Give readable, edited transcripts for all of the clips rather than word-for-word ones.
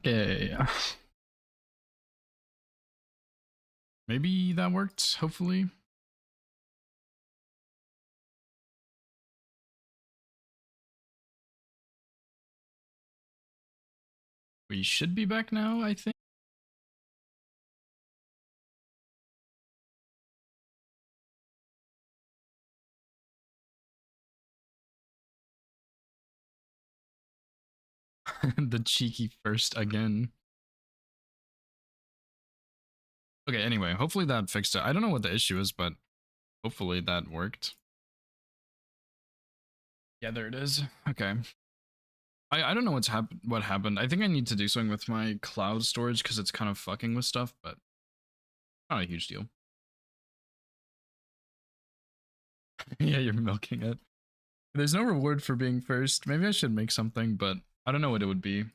Okay. Maybe that worked, hopefully. We should be back now, I think. The cheeky first again. Okay, anyway, hopefully that fixed it. I don't know what the issue is, but hopefully that worked. Yeah, there it is. Okay. I don't know what happened. I think I need to do something with my cloud storage because it's kind of fucking with stuff, but not a huge deal. Yeah, you're milking it. There's no reward for being first. Maybe I should make something, but I don't know what it would be.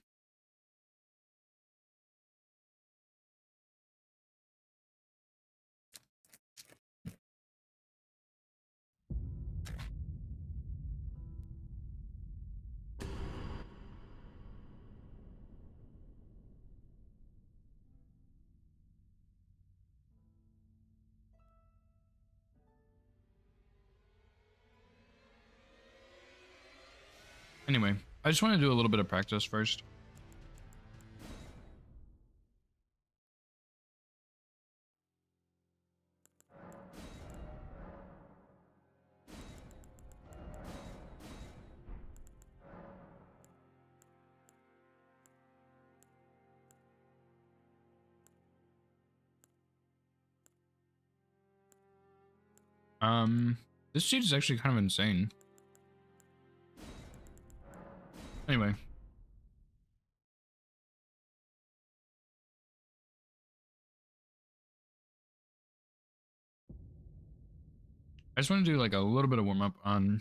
Anyway, I just want to do a little bit of practice first. This cheat is actually kind of insane. Anyway. I just want to do like a little bit of warm up on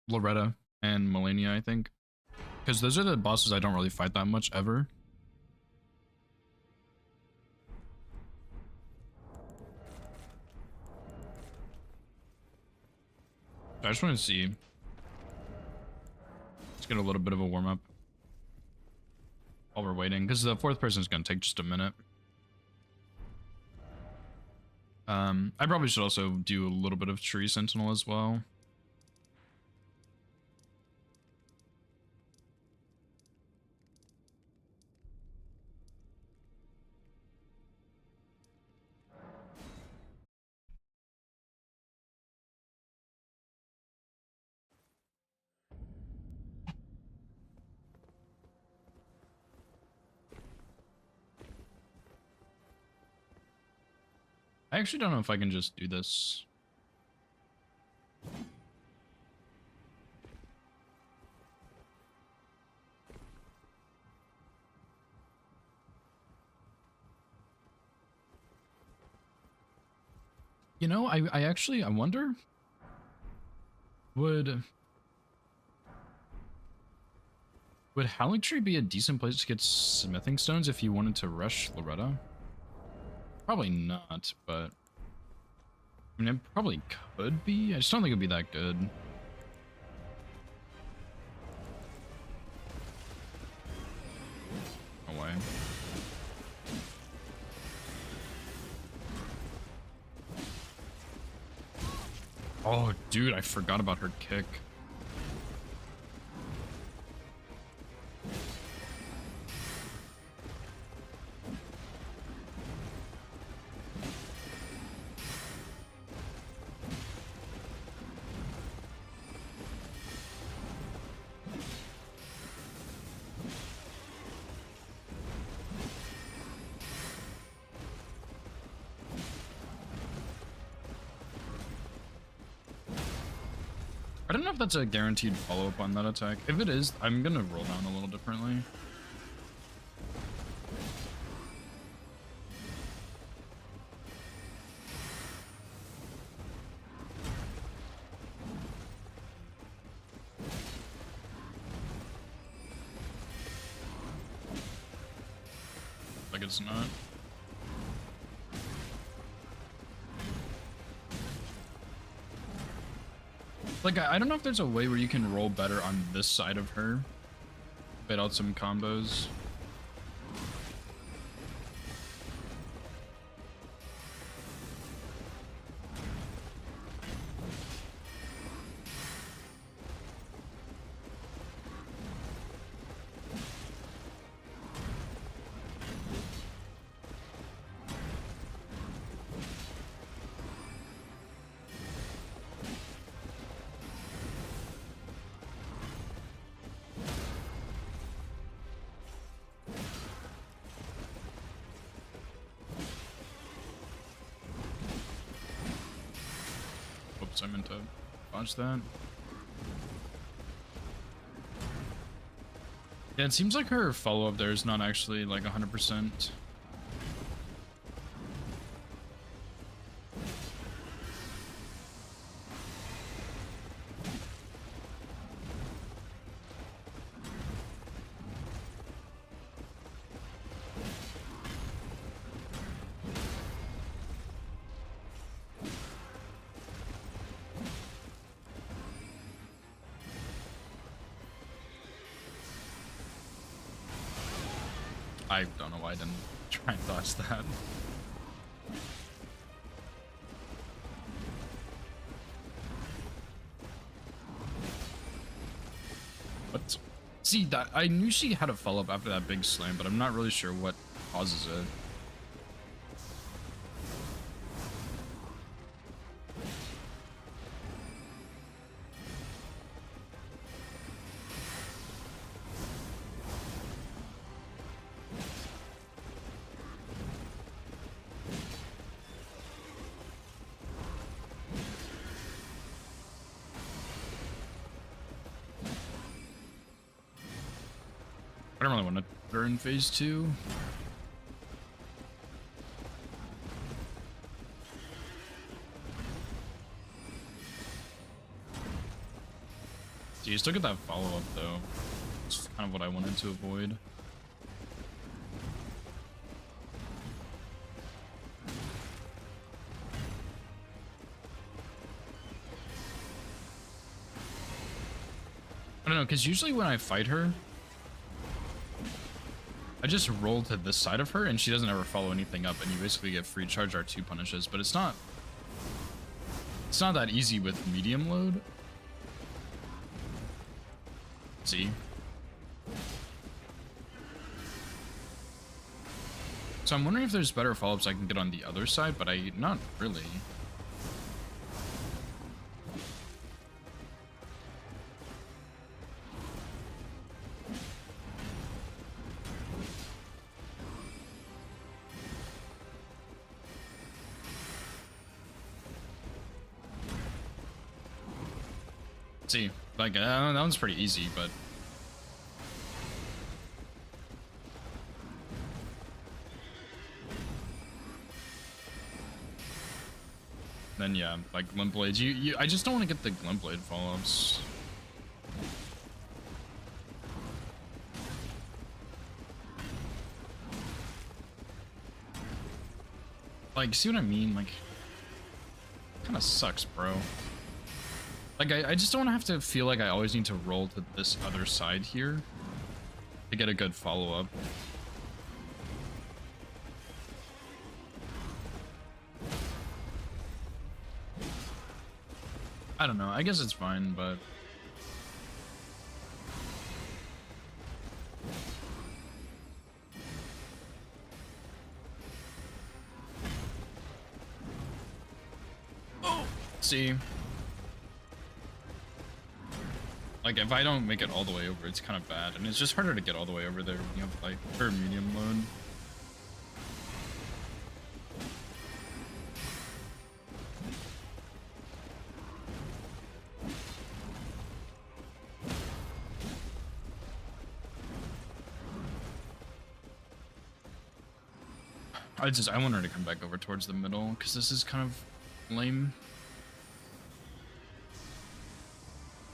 Loretta and Melania, I think. Because those are the bosses I don't really fight that much ever. I just want to see. Let's get a little bit of a warm up while we're waiting, because the fourth person is going to take just a minute. I probably should also do a little bit of Tree Sentinel as well. I actually don't know if I can just do this. You know, I wonder, would Haligtree be a decent place to get smithing stones if you wanted to rush Loretta? Probably not, but I mean, it probably could be. I just don't think it'd be that good. No way. Oh, dude, I forgot about her kick. I don't know if that's a guaranteed follow-up on that attack. If it is, I'm gonna roll down a little differently. Like it's not. Like, I don't know if there's a way where you can roll better on this side of her. Bait out some combos. Oops, I meant to dodge that. Yeah, it seems like her follow-up there is not actually like 100%. I don't know why I didn't try and dodge that. But see, that I knew she had a follow-up after that big slam, but I'm not really sure what causes it. I don't really want to put her in phase 2. So you still get that follow-up though. It's kind of what I wanted to avoid. I don't know, because usually when I fight her, I just roll to this side of her and she doesn't ever follow anything up, and you basically get free charge R2 punishes, but it's not that easy with medium load. See? So I'm wondering if there's better follow-ups I can get on the other side, but not really. See, like, that one's pretty easy, but then yeah, like Glint Blades, I just don't want to get the Glint Blade follow-ups. Like, see what I mean? Like, kind of sucks, bro. Like, I just don't want to have to feel like I always need to roll to this other side here to get a good follow-up. I don't know. I guess it's fine, but oh, see. Like, if I don't make it all the way over, it's kind of bad. And it's just harder to get all the way over there when you have, like, her medium load. I want her to come back over towards the middle, because this is kind of lame.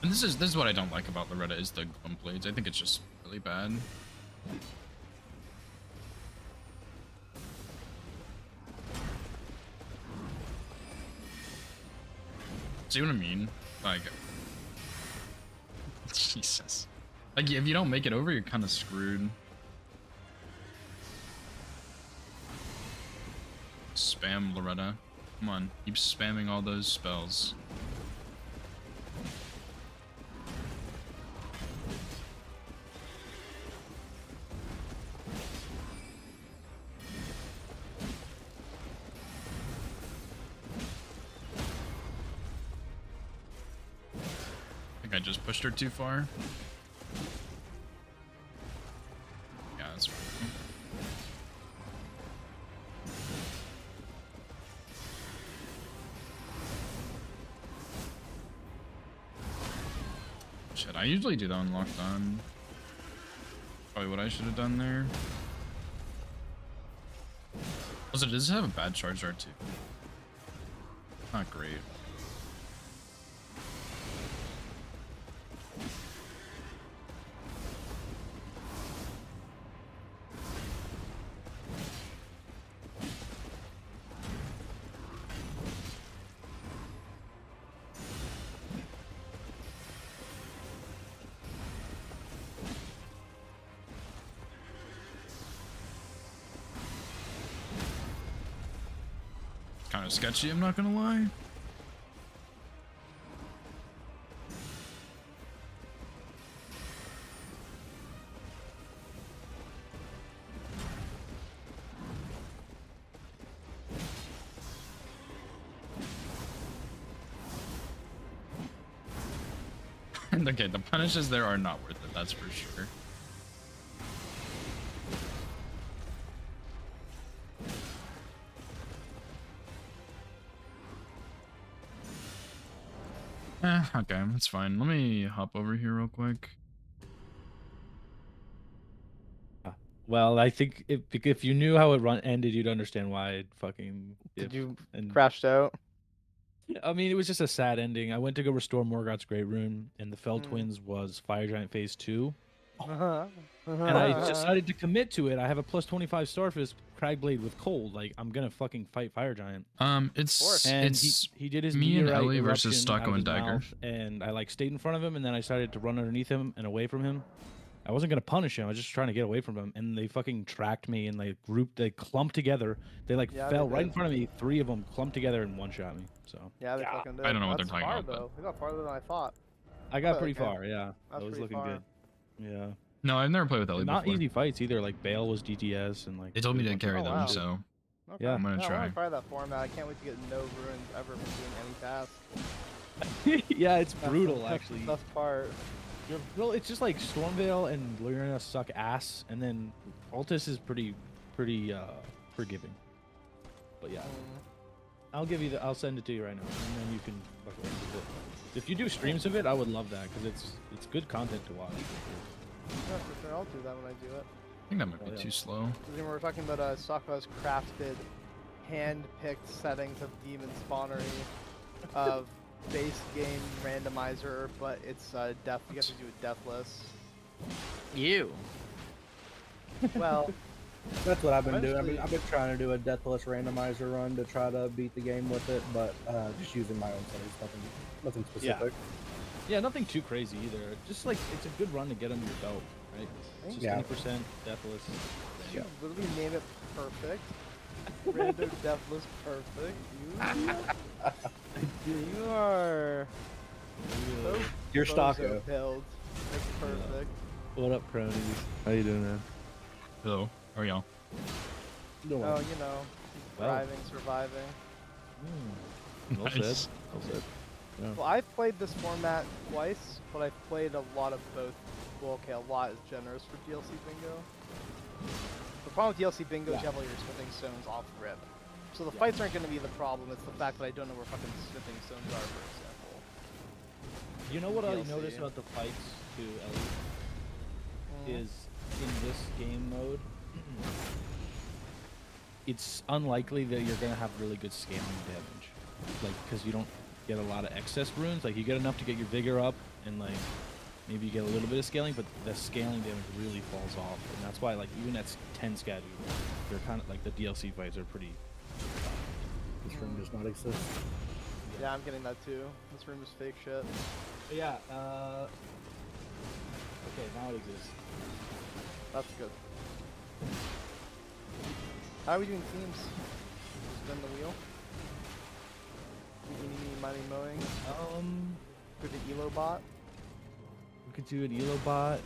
And this is what I don't like about Loretta, is the Glint Blades. I think it's just really bad. See what I mean? Like, Jesus. Like, if you don't make it over, you're kind of screwed. Spam Loretta. Come on, keep spamming all those spells. I just pushed her too far. Yeah, that's fine. Shit, I usually do that on locked on. Probably what I should have done there. Also, does it have a bad charge dart too? Not great. Kind of sketchy, I'm not gonna lie. Okay, the punishes there are not worth it, that's for sure. Okay, that's fine. Let me hop over here real quick. Well, I think if you knew how it ended, you'd understand why it fucking. Did you crashed out? I mean, it was just a sad ending. I went to go restore Morgoth's Great Rune, and the Fell Twins was Fire Giant Phase 2. And I decided to commit to it. I have a plus 25 Starfist Cragblade with cold. Like, I'm gonna fucking fight Fire Giant. It's he did his me and Ellie eruption versus Stocko and Dagger. mouth, and I like stayed in front of him, and then I started to run underneath him and away from him. I wasn't gonna punish him. I was just trying to get away from him, and they fucking tracked me and they clumped together. They like fell right in front of me. 3 of them clumped together and one-shot me. So yeah, they fucking did. I don't know what they're talking about. Though. They got farther than I thought. I got pretty far. Yeah, that was looking good. Yeah. No, I've never played with Ellie Not before. easy fights either. Like Bale was DTS and like. They told me to carry them, so yeah, I'm gonna try. I want to try that format. I can't wait to get no ruins ever from doing any tasks. Yeah, it's brutal actually. That's the best part. Well, it's just like Stormveil and Lyrina suck ass, and then Altus is pretty forgiving. But yeah, I'll send it to you right now, and then you can fuck around with it. If you do streams of it, I would love that because it's good content to watch. Yeah, for sure. I'll do that when I do it. I think that might be too slow. We were talking about Sakura's crafted, hand-picked settings of Demon Spawnery, of base game randomizer, but it's death. You have to do it deathless. You. Well, that's what I've been doing. I've been trying to do a deathless randomizer run to try to beat the game with it, but just using my own settings, nothing specific. Yeah, nothing too crazy either. Just like it's a good run to get under your belt, right? It's just 20% deathless. You literally name it perfect. Rando deathless perfect. You are. So You're Stocko. Build. It's perfect. What up, cronies? How you doing, man? Hello. How are y'all? Oh, you know, thriving, surviving. Well said. Well said. Yeah. Well, I've played this format twice, but I've played a lot of both. Well, okay, a lot is generous for DLC Bingo. The problem with DLC Bingo is you have all your smithing stones off rip. So the fights aren't going to be the problem, it's the fact that I don't know where fucking smithing stones are, for example. You know what I noticed about the fights, too, Ellie? Is in this game mode, it's unlikely that you're going to have really good scaling damage. Like, because you don't get a lot of excess runes. Like, you get enough to get your vigor up, and like, maybe you get a little bit of scaling, but the scaling damage really falls off. And that's why, like, even at 10 scat, they're kind of like the DLC fights are pretty. This room does not exist. Yeah, I'm getting that too. This room is fake shit. But yeah, okay, now it exists. That's good. How are we doing teams? Spin the wheel. Eeny, miny, mowing. With the Elo bot. We could do an Elo bot,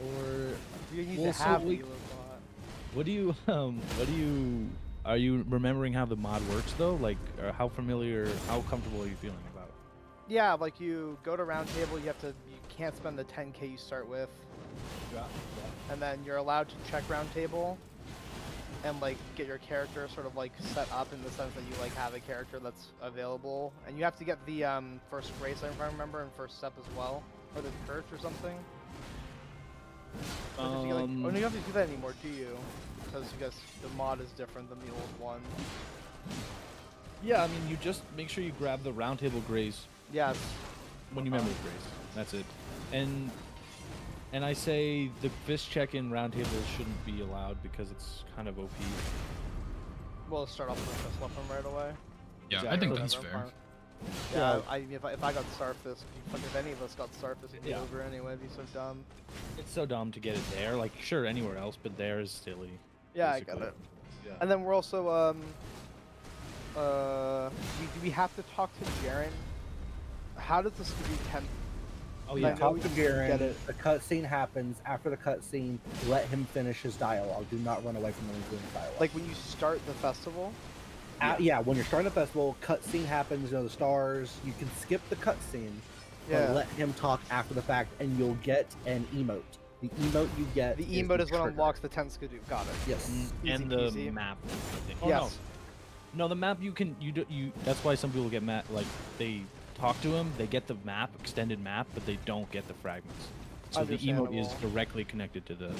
or you need to have an Elo bot. What do you? Are you remembering how the mod works though? Like, or how comfortable are you feeling about it? Yeah, like you go to round table, you can't spend the 10k you start with. Yeah. And then you're allowed to check round table. and like get your character sort of like set up in the sense that you like have a character that's available, and you have to get the first grace, if I remember, and first step as well, or the church or something. Or did you, like, oh, no, you don't have to do that anymore, do you? Because you guys, the mod is different than the old one. Yeah, I mean, you just make sure you grab the round table grace Yes. when you memory grace. That's it. And I say the fist check in round table shouldn't be allowed because it's kind of OP. We'll start off with a fist weapon right away. Yeah, I Exactly. think that's Whatever, fair. fine. Yeah, I mean, if I got Starfist, if any of us got Starfist, it'd be Yeah. over anyway. It'd be so dumb. It's so dumb to get it there. Like, sure, anywhere else, but there is silly. Yeah, basically. I get it. Yeah. And then we're also do we have to talk to Jaren? How does this be 10? Oh You I yeah. know talk we to get Garen. it. The cutscene happens. After the cutscene, let him finish his dialogue. Do not run away from him doing dialogue. Like when you start the festival? Yeah, when you're starting the festival, cutscene happens. You know the stars. You can skip the cutscene, Yeah. but let him talk after the fact, and you'll get an emote. The emote you get. The emote is what trigger. unlocks the 10 skidoo. Got it. Yes. Easy And the peasy. map. I think. Oh, Yes. No, the map you can you. That's why some people get mad. Like they talk to him, they get the map, extended map, but they don't get the fragments. So the emote is Understandable. directly connected to the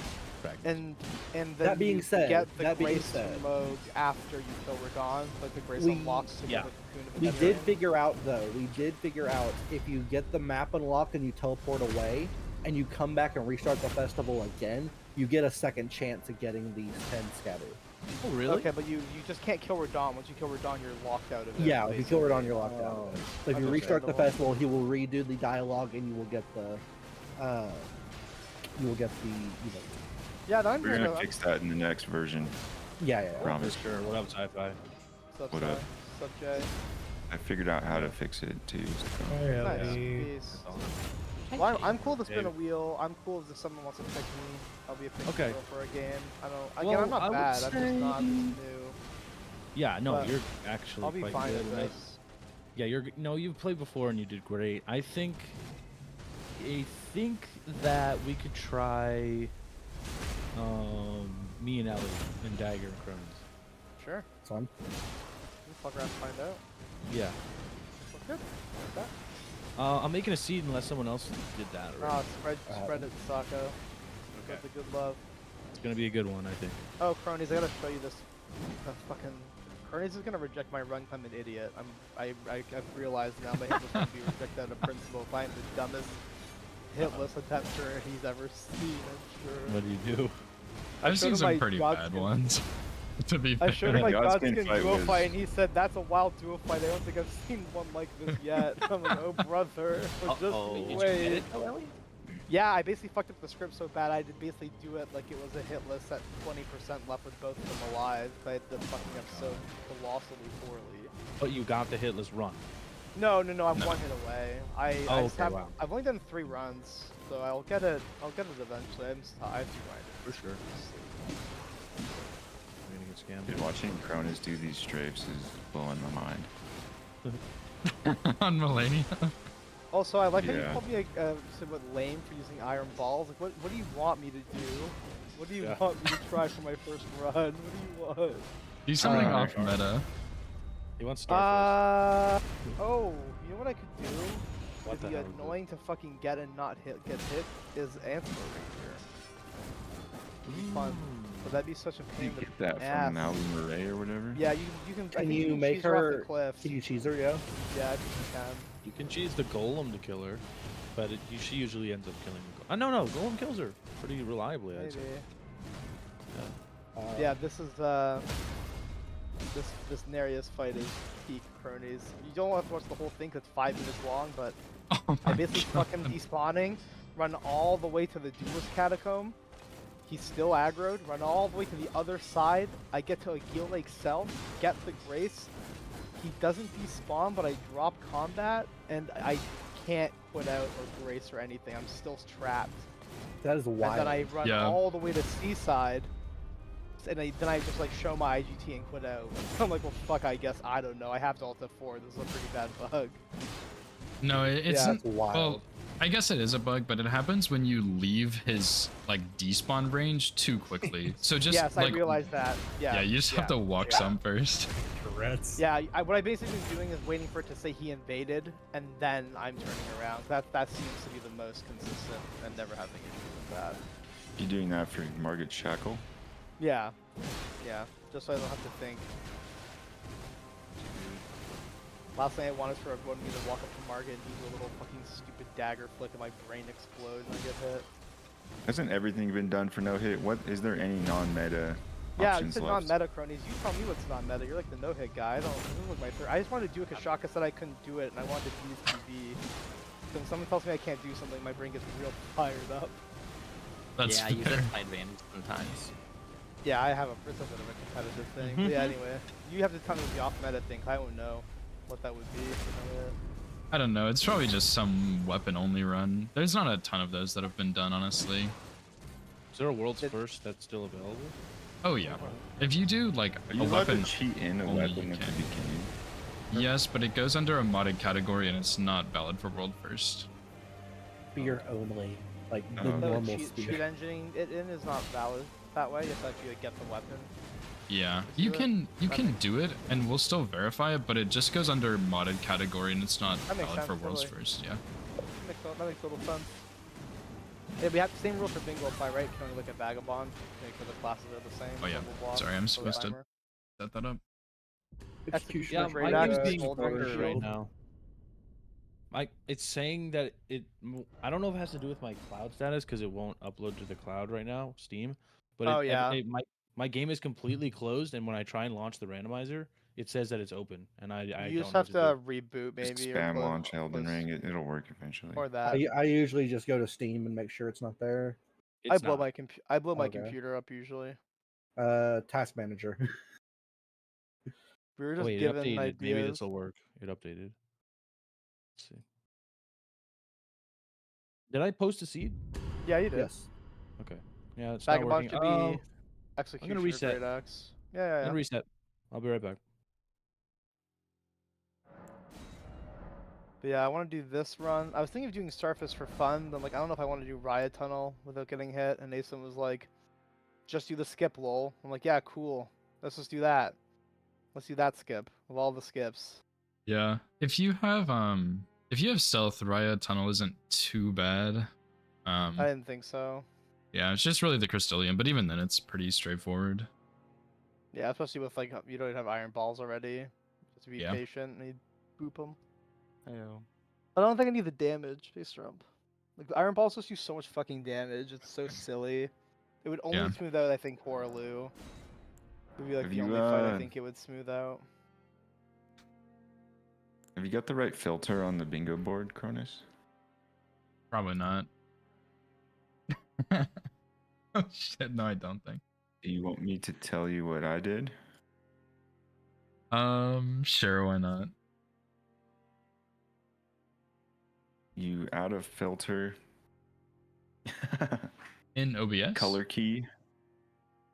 fragments. And then That being you said- get the that being grace said- mode after you kill Radon. Like the grace We- unlocks to yeah. get the cocoon of We the did Netherrealm. figure out though. We did figure out if you get the map unlocked and you teleport away, and you come back and restart the festival again, you get a second chance at getting these 10 scatter. Oh really? Okay, but you just can't kill Radon. Once you kill Radon, you're locked out of it. Yeah, if you kill basically. Radon, you're locked out. Oh. So if you restart the Understandable. festival, he will redo the dialogue, and you will get the, Yeah, no, I'm We're doing gonna fix that in the next version. yeah. Promise. For sure. What up, sci-fi? Sup, What up? Sup, Jay. I figured out how to fix it too. So. Nice. Peace. Well, I'm cool to spin a wheel. I'm cool if someone wants to pick me. I'll be a pick Okay. wheel for a game. I don't. Again, Well, I'm not I would bad. I'm just not say- new. Yeah, no, But you're actually I'll be quite fine good. with and I- this. Yeah, no, you've played before and you did great. I think that we could try me and Ellie and Dagger and Crohn's. Sure. Fun. We'll fuck around and find out. Yeah. Well, good. Like that. I'm making a seed unless someone else did that already. Ah, spread it, Sako. That's a good love. It's gonna be a good one, I think. Oh, cronies, I gotta show you this. The fucking cronies is gonna reject my run. I'm an idiot. I've realized now my hit list can be rejected out of principle. If I'm the dumbest hit list attempter he's ever seen, I'm sure. What do you do? I've showed seen him some my pretty God bad skin. ones. To be I fair. showed him my Godskin Godskin fight duo was- fight, and he said that's a wild duo fight. I don't think I've seen one like this yet. I'm like, oh brother, just wait. Yeah, I basically fucked up the script so bad I did basically do it like it was a hit list at 20% left with both of them alive. But I did fucking up so colossally poorly. But you got the hitless run. No, I'm one hit away. I just okay, have, wow. I've only done 3 runs, so I'll get it eventually. I'm just I have to grind it. For sure. I'm gonna get scammed. Dude, watching Cronus do these strafes is blowing my mind. On Melania. Also, I like how you Yeah. called me somewhat lame for using iron balls. Like, what do you want me to do? What do you Yeah. want me to try for my first run? What do you want? Do something Uh, off meta. He wants Starfist. Oh, you know what I could do? What It'd the be hell is annoying to fucking get and not get hit is Anthro Ranger. It'd be fun. But that'd be such a You pain in the get that ass. from Maui Murray or whatever? Yeah, you can. I Can think you can make cheese her off her? the cliff. Can you cheese her? Yeah. Yeah, I think you can. You can cheese the golem to kill her, but she usually ends up killing the golem. No, golem kills her pretty reliably, I'd Maybe. say. Yeah, this is this Nereus fight is peak cronies. You don't have to watch the whole thing 'cause it's 5 minutes long, but Oh I my basically God. fuck him despawning, run all the way to the duelist catacomb. He's still aggroed, run all the way to the other side. I get to Agil Lake South, get the grace. He doesn't despawn, but I drop combat, and I can't put out or grace or anything. I'm still trapped. That is wild. And then I run Yeah. all the way to Seaside, and then I just like show my IGT and quit out. I'm like, well, fuck, I guess, I don't know. I have to alt F4. This is a pretty bad bug. No, it's Yeah, that's wild. well. I guess it is a bug, but it happens when you leave his like despawn range too quickly. So just Yes, I like realized that. Yeah. yeah, you just have to walk some first. Tourette's. Yeah, what I basically been doing is waiting for it to say he invaded, and then I'm turning around. That seems to be the most consistent, and never having issues with that. You doing that for Margaret Shackle? Yeah, yeah, just so I don't have to think. Last thing I want is for everyone me to walk up to Margaret and do a little fucking stupid dagger flick and my brain explodes and I get hit. Hasn't everything been done for no hit? What is there any non-meta Yeah, you options said left? non-meta cronies. You tell me what's non-meta. You're like the no-hit guy. This is like my third. I just wanted to do a Kashaka, said I couldn't do it, and I wanted to use TV. So when someone tells me I can't do something, my brain gets real fired up. That's yeah, I use fair. that to my advantage sometimes. Yeah, it's a bit of a competitive thing. But yeah, anyway, you have to tell me the off-meta thing. I don't know what that would be. I don't know. It's probably just some weapon only run. There's not a ton of those that have been done, honestly. Is there a world's first that's still available? Oh yeah. If you do like Are a you allowed to weapon, cheat in a only weapon you at the can. beginning? yes, but it goes under a modded category and it's not valid for world first. Spear only, like the Oh. normal cheat spear. engineing it in is not valid that way. You have to actually like, get the weapon. Yeah, Let's you do it. can do it and we'll still verify it, but it just goes under modded category and it's not That makes valid for sense, worlds totally. first. Yeah. That makes total sense. Yeah, we have the same rules for bingo apply, right? You can only look at vagabond. Make sure the classes are the same. Oh yeah. double block, Sorry, I'm double supposed to timer. set that up. Execution Yeah, of my Great game's Axe, being Smoldering triggered right Shield. now. It's saying that I don't know if it has to do with my cloud status because it won't upload to the cloud right now, Steam. But Oh, yeah. my game is completely closed, and when I try and launch the randomizer, it says that it's open, and I You don't just know have what to to reboot Just maybe or spam close, launch Elden close- Ring. It'll work eventually. or that. I usually just go to Steam and make sure it's not there. do. I It's blow not. my Okay. computer up usually. Task manager. We were Oh, just wait, it given updated. Maybe ideas. this will work. It updated. Let's see. Did I post a seed? Yeah, you did. Yes. Okay. Yeah, it's not Vagabond working. should Oh, be execution of reset. Great Axe. I'm Yeah. gonna reset. I'll be right back. But yeah, I want to do this run. I was thinking of doing Surface for fun, but I'm like, I don't know if I want to do Riot Tunnel without getting hit. And Nathan was like, just do the skip, lol. I'm like, yeah, cool. Let's just do that. Let's do that skip of all the skips. Yeah. If you have stealth, Raya Tunnel isn't too bad. I didn't think so. Yeah, it's just really the Crystallium, but even then it's pretty straightforward. Yeah, especially with like you don't have iron balls already. Just be Yeah. patient and you boop them. I know. I don't think I need the damage, face Trump. Like the iron balls just do so much fucking damage. It's so silly. It would only Yeah. smooth out, I think, Horaloo. Would be like Have the you, only fight I think it would smooth out. Have you got the right filter on the bingo board, Cronus? Probably not. Oh shit, no I don't think. Do you want me to tell you what I did? Sure, why not? You add a filter In OBS? color key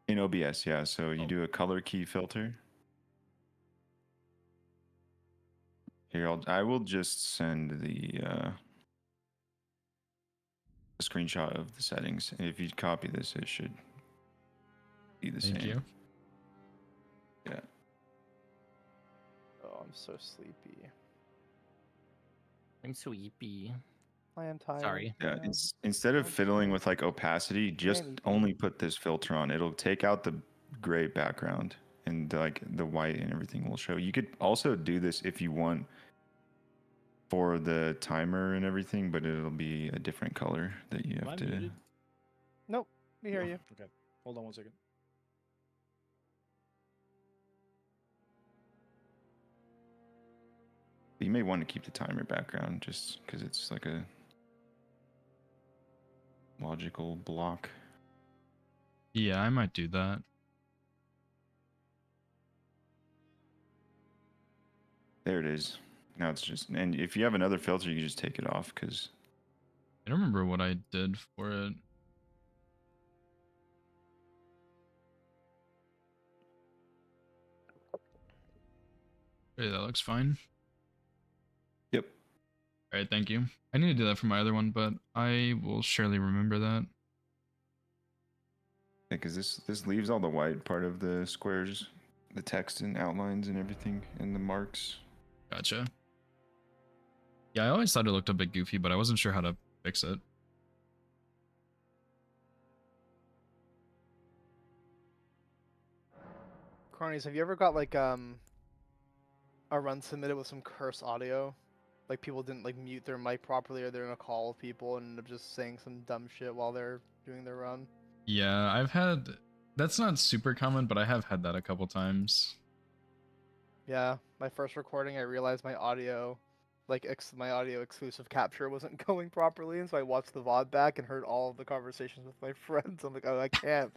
in OBS, yeah. So you Oh. do a color key filter. Here, I will just send the a screenshot of the settings, and if you copy this, it should be the Thank same. you. Yeah. Oh, I'm so sleepy. I'm sleepy. I am tired. Sorry. Yeah, Yeah. instead of I'm fiddling so with like opacity, just sleepy. only put this filter on. It'll take out the gray background and like the white and everything will show. You could also do this if you want for the timer and everything, but it'll be a different color that you Am I have to. muted? Nope. We hear Oh, you. Okay. Hold on one second. You may want to keep the timer background just because it's like a logical block. Yeah, I might do that. There it is. Now it's just, and if you have another filter, you can just take it off because I don't remember what I did for it. Hey, that looks fine. Yep. All right, thank you. I need to do that for my other one, but I will surely remember that. Yeah, because this leaves all the white part of the squares, the text and outlines and everything, and the marks. Gotcha. Yeah, I always thought it looked a bit goofy, but I wasn't sure how to fix it. Cronies, have you ever got like a run submitted with some curse audio? Like people didn't like mute their mic properly, or they're in a call with people and end up just saying some dumb shit while they're doing their run. Yeah, I've had... That's not super common, but I have had that a couple times. Yeah, my first recording, I realized my audio, like my audio exclusive capture wasn't going properly, and so I watched the VOD back and heard all of the conversations with my friends. I'm like, oh, I can't.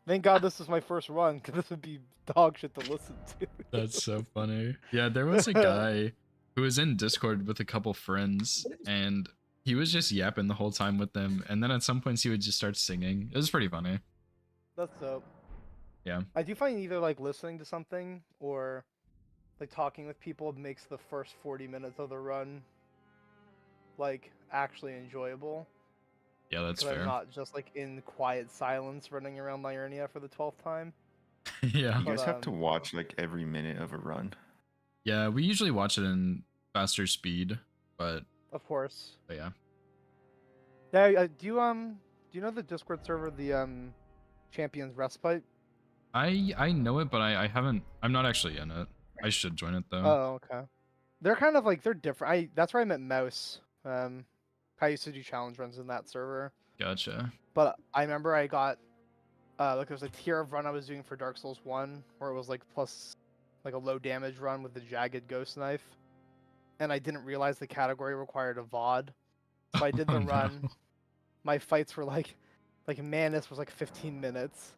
Thank God this is my first run, because this would be dog shit to listen to. That's so funny. Yeah, there was a guy who was in Discord with a couple friends, and he was just yapping the whole time with them, and then at some points he would just start singing. It was pretty funny. That's dope. Yeah. I do find either like listening to something or like talking with people makes the first 40 minutes of the run like actually enjoyable. Yeah, that's Because I'm fair. not just like in quiet silence running around Liurnia for the 12th time. Yeah. You But, guys have to watch like every minute of a run. Yeah, we usually watch it in faster speed, but Of course. yeah. Yeah, do you know the Discord server, the Champions Respite? I know it, but I haven't... I'm not actually in it. I should join it though. Oh, okay. They're kind of like, they're different. That's where I met Mouse. I used to do challenge runs in that server. Gotcha. But I remember I got like there was a tier of run I was doing for Dark Souls 1 where it was like plus like a low damage run with the jagged ghost knife. And I didn't realize the category required a VOD. So I did the Oh, no. run. My fights were like Manus was like 15 minutes.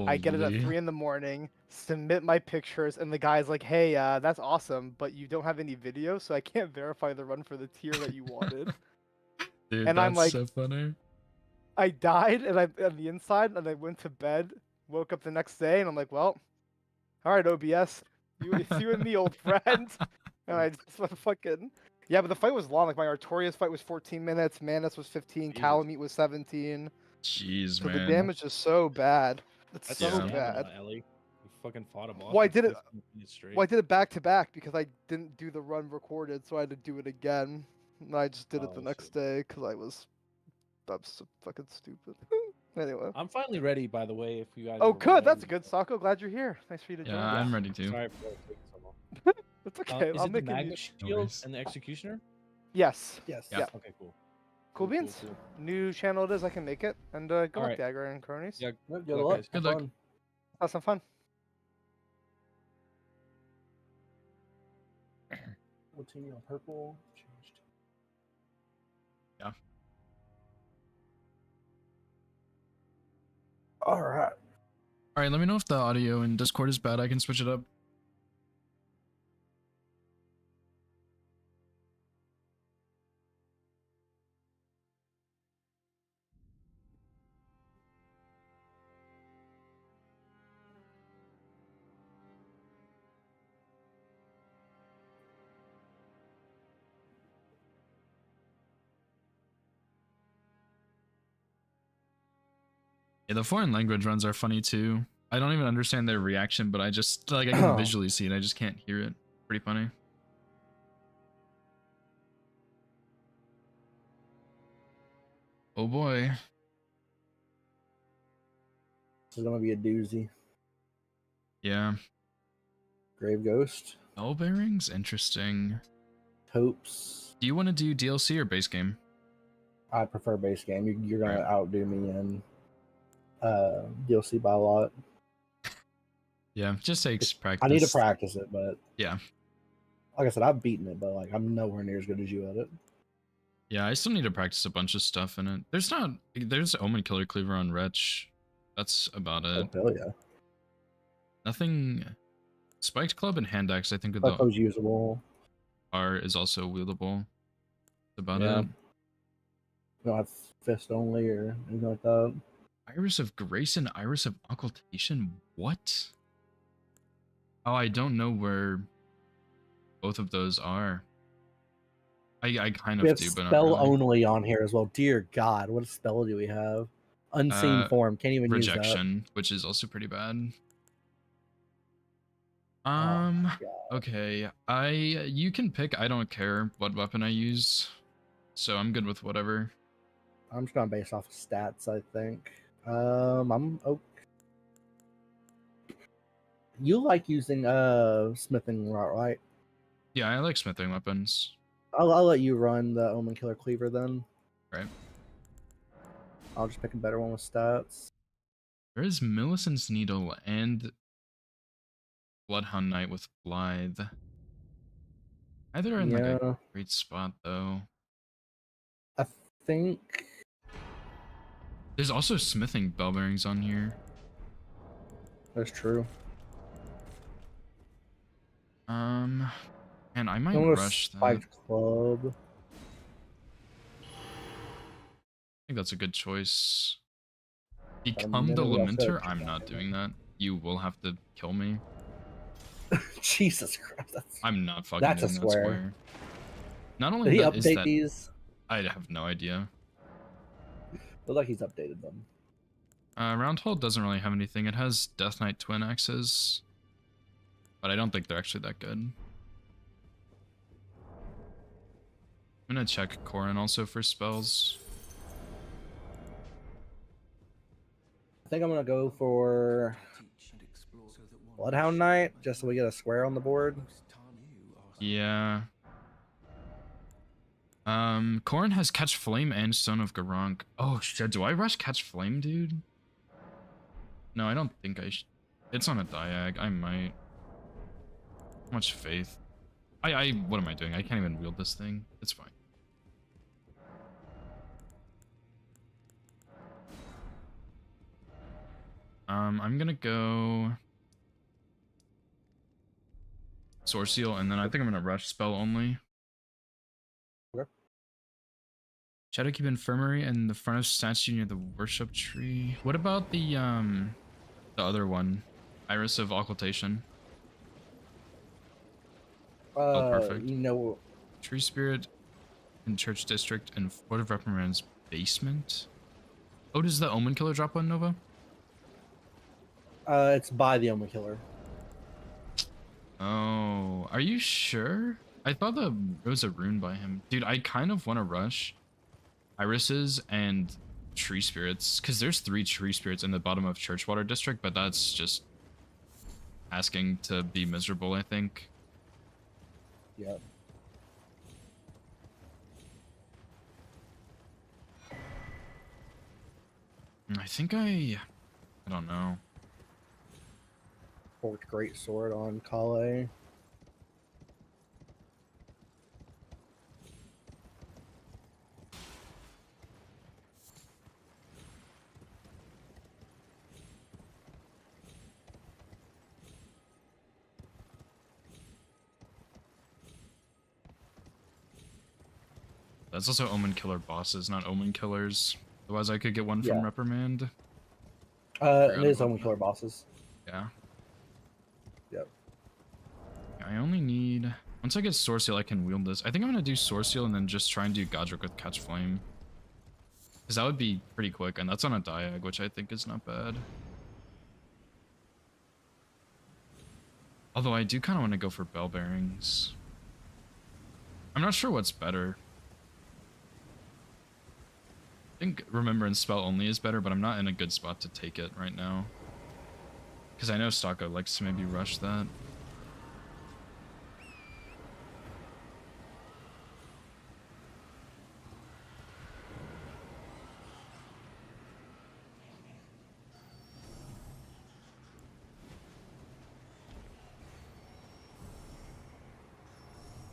I get it at Holy. 3 in the morning, submit my pictures, and the guy's like, hey, that's awesome, but you don't have any video, so I can't verify the run for the tier that you wanted. Dude, And that's I'm like, so funny. I died, and I'm on the inside, and I went to bed, woke up the next day, and I'm like, well, all right, OBS, it's you and me, old friend. And I just went fucking... Yeah, but the fight was long. Like, my Artorias fight was 14 minutes, Manus was 15, Jesus. Calamite was 17. Jeez, So man. the damage is so bad. It's That's so Yeah. bad. Ellie. You fucking fought a boss. Well, I for did it- 15 minutes straight. Well, I did it back to back because I didn't do the run recorded, so I had to do it again. And I just did it Oh, the I next see. day because I'm so fucking stupid. Anyway. I'm finally ready, by the way. If you guys. Oh, are good. That's willing. good, Sako. Glad you're here. Nice for you to join Yeah, us. I'm ready too. Sorry for taking so long. It's okay. Is I'll it the make it. Magma Shield worries. and the Executioner? Yes. Yes. Yeah. Okay, cool. Cool beans. Cool. New channel it is. I can make it. And good luck, Alright. Dagger and cronies. Yeah, Good luck, luck. guys. Good Have luck. fun. Have some fun. What team you on? Purple. Changed. Yeah. All right. All right, let me know if the audio in Discord is bad. I can switch it up. Yeah, the foreign language runs are funny too. I don't even understand their reaction, but I just like I can visually see it. I just can't hear it. Pretty funny. Oh boy. This is gonna be a doozy. Yeah. Grave Ghost. Bell bearings? Interesting. Topes. Do you want to do DLC or base game? I prefer base game. You're gonna Right. outdo me in DLC by a lot. Yeah, just takes practice. I need to practice it, but Yeah. like I said, I've beaten it, but like I'm nowhere near as good as you at it. Yeah, I still need to practice a bunch of stuff in it. There's Omen Killer Cleaver on Wretch. That's about Oh, it. hell yeah. Nothing. Spiked Club and Hand Axe, I think, with That the was usable. R is also wieldable. That's about Yeah. it. You don't have fist only or anything like that. Iris of Grace and Iris of Occultation? What? Oh, I don't know where both of those are. I kind We of have do, but not spell really. only on here as well. Dear God, what spell do we have? Unseen form. Can't even use that. Rejection, which is also pretty bad. Oh my God. Okay. You can pick. I don't care what weapon I use, so I'm good with whatever. I'm just going based off of stats, I think. I'm okay. You like using smithing, right? Yeah, I like smithing weapons. I'll let you run the Omen Killer Cleaver then. Right. I'll just pick a better one with stats. There is Millicent's Needle and Bloodhound Knight with Blythe. Either in like a Yeah, great spot though. I think There's also smithing bell bearings on here. that's true. And I I'm might gonna rush that. Spiked Club. I think that's a good choice. About a Become the minute left to Lamenter? I'm not doing that. You will have to kill me. Jesus Christ, I'm not fucking that's a doing that swear. square. Not only Did he that is update that these? I have no idea. Look like he's updated them. Roundhold doesn't really have anything. It has Death Knight twin axes, but I don't think they're actually that good. I'm gonna check Corin also for spells. I think I'm gonna go for Bloodhound Knight, just so we get a square on the board. Yeah. Corin has Catch Flame and Stone of Garunk. Oh shit, do I rush Catch Flame, dude? No, I don't think I should. It's on a diag. I might. How much faith? What am I doing? I can't even wield this thing. It's fine. I'm gonna go Sword Seal, and then I think I'm gonna rush spell only. Okay. Shadowkeep Infirmary and the front of statue near the worship tree. What about the other one? Iris of Occultation. Oh, perfect. You know, Tree Spirit in Church District and Fort of Reprimand's basement. Oh, does the Omen Killer drop one, Nova? it's by the Omen Killer. Oh, are you sure? I thought there was a rune by him. Dude, I kind of want to rush Irises and Tree Spirits, because there's 3 Tree Spirits in the bottom of Churchwater District, but that's just asking to be miserable, I think. Yep. I think I don't know. Forked Great Sword on Kale. That's also Omen Killer bosses, not Omen Killers. Otherwise, I could get one from Yeah. Reprimand. It is about Omen that. Killer bosses. Yeah. Yep. I only need... Once I get Sword Seal, I can wield this. I think I'm going to do Sword Seal and then just try and do Godric with Catch Flame. Because that would be pretty quick, and that's on a diag, which I think is not bad. Although I do kind of want to go for Bell Bearings. I'm not sure what's better. I think Remembrance Spell only is better, but I'm not in a good spot to take it right now. Because I know Stocko likes to maybe rush that.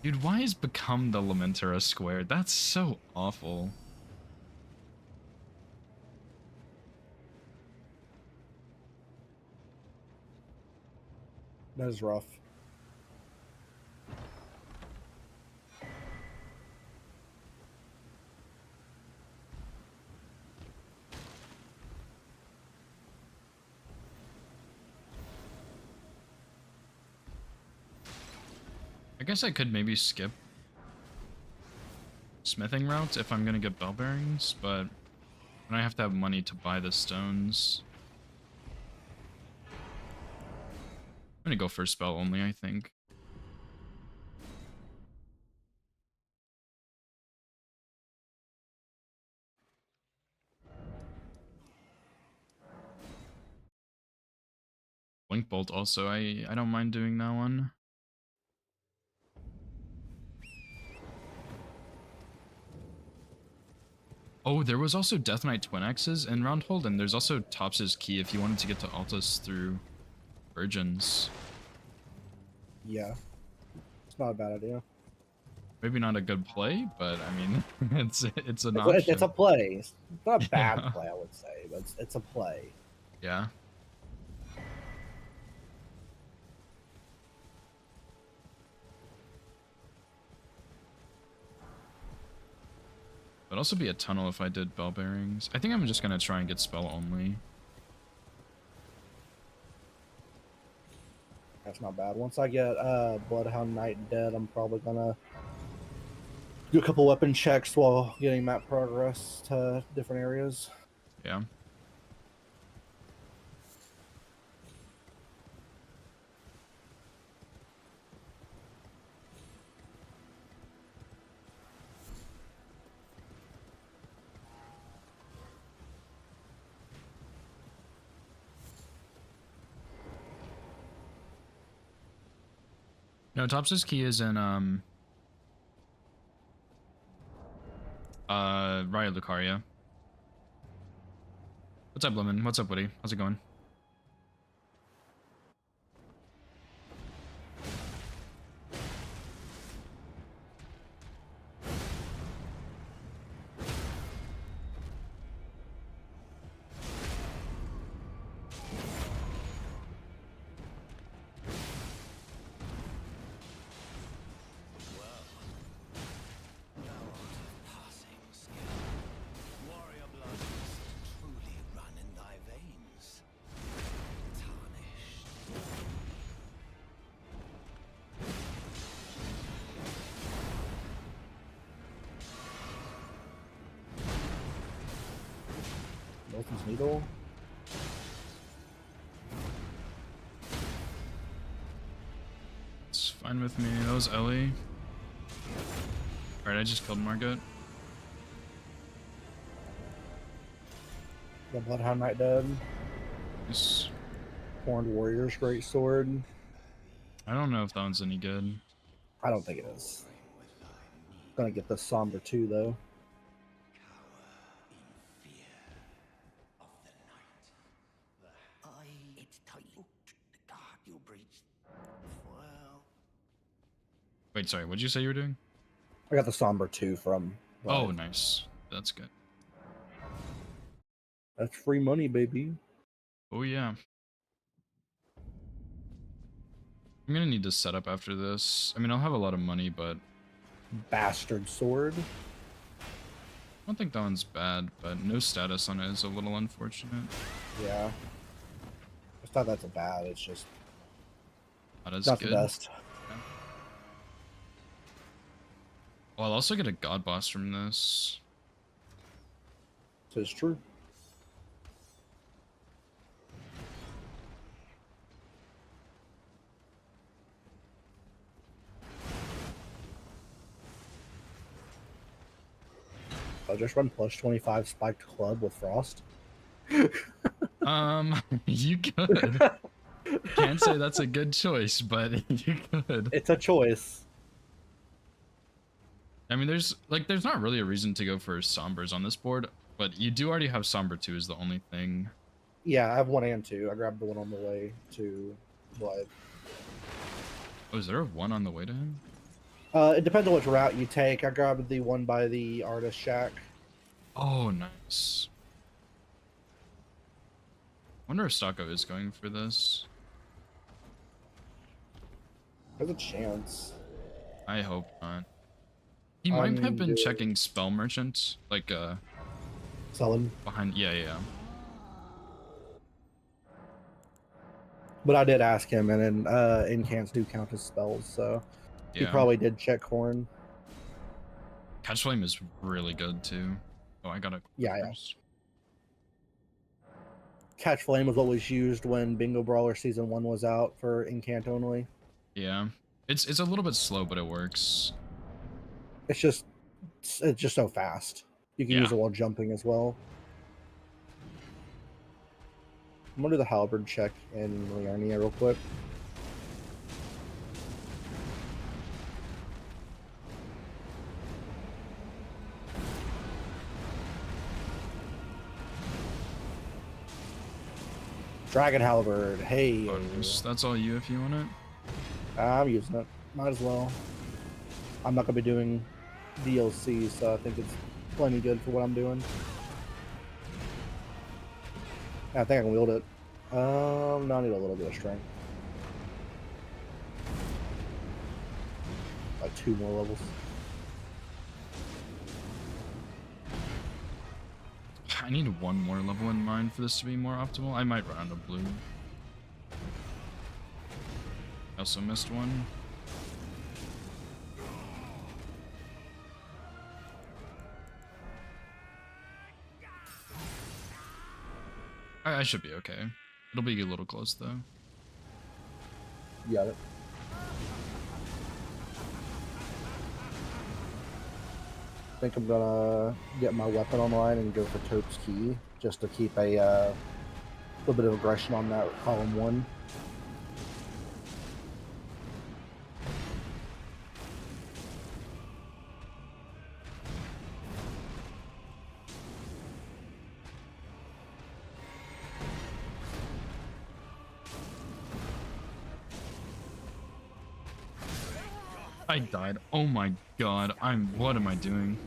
Dude, why is Become the Lamenter a square? That's so awful. That is rough. I guess I could maybe skip. smithing route if I'm gonna get bell bearings, but then I have to have money to buy the stones. I'm gonna go for spell only, I think. Blink Bolt also, I don't mind doing that one. Oh, there was also Death Knight Twin Axes in Roundhold, and there's also Tops's Key if you wanted to get to Altus through Virgins. Yeah, it's not a bad idea. Maybe not a good play, but I mean, it's an It's option. it's a play. It's not a bad Yeah. play, I would say, but it's a play. Yeah. That'd also be a tunnel if I did bell bearings. I think I'm just gonna try and get spell only. That's not bad. Once I get Bloodhound Knight dead, I'm probably gonna do a couple weapon checks while getting map progress to different areas. Yeah. No, Tops's Key is in Raya Lucaria. What's up, Lemon? What's up, Woody? How's it going? Milton's Needle. It's fine with me. That was Ellie. Alright, I just killed Margot. The Bloodhound Knight dead. Nice. Horned Warrior's Great Sword. I don't know if that one's any good. I don't think it is. Gonna get the Somber 2 though. Wait, sorry, what'd you say you were doing? I got the Somber 2 from. Oh, nice. That's good. That's free money, baby. Oh, yeah. I'm gonna need to set up after this. I mean, I'll have a lot of money, but Bastard Sword. I don't think that one's bad, but no status on it is a little unfortunate. Yeah. It's not that's a bad, it's just Not as not good. the best. Well, I'll also get a god boss from this. So it's true. I'll just run plus 25 spiked club with Frost. You could. Can't say that's a good choice, but you could. It's a choice. I mean, there's not really a reason to go for Sombers on this board, but you do already have Somber 2 is the only thing. Yeah, I have 1 and 2. I grabbed the one on the way to Blood. Oh, is there a 1 on the way to him? It depends on which route you take. I grabbed the one by the Artist Shack. Oh, nice. Wonder if Stocko is going for this. There's a chance. I hope not. He might have been do- checking Spell Merchant, like, Selling. behind. Yeah, yeah. But I did ask him, and then incants do count as spells, so he Yeah. probably did check Horn. Catch Flame is really good too. Oh, I gotta. Yeah, yeah. first. Catch Flame was what was used when Bingo Brawler Season 1 was out for Incant only. Yeah, it's a little bit slow, but it works. It's just so fast. You can Yeah. use it while jumping as well. I'm gonna do the halberd check in Liarnia real quick. Dragon halberd. Hey, Bonus. That's all you if you want it. I'm using it. Might as well. I'm not gonna be doing DLC, so I think it's plenty good for what I'm doing. I think I can wield it. No, I need a little bit of strength. Like 2 more levels. I need one more level in mind for this to be more optimal. I might round a blue. I also missed one. I should be okay. It'll be a little close though. You got it. I think I'm gonna get my weapon online and go for Tope's Key, just to keep a little bit of aggression on that column 1. I died. Oh my god. What am I doing?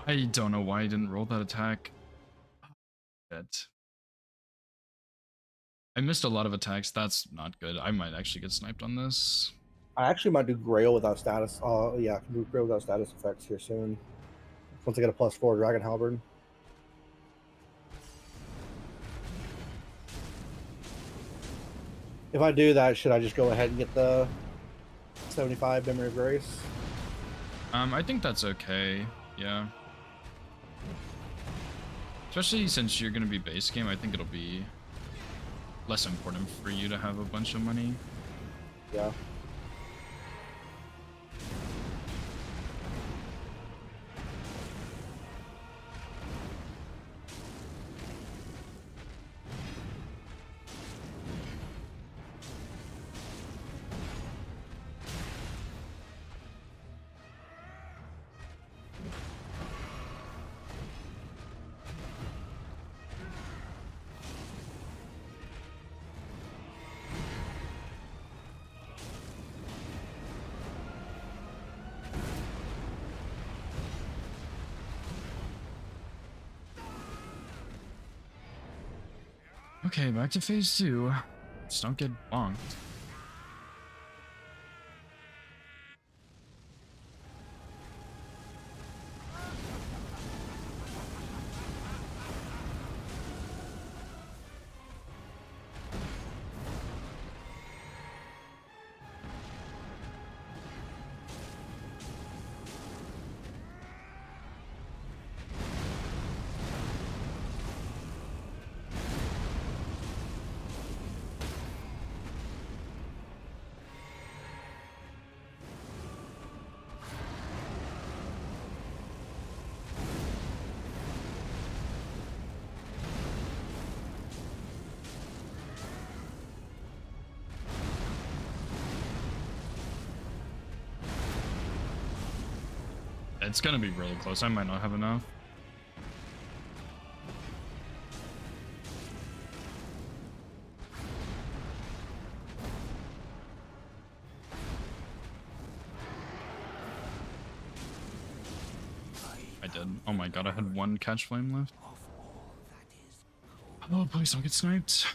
I don't know why I didn't roll that attack. Shit. I missed a lot of attacks. That's not good. I might actually get sniped on this. I actually might do Grail without status. Yeah, I can do Grail without status effects here soon. Once I get a +4 Dragon Halberd. If I do that, should I just go ahead and get the 75 Memory of Grace? I think that's okay. Yeah. Especially since you're gonna be base game, I think it'll be less important for you to have a bunch of money. Yeah. Okay, back to phase 2. Just don't get bonked. It's gonna be really close. I might not have enough. I did. Oh my god, I had one catch flame left. Oh, please don't get sniped.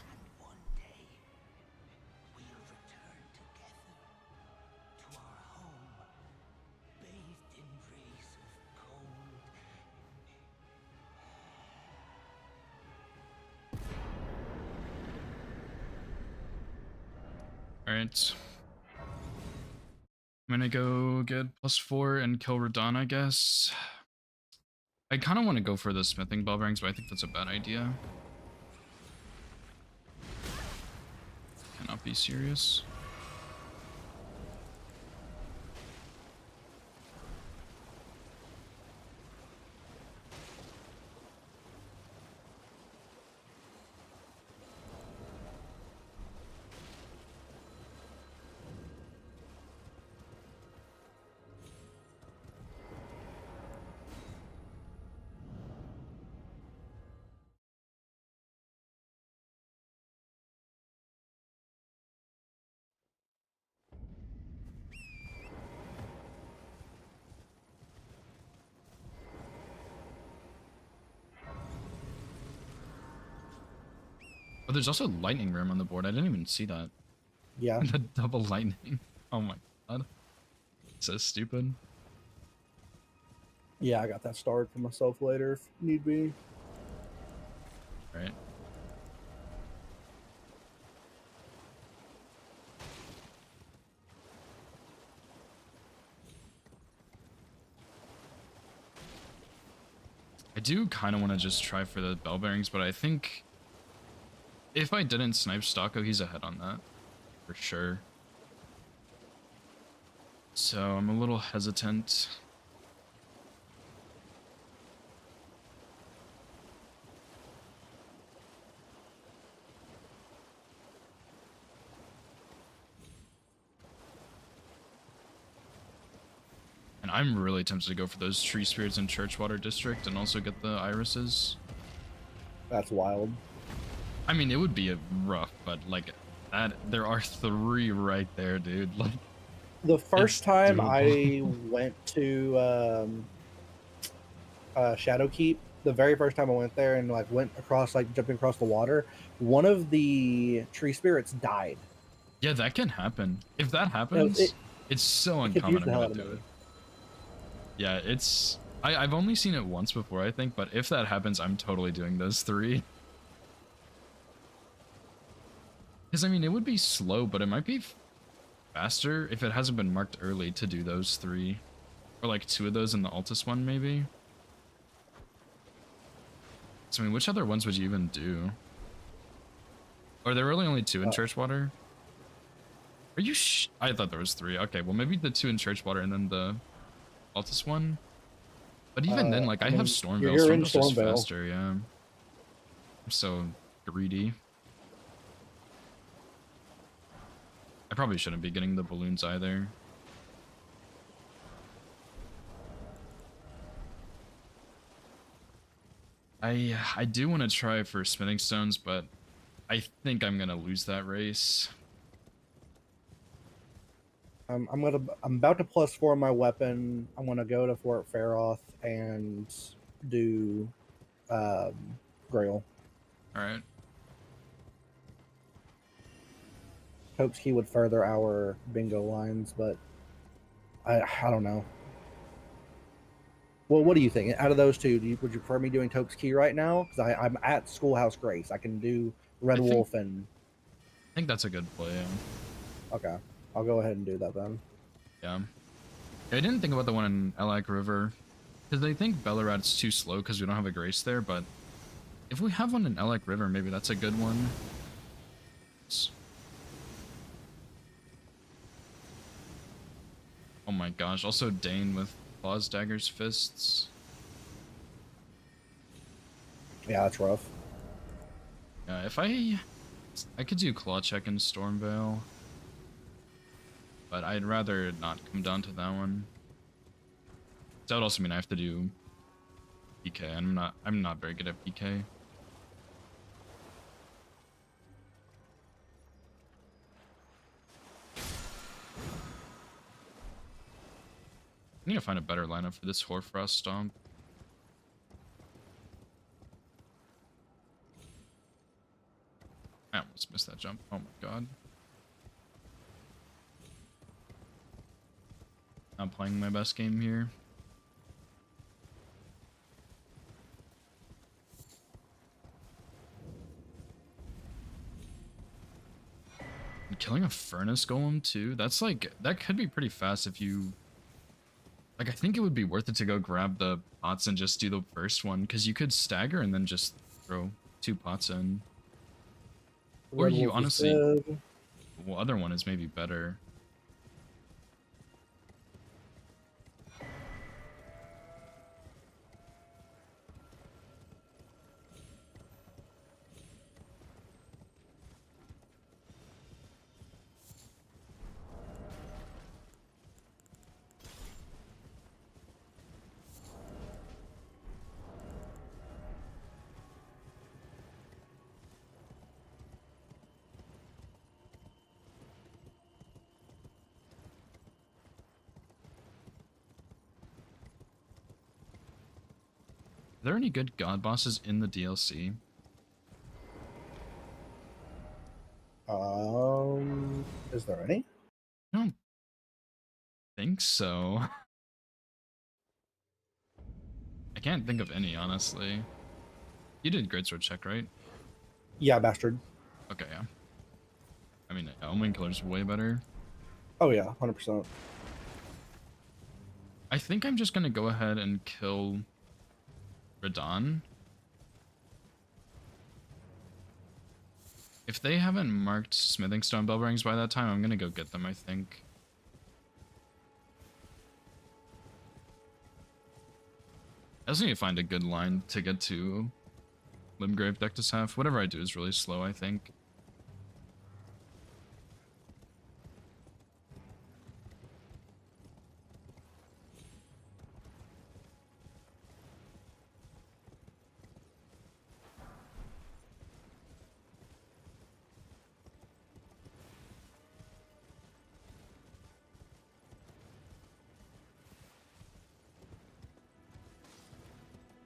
Alright. I'm gonna go get +4 and kill Radon, I guess. I kind of want to go for the smithing bell bearings, but I think that's a bad idea. Cannot be serious. Oh, there's also lightning rim on the board. I didn't even see that. Yeah. The double lightning. Oh my god. So stupid. Yeah, I got that starred for myself later if need be. Right. I do kind of want to just try for the bell bearings, but I think if I didn't snipe Stocko, he's ahead on that. For sure. So I'm a little hesitant. And I'm really tempted to go for those tree spirits in Churchwater District and also get the irises. That's wild. I mean, it would be a rough, but like that, there are 3 right there, dude. Like The first It's time doable. I went to Shadowkeep, the very first time I went there and like went across, like jumping across the water, one of the tree spirits died. Yeah, that can happen. If that It, happens, it, it's so it uncommon. confused I'm the hell gonna out of do me. it. Yeah, it's. I've only seen it once before, I think, but if that happens, I'm totally doing those 3. Because I mean, it would be slow, but it might be faster if it hasn't been marked early to do those 3, or like 2 of those in the Altus one, maybe. So I mean, which other ones would you even do? Or there really only 2 in Churchwater? Are you I thought there was 3. Okay, well maybe the 2 in Churchwater and then the Altus one. But even then, like I I have mean, Stormveil. you're in Stormveil's just Stormvale. faster, yeah. I'm so greedy. I probably shouldn't be getting the balloons either. I do want to try for smithing stones, but I think I'm gonna lose that race. I'm about to +4 my weapon. I'm gonna go to Fort Faroth and do Grail. All right. Hopes he would further our bingo lines, but I don't know. Well, what do you think? Out of those two, would you prefer me doing Toke's Key right now? Because I'm at Schoolhouse Grace. I can do Red Wolf and... I think that's a good play. Yeah. Okay, I'll go ahead and do that then. Yeah. I didn't think about the one in Elak River, because I think Bellarat's too slow because we don't have a Grace there, but if we have one in Elak River, maybe that's a good one. Oh my gosh, also Dane with Claws, Daggers, Fists. Yeah, that's rough. Yeah, if I could do Claw Check in Stormveil, but I'd rather not come down to that one. That would also mean I have to do PK. I'm not very good at PK. I need to find a better lineup for this Hoarfrost Stomp. I almost missed that jump. Oh my god. Not playing my best game here. killing a furnace golem too. That's like, that could be pretty fast if you, like, I think it would be worth it to go grab the pots and just do the first one, because you could stagger and then just throw 2 pots in. Or Red you Wolf is honestly, dead. well, other one is maybe better. Are there any good god bosses in the DLC? Is there any? I don't think so. I can't think of any, honestly. You did greatsword check, right? Yeah, bastard. Okay, yeah. I mean, Omen Killer's way better. Oh yeah, 100%. I think I'm just gonna go ahead and kill Radon. If they haven't marked smithing stone bell rings by that time, I'm gonna go get them, I think. I just need to find a good line to get to Limgrave Deck to Half. Whatever I do is really slow, I think.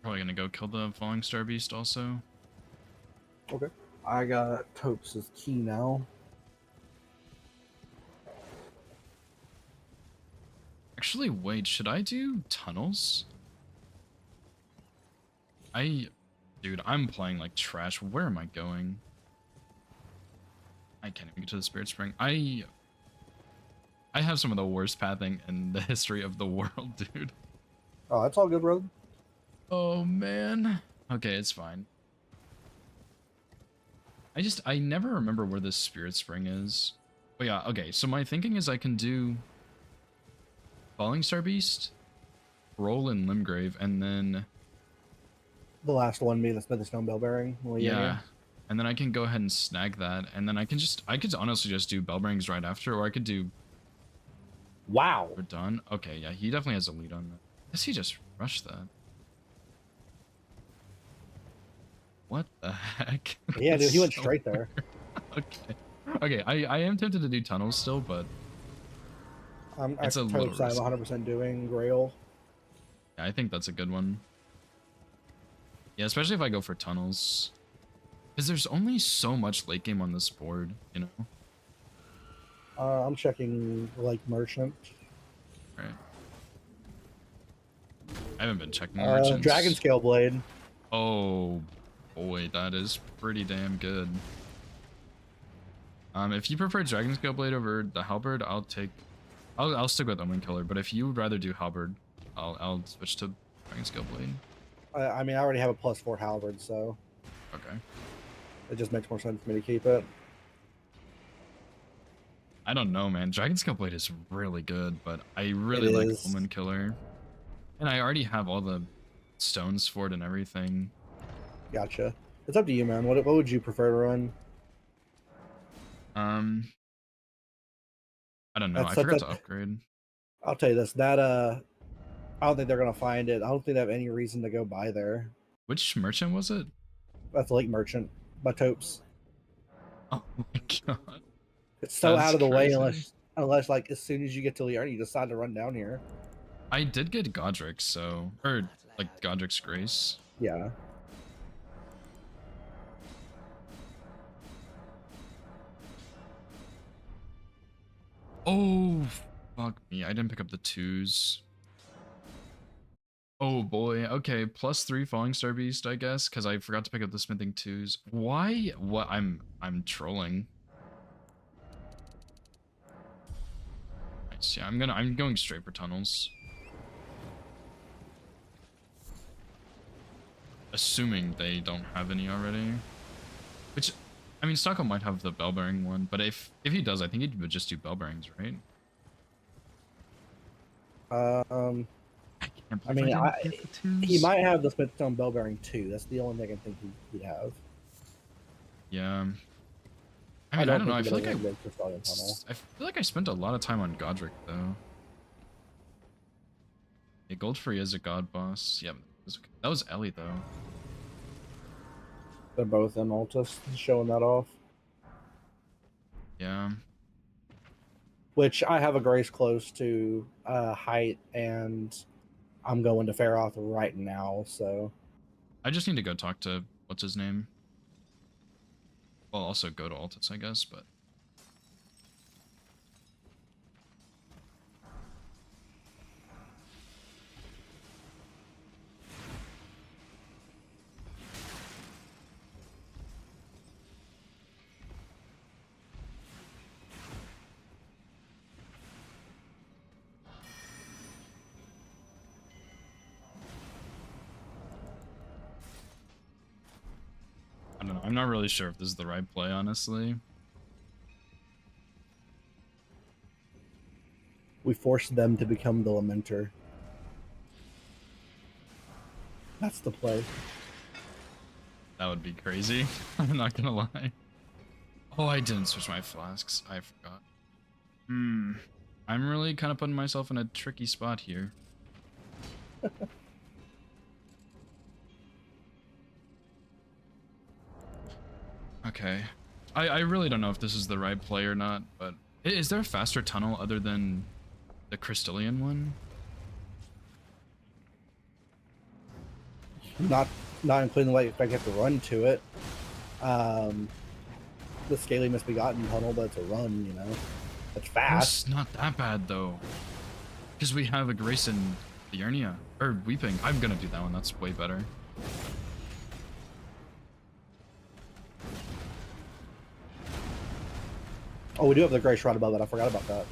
Probably gonna go kill the Falling Star Beast also. Okay. I got Topes' key now. Actually, wait, should I do tunnels? Dude, I'm playing like trash. Where am I going? I can't even get to the Spirit Spring. I have some of the worst pathing in the history of the world, dude. Oh, that's all good, bro. Oh, man. Okay, it's fine. I never remember where this Spirit Spring is. But yeah, okay, so my thinking is I can do Falling Star Beast, roll in Limgrave, and then... The last one being the Smith Stone Bell Bearing. Yeah, and then I can go ahead and snag that, and then I could honestly just do Bell Bearings right after, or I could do... Wow. We're done? Okay, yeah, he definitely has a lead on that. Guess he just rushed that. What the heck? Yeah, dude, he went So straight there. Okay. Okay, I am tempted to do tunnels still, but it's a little Topes I'm risky. 100% doing Grail. Yeah, I think that's a good one. Yeah, especially if I go for tunnels. Because there's only so much late game on this board, you know? I'm checking like Merchant. Right. I haven't been checking merchants. Dragon Scale Blade. Oh boy, that is pretty damn good. If you prefer Dragon Scale Blade over the Halberd, I'll stick with Omen Killer. But if you would rather do Halberd, I'll switch to Dragon Scale Blade. I mean, I already have a +4 Halberd, so Okay. it just makes more sense for me to keep it. I don't know, man. Dragon Scale Blade is really good, but I really like is. Omen Killer. And I already have all the stones for it and everything. Gotcha. It's up to you, man. What would you prefer to run? I don't know. That's I such forgot a- to upgrade. I'll tell you this. That I don't think they're gonna find it. I don't think they have any reason to go by there. Which merchant was it? That's Lake Merchant by Topes. Oh my god. It's so That's out of the way crazy. unless like as soon as you get to Liarn, you decide to run down here. I did get Godric, so... Or, like, Godric's Grace. Yeah. Oh, fuck me. I didn't pick up the 2s. Oh boy. Okay, +3 Falling Star Beast, I guess, because I forgot to pick up the smithing 2s. Why? What? I'm trolling. Nice. Yeah, I'm going straight for tunnels. Assuming they don't have any already. Which, I mean, Stockholm might have the bell bearing one, but if he does, I think he would just do bell bearings, right? Um, I can't I believe mean, didn't get the twos. he might have the Smithstone bell bearing too. That's the only thing I can think he'd have. Yeah. I mean, I don't know. I think feel he like would have Custodian Tunnel. I feel like I spent a lot of time on Godric though. Yeah, Goldfree is a god boss. Yeah, that was Ellie though. They're both in Altus, showing that off. Yeah. Which I have a Grace close to height, and I'm going to Faroth right now, so... I just need to go talk to what's his name. Well, also go to Altus, I guess, but I don't know. I'm not really sure if this is the right play, honestly. We forced them to become the Lamenter. That's the play. That would be crazy. I'm not gonna lie. Oh, I didn't switch my flasks. I forgot. I'm really kind of putting myself in a tricky spot here. Okay. I really don't know if this is the right play or not, but is there a faster tunnel other than the Crystallian one? Not including like if I have to run to it. The Scaly Misbegotten tunnel, but it's a run, you know. It's fast. It's not that bad though. Because we have a Grace and the Urnia. Or Weeping. I'm gonna do that one, that's way better. Oh, we do have the Grace right above it. I forgot about that.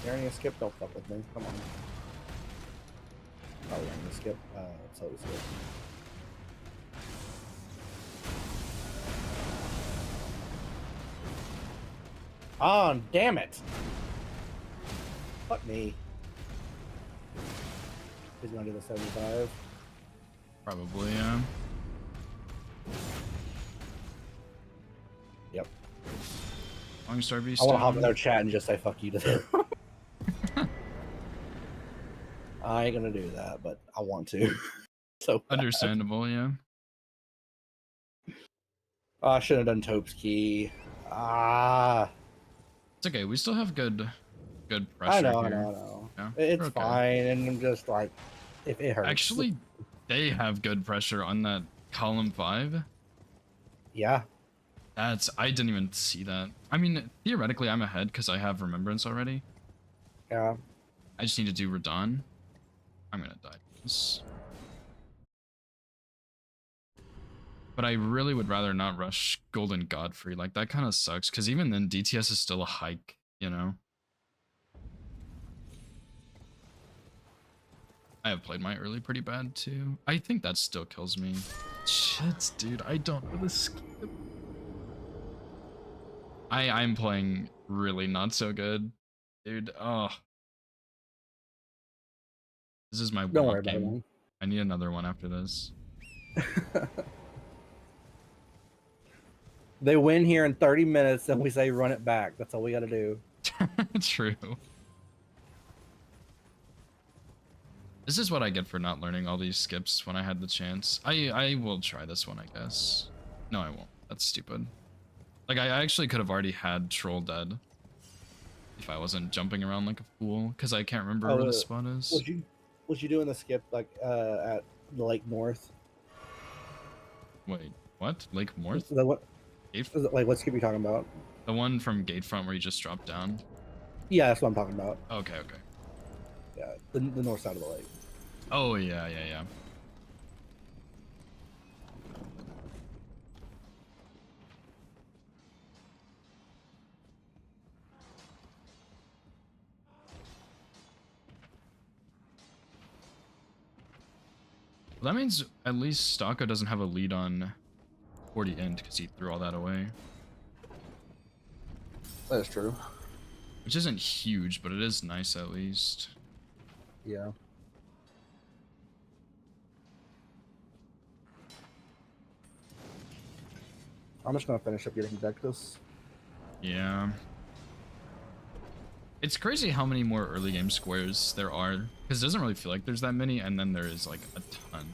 Urnia skip, don't fuck with me. Come on. Oh, Urnia skip. So we skip. Oh, damn it! Fuck me. He's gonna do the 75. Probably, yeah. Yep. Long Star Beast. I want to hop in their chat and just say fuck you to them. I ain't gonna do that, but I want to. So bad. Understandable, yeah. Oh, I should have done Taupe's key. Ah, It's okay. We still have good pressure I know, here. I know. Yeah, It's we're okay. fine, and I'm just like, if it hurts. Actually, they have good pressure on that column 5. Yeah. I didn't even see that. I mean, theoretically, I'm ahead because I have Remembrance already. Yeah. I just need to do Radon. I'm gonna die. But I really would rather not rush Golden Godfrey. Like, that kind of sucks, because even then, DTS is still a hike, you know? I have played my early pretty bad, too. I think that still kills me. Shit, dude, I don't know the skip. I'm playing really not so good. Dude, oh. This is my Don't warm-up worry about it, game. man. I need another one after this. They win here in 30 minutes, and we say run it back. That's all we got to do. True. This is what I get for not learning all these skips when I had the chance. I will try this one, I guess. No, I won't. That's stupid. Like, I actually could have already had Troll dead if I wasn't jumping around like a fool, because I can't remember where the spot is. Was you doing the skip like at the Lake North? Wait, what? Lake North? What? Gate, Like what skip are you talking about? the one from Gatefront where you just dropped down? Yeah, that's what I'm talking about. Okay, okay. Yeah, the north side of the lake. Oh, yeah, yeah, yeah. Well, that means at least Stocko doesn't have a lead on 40 Int because he threw all that away. That's true. Which isn't huge, but it is nice at least. Yeah. I'm just gonna finish up getting Dectus. Yeah. It's crazy how many more early game squares there are, because it doesn't really feel like there's that many, and then there is like a ton.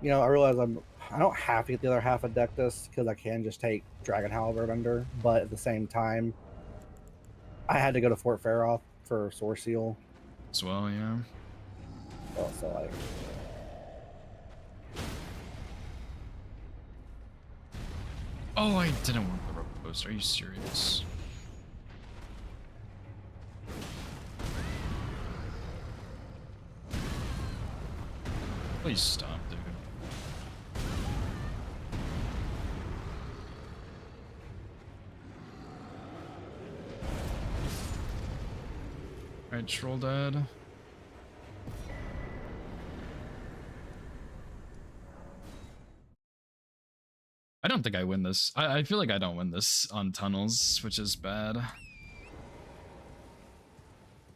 You know, I realize I don't have to get the other half of Dectus because I can just take Dragon Halberd under, but at the same time, I had to go to Fort Faroth for Source Seal. As well, yeah. So like, Oh, I didn't want the rope post. Are you serious? Please stop, dude. Alright, troll dead. I don't think I win this. I feel like I don't win this on tunnels, which is bad.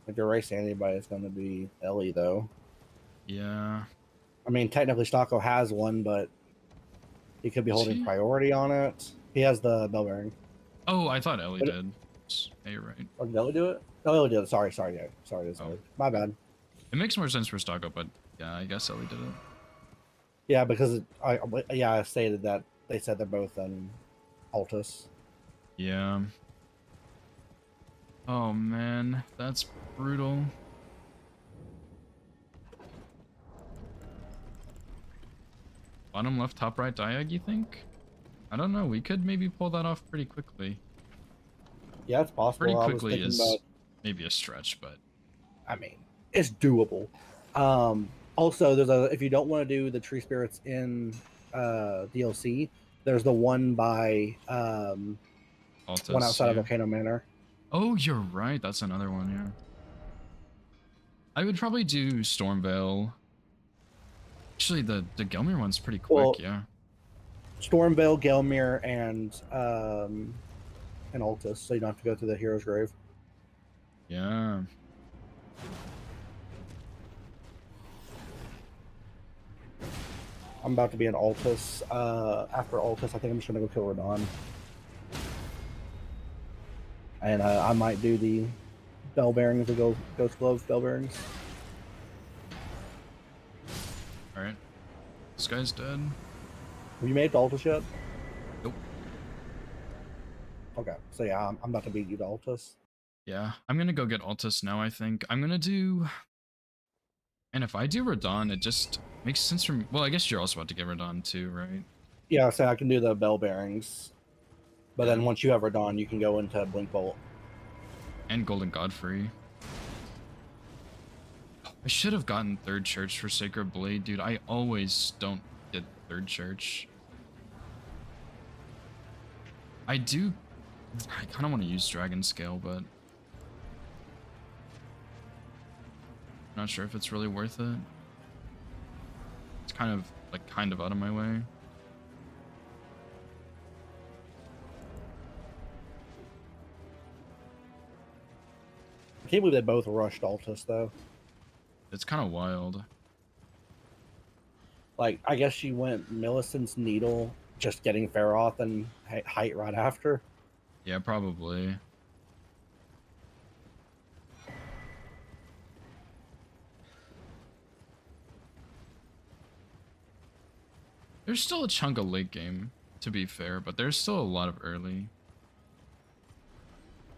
if you're racing anybody, it's going to be Ellie, though. Yeah. I mean, technically, Stocko has one, but he could be Does holding he? priority on it. He has the bell bearing. Oh, I thought Ellie did. Yeah, you're right. Or did Ellie do it? Oh, Ellie did it. Sorry. Yeah. Sorry. This Oh. My bad. It makes more sense for Stocko, but yeah, I guess Ellie did it. Yeah, because I stated that they said they're both in Altus. Yeah. Oh man, that's brutal. Bottom left, top right diag, you think? I don't know. We could maybe pull that off pretty quickly. Yeah, it's possible. Pretty I was quickly thinking is about, maybe a stretch, but I mean, it's doable. Also, if you don't want to do the tree spirits in DLC, there's the one by Altus, one outside of yeah. Volcano Manor. Oh, you're right. That's another one, yeah. I would probably do Stormveil. Actually, the Gelmir one's pretty quick, Well, yeah. Stormveil, Gelmir, and Altus, so you don't have to go through the Hero's Grave. Yeah. I'm about to be in Altus. After Altus, I think I'm just gonna go kill Radon. And I might do the bell bearings, the Ghost Glove bell bearings. Alright. This guy's dead. Have you made it to Altus yet? Nope. Okay, so yeah, I'm about to beat you to Altus. Yeah, I'm gonna go get Altus now, I think. I'm gonna do... And if I do Radon, it just makes sense for me. Well, I guess you're also about to get Radon too, right? Yeah, so I can do the bell bearings. But Yeah. then once you have Radon, you can go into Blink Bolt. And Golden Godfrey. I should have gotten Third Church for Sacred Blade, dude. I always don't get Third Church. I kind of want to use Dragon Scale, but not sure if it's really worth it. It's kind of out of my way. I can't believe they both rushed Altus, though. It's kind of wild. Like, I guess she went Millicent's Needle, just getting Faroth and Height right after. Yeah, probably. There's still a chunk of late game, to be fair, but there's still a lot of early.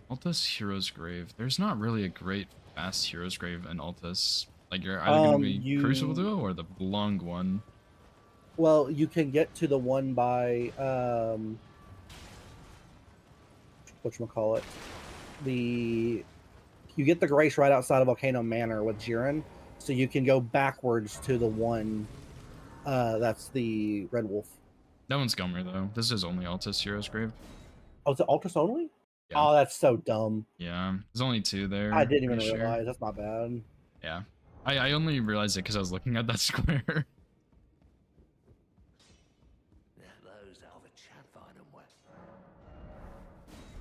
Altus Hero's Grave. There's not really a great fast Hero's Grave in Altus. Like, you're either going to be Crucible Duo or the long one. Well, you can get to the one by, whatchamacallit, you get the Grace right outside of Volcano Manor with Jiren, so you can go backwards to the one, that's the Red Wolf. That one's Gomer, though. This is only Altus Hero's Grave. Oh, is it Altus only? Yeah. Oh, that's so dumb. Yeah. There's only 2 there. I didn't even pretty sure. realize. That's not bad. Yeah. I only realized it because I was looking at that square.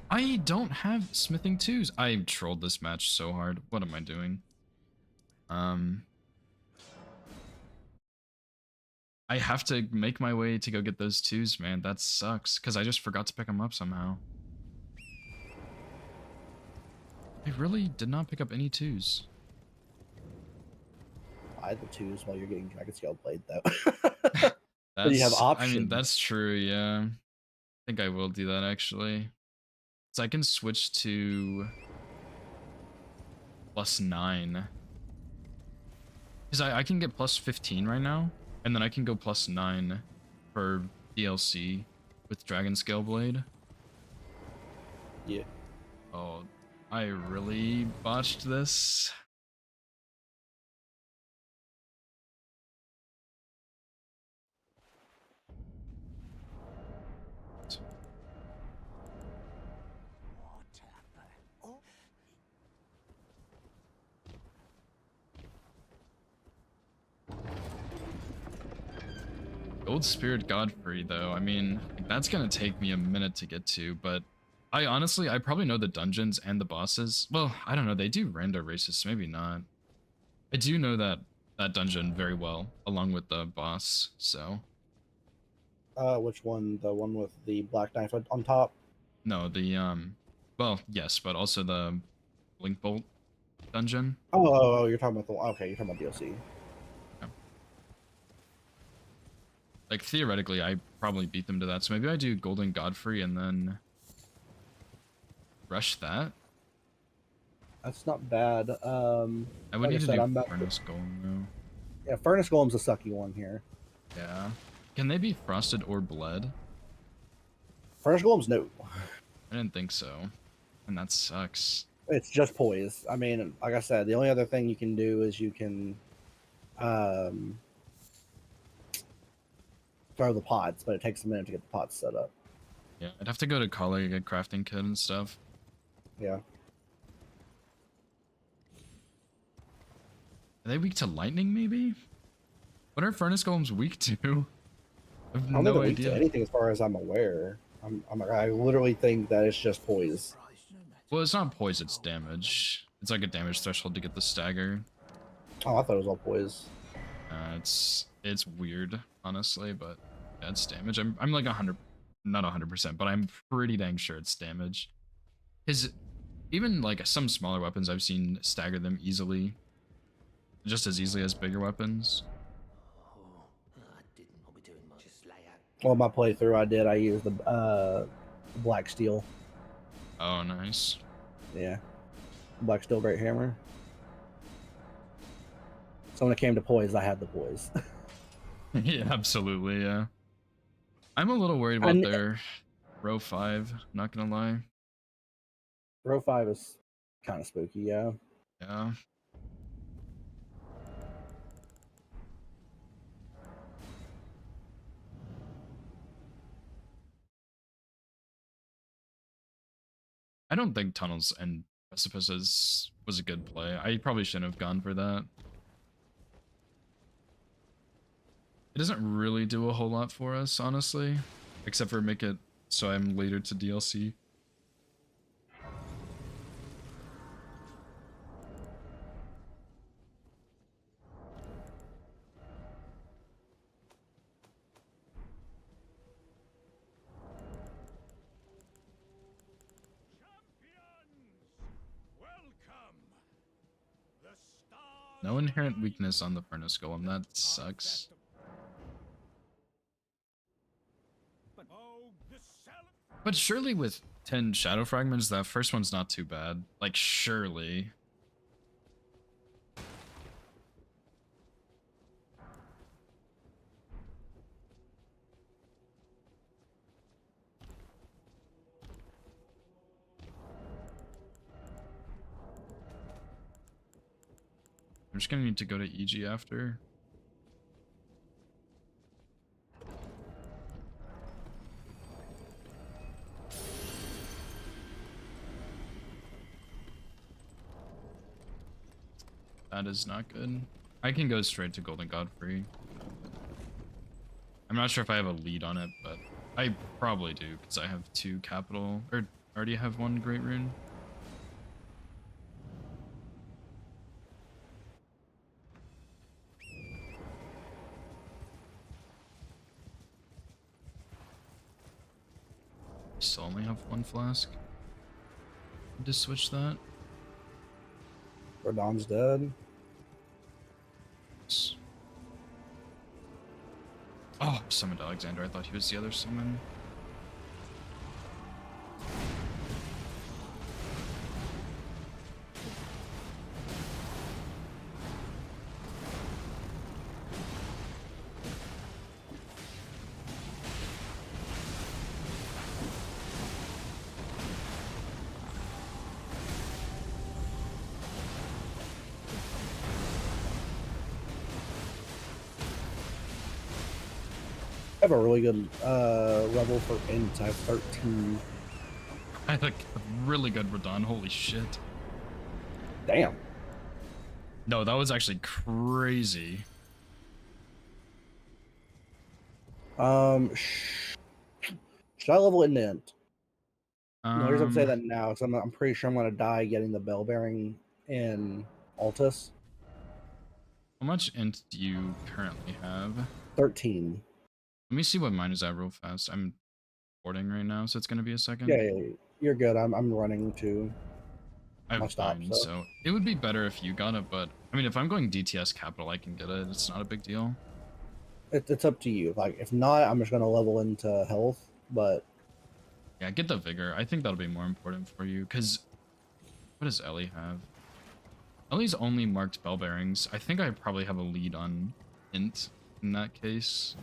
I don't have smithing 2s. I trolled this match so hard. What am I doing? I have to make my way to go get those 2s, man. That sucks, because I just forgot to pick them up somehow. I really did not pick up any 2s. Buy the 2s while you're getting Dragon Scale Blade, though. That's, you have I mean, options. that's true, yeah. I think I will do that, actually. So I can switch to +9. Because I can get +15 right now, and then I can go +9 for DLC with Dragon Scale Blade. Yeah. Oh, I really botched this. Gold Spirit Godfrey, though, I mean, that's gonna take me a minute to get to, but I probably know the dungeons and the bosses. Well, I don't know, they do rando races, so maybe not. I do know that dungeon very well, along with the boss, so. Which one? The one with the black knife on top? No, well, yes, but also the Blink Bolt dungeon. Oh, you're talking about okay, you're talking about DLC. Yeah. Like, theoretically, I probably beat them to that, so maybe I do Golden Godfrey and then rush that. That's not bad. I would like need I to said, do I'm about Furnace Golem, though. Yeah, Furnace Golem's a sucky one here. Yeah. Can they be frosted or bled? Furnace Golem's no. I didn't think so. And that sucks. It's just poise. I mean, like I said, the only other thing you can do is you can throw the pots, but it takes a minute to get the pots set up. Yeah, I'd have to go to college, get crafting kit and stuff. Yeah. Are they weak to lightning, maybe? What are Furnace Golems weak to? I have I don't think no they're weak to idea. anything as far as I'm aware. I literally think that it's just poise. Well, it's not poise, it's damage. It's like a damage threshold to get the stagger. Oh, I thought it was all poise. It's weird, honestly, but yeah, it's damage. I'm like 100, not 100%, but I'm pretty dang sure it's damage. Because even like some smaller weapons I've seen stagger them easily, just as easily as bigger weapons. Well, my playthrough I used the black steel. Oh, nice. Yeah. Black steel great hammer. So when it came to poise, I had the poise. Yeah, absolutely, yeah. I'm a little worried about their row 5, not gonna lie. Row 5 is kind of spooky, yeah. Yeah. I don't think tunnels and precipices was a good play. I probably shouldn't have gone for that. It doesn't really do a whole lot for us, honestly, except for make it so I'm later to DLC. No inherent weakness on the Furnace Golem, that sucks. But surely with 10 Shadow Fragments, that first one's not too bad. Like, surely. I'm just gonna need to go to EG after. That is not good. I can go straight to Golden Godfrey. I'm not sure if I have a lead on it, but I probably do because I have 2 capital, or already have 1 Great Rune. Still only have 1 flask. Just switch that. Radon's dead. Oh, summoned Alexander. I thought he was the other summon. I have a really good level for int. I have 13. I had a really good Radon. Holy shit. Damn. No, that was actually crazy. Should I level into int? No, here's what I'm saying Um, that now, because I'm pretty sure I'm gonna die getting the bell bearing in Altus. how much int do you currently have? 13. Let me see what mine is at real fast. I'm boarding right now, so it's gonna be a second. Yeah, you're good. I'm running to my I'm stop. fine, So so it would be better if you got it, but I mean, if I'm going DTS capital, I can get it. It's not a big deal. it's up to you. Like, if not, I'm just gonna level into health. But Yeah, get the vigor. I think that'll be more important for you, because what does Ellie have? Ellie's only marked bell bearings. I think I probably have a lead on int in that case.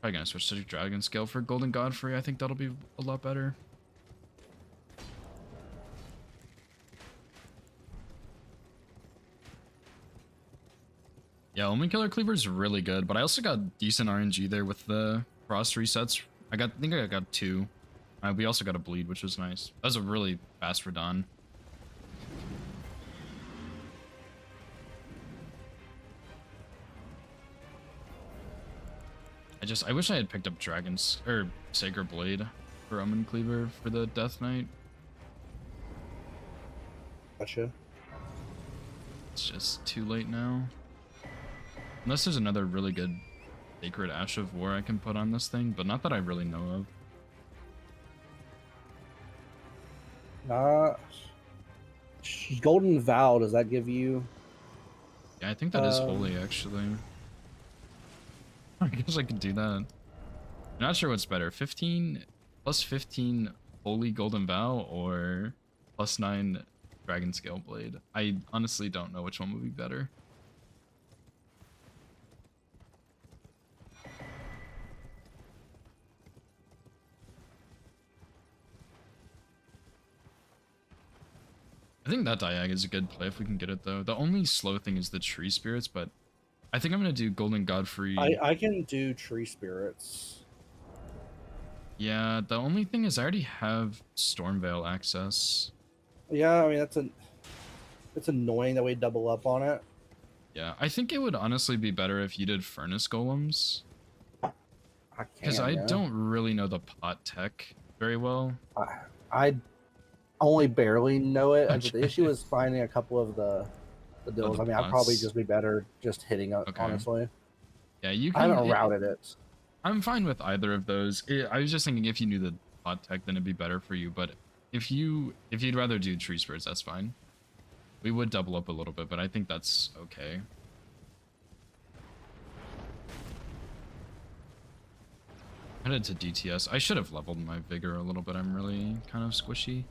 Probably gonna switch to Dragon Scale for Golden Godfrey. I think that'll be a lot better. Yeah, Omen Killer Cleaver is really good, but I also got decent RNG there with the frost resets. I think I got 2. We also got a bleed, which was nice. That was a really fast Radon. I wish I had picked up Dragon's or Sacred Blade for Omen Cleaver for the Death Knight. gotcha. It's just too late now. Unless there's another really good Sacred Ash of War I can put on this thing, but not that I really know of. Golden Vow. Does that give you? Yeah, I think that is holy, actually. I guess I could do that. I'm not sure what's better, 15 plus 15 holy Golden Vow or plus 9 Dragon Scale Blade. I honestly don't know which one would be better. I think that Diag is a good play if we can get it, though. The only slow thing is the Tree Spirits, but I think I'm going to do Golden Godfrey. I can do Tree Spirits. Yeah, the only thing is I already have Stormveil access. Yeah, I mean, it's annoying that we double up on it. Yeah, I think it would honestly be better if you did Furnace Golems. Because I don't really know the pot tech very well. I only barely know it. Okay. The issue is finding a couple of the deals. the I mean, I'd probably pots. just be better just hitting it, Okay. honestly. Yeah, you I can. haven't routed it. I'm fine with either of those. I was just thinking if you knew the pot tech, then it'd be better for you. But if you'd rather do Tree Spirits, that's fine. We would double up a little bit, but I think that's okay. Headed to DTS. I should have leveled my vigor a little bit. I'm really kind of squishy.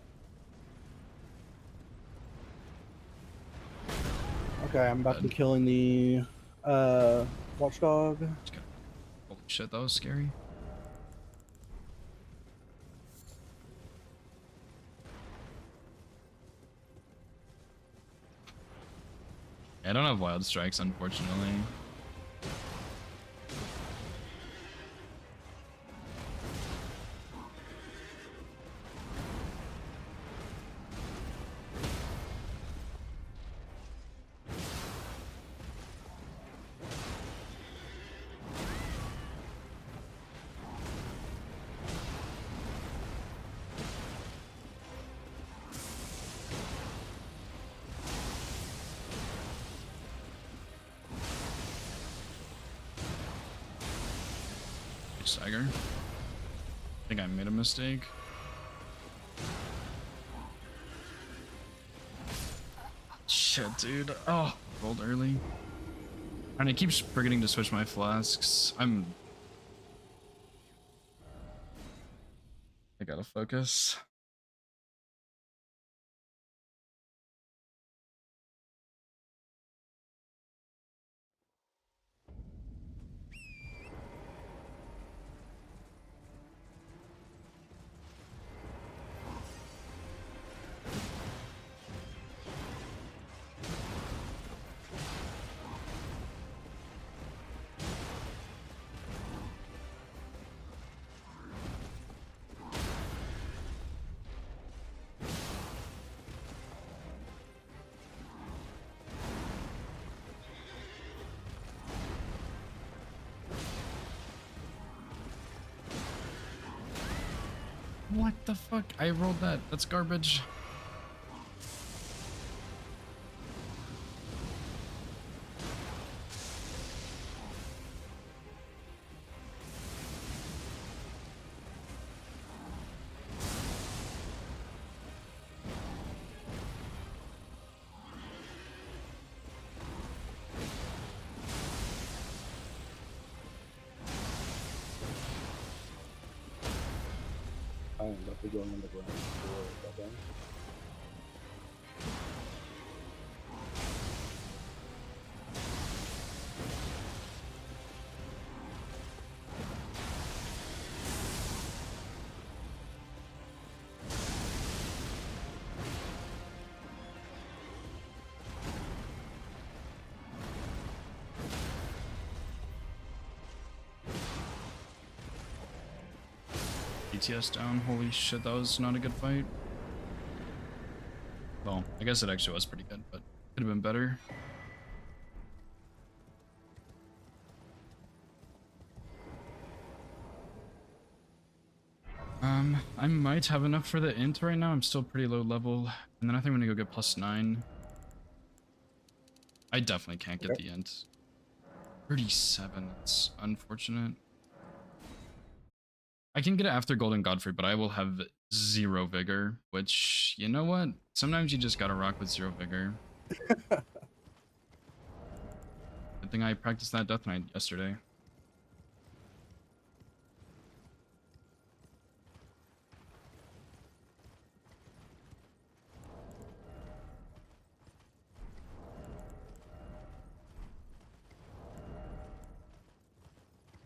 Okay, I'm about to be killing the watchdog. Holy shit, that was scary. I don't have wild strikes, unfortunately. stagger. I think I made a mistake. Shit, dude. Oh, rolled early. And it keeps forgetting to switch my flasks. I gotta focus. What the fuck? I rolled that. That's garbage. I am about to go underground for that. BTS down. Holy shit, that was not a good fight. Well, I guess it actually was pretty good, but could have been better. I might have enough for the int right now. I'm still pretty low level, and then I think I'm gonna go get +9. I definitely can't get the int. 37. That's unfortunate. I can get it after Golden Godfrey, but I will have 0 vigor, which, you know what? Sometimes you just gotta rock with 0 vigor. Good thing I practiced that Death Knight yesterday.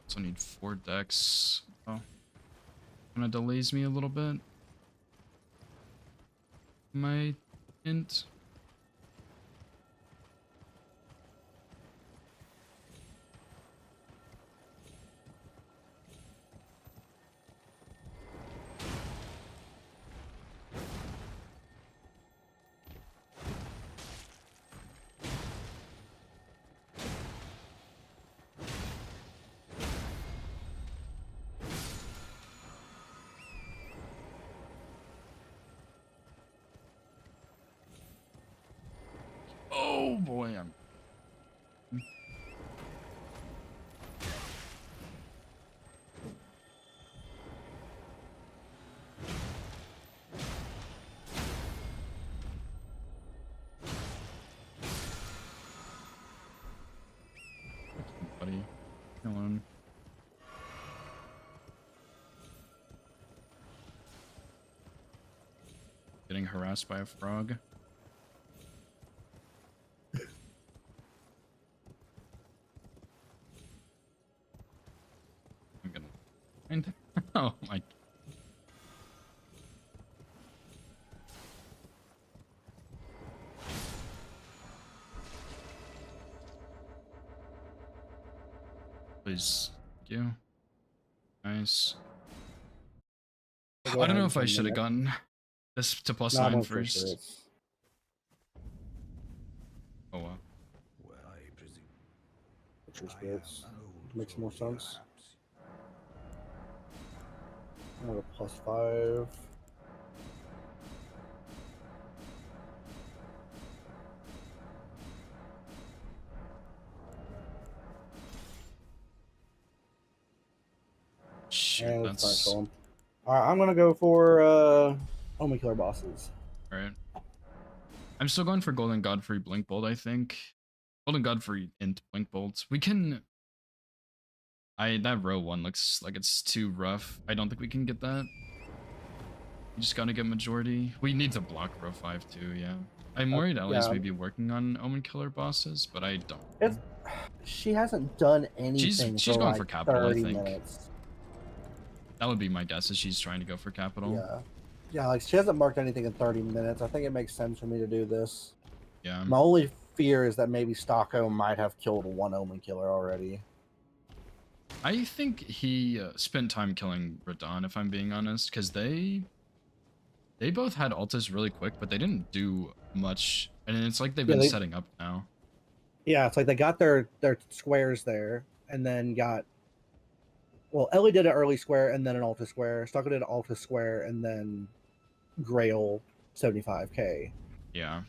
So I need 4 decks. Oh. Kinda delays me a little bit. My int. Oh boy, I'm buddy. Come on. Getting harassed by a frog. I'm gonna find. Oh my. Please. Thank you. Nice. So I go don't ahead know and if I send should the have next- gotten this to No, I'm +9 gonna switch first. this. Oh wow. Switch your spirits. Makes more sense. I'm gonna go +5. Shoot, And let's start that's killing. All right, I'm gonna go for Omen Killer bosses. alright. I'm still going for Golden Godfrey Blink Bolt, I think. Golden Godfrey Int Blink Bolt. We can. That row one looks like it's too rough. I don't think we can get that. You just gotta get majority. We need to block row 5 too, yeah. I'm worried Ellie's yeah. maybe working on Omen Killer bosses, but I don't. It's she hasn't done anything She's for going like for capital, I 30 think. minutes. That would be my guess, is she's trying to go for capital. Yeah. Yeah, like she hasn't marked anything in 30 minutes. I think it makes sense for me to do this. Yeah. My only fear is that maybe Stocko might have killed one Omen Killer already. I think he spent time killing Radon, if I'm being honest, because they both had Altus really quick, but they didn't do much, and it's like they've been setting up now. Yeah, it's like they got their squares there, and then got. Well, Ellie did an early square and then an Altus square. Stocko did an Altus square and then Grail 75k. Yeah.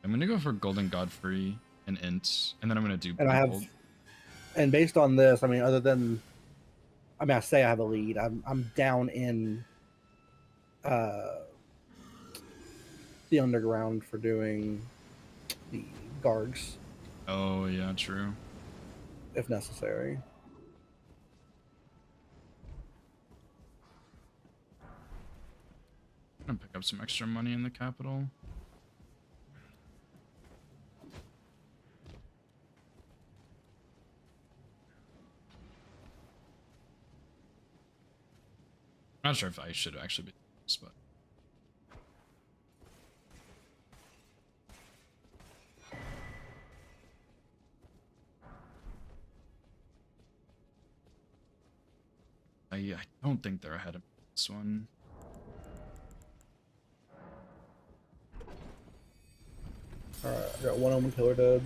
I'm gonna go for Golden Godfrey and Int, and then I'm gonna do. And I have. Gold. And based on this, I mean, other than, I mean, I say I have a lead. I'm down in the underground for doing the Gargs Oh yeah, true. if necessary. I'm gonna pick up some extra money in the capital. I'm not sure if I should actually be doing this, but I don't think they're ahead of this one. All right, I got one Omen Killer dead.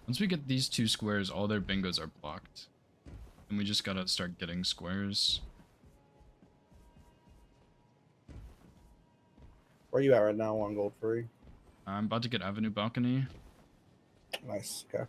Once we get these two squares, all their bingos are blocked. And we just gotta start getting squares. Where are you at right now on gold free? I'm about to get Avenue Balcony. Nice. Okay.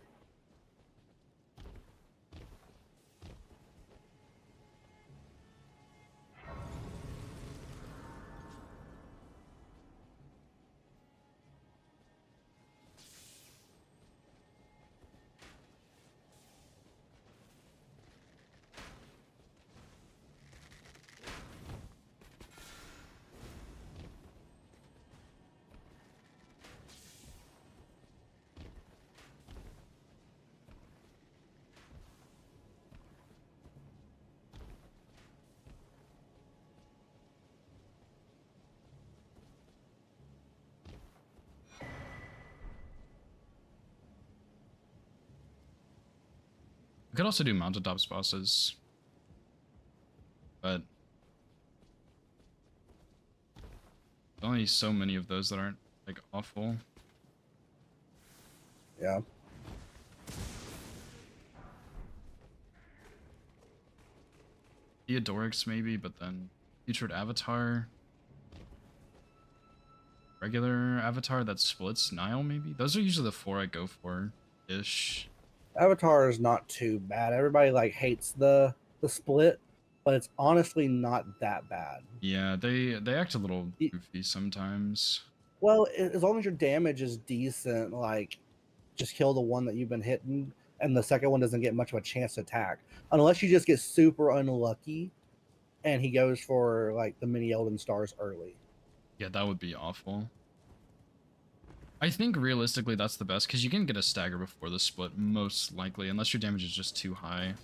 We could also do mountaintops bosses. But there's only so many of those that aren't like awful. Yeah. Theodorix maybe, but then featured avatar. Regular avatar that splits Nile maybe? Those are usually the four I go for ish. Avatar is not too bad. Everybody like hates the split, but it's honestly not that bad. Yeah, they act a little goofy sometimes. Well, as long as your damage is decent, like just kill the one that you've been hitting, and the second one doesn't get much of a chance to attack. Unless you just get super unlucky, and he goes for like the mini Elden Stars early. Yeah, that would be awful. I think realistically that's the best, because you can get a stagger before the split, most likely, unless your damage is just too high.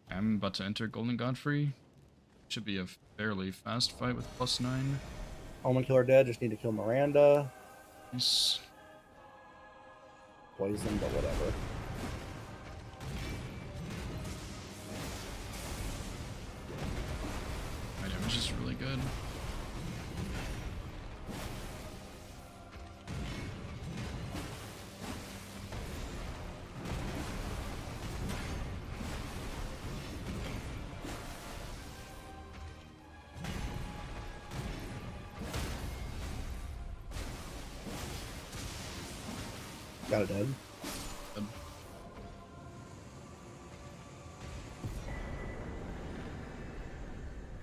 I'm about to enter Golden Godfrey. Should be a fairly fast fight with +9. Omen Killer dead, just need to kill Miranda. Nice. Poison, but whatever. My damage is really good. got it dead.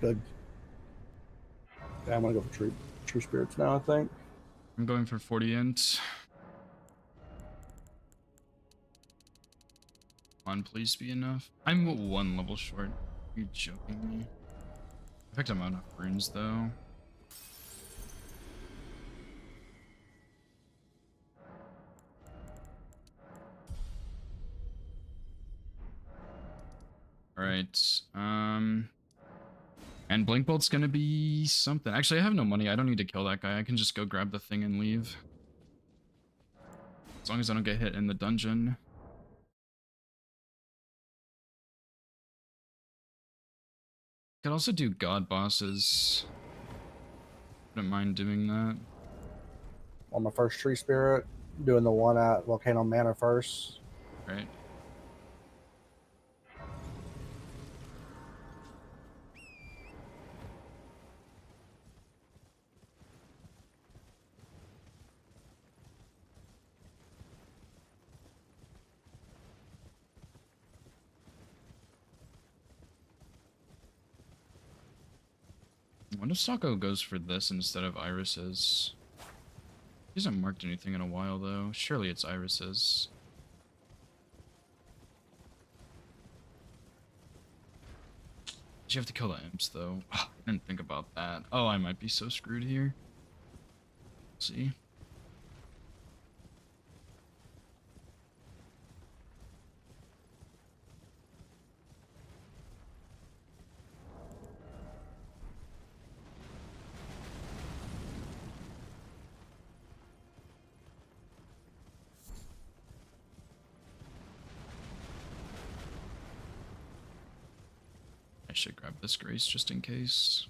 Good. Yeah, I'm gonna go for true spirits now, I think. I'm going for 40 int. Come on, please be enough. I'm 1 level short. Are you joking me? I picked amount of runes though. Alright. And Blink Bolt's gonna be something. Actually, I have no money. I don't need to kill that guy. I can just go grab the thing and leave. As long as I don't get hit in the dungeon. Could also do god bosses. Wouldn't mind doing that. On my first tree spirit, doing the one at Volcano Manor first. Right. What if Sako goes for this instead of Iris's? He hasn't marked anything in a while though. Surely it's Iris's. You have to kill the imps though. I didn't think about that. Oh, I might be so screwed here. See? I should grab this grace just in case.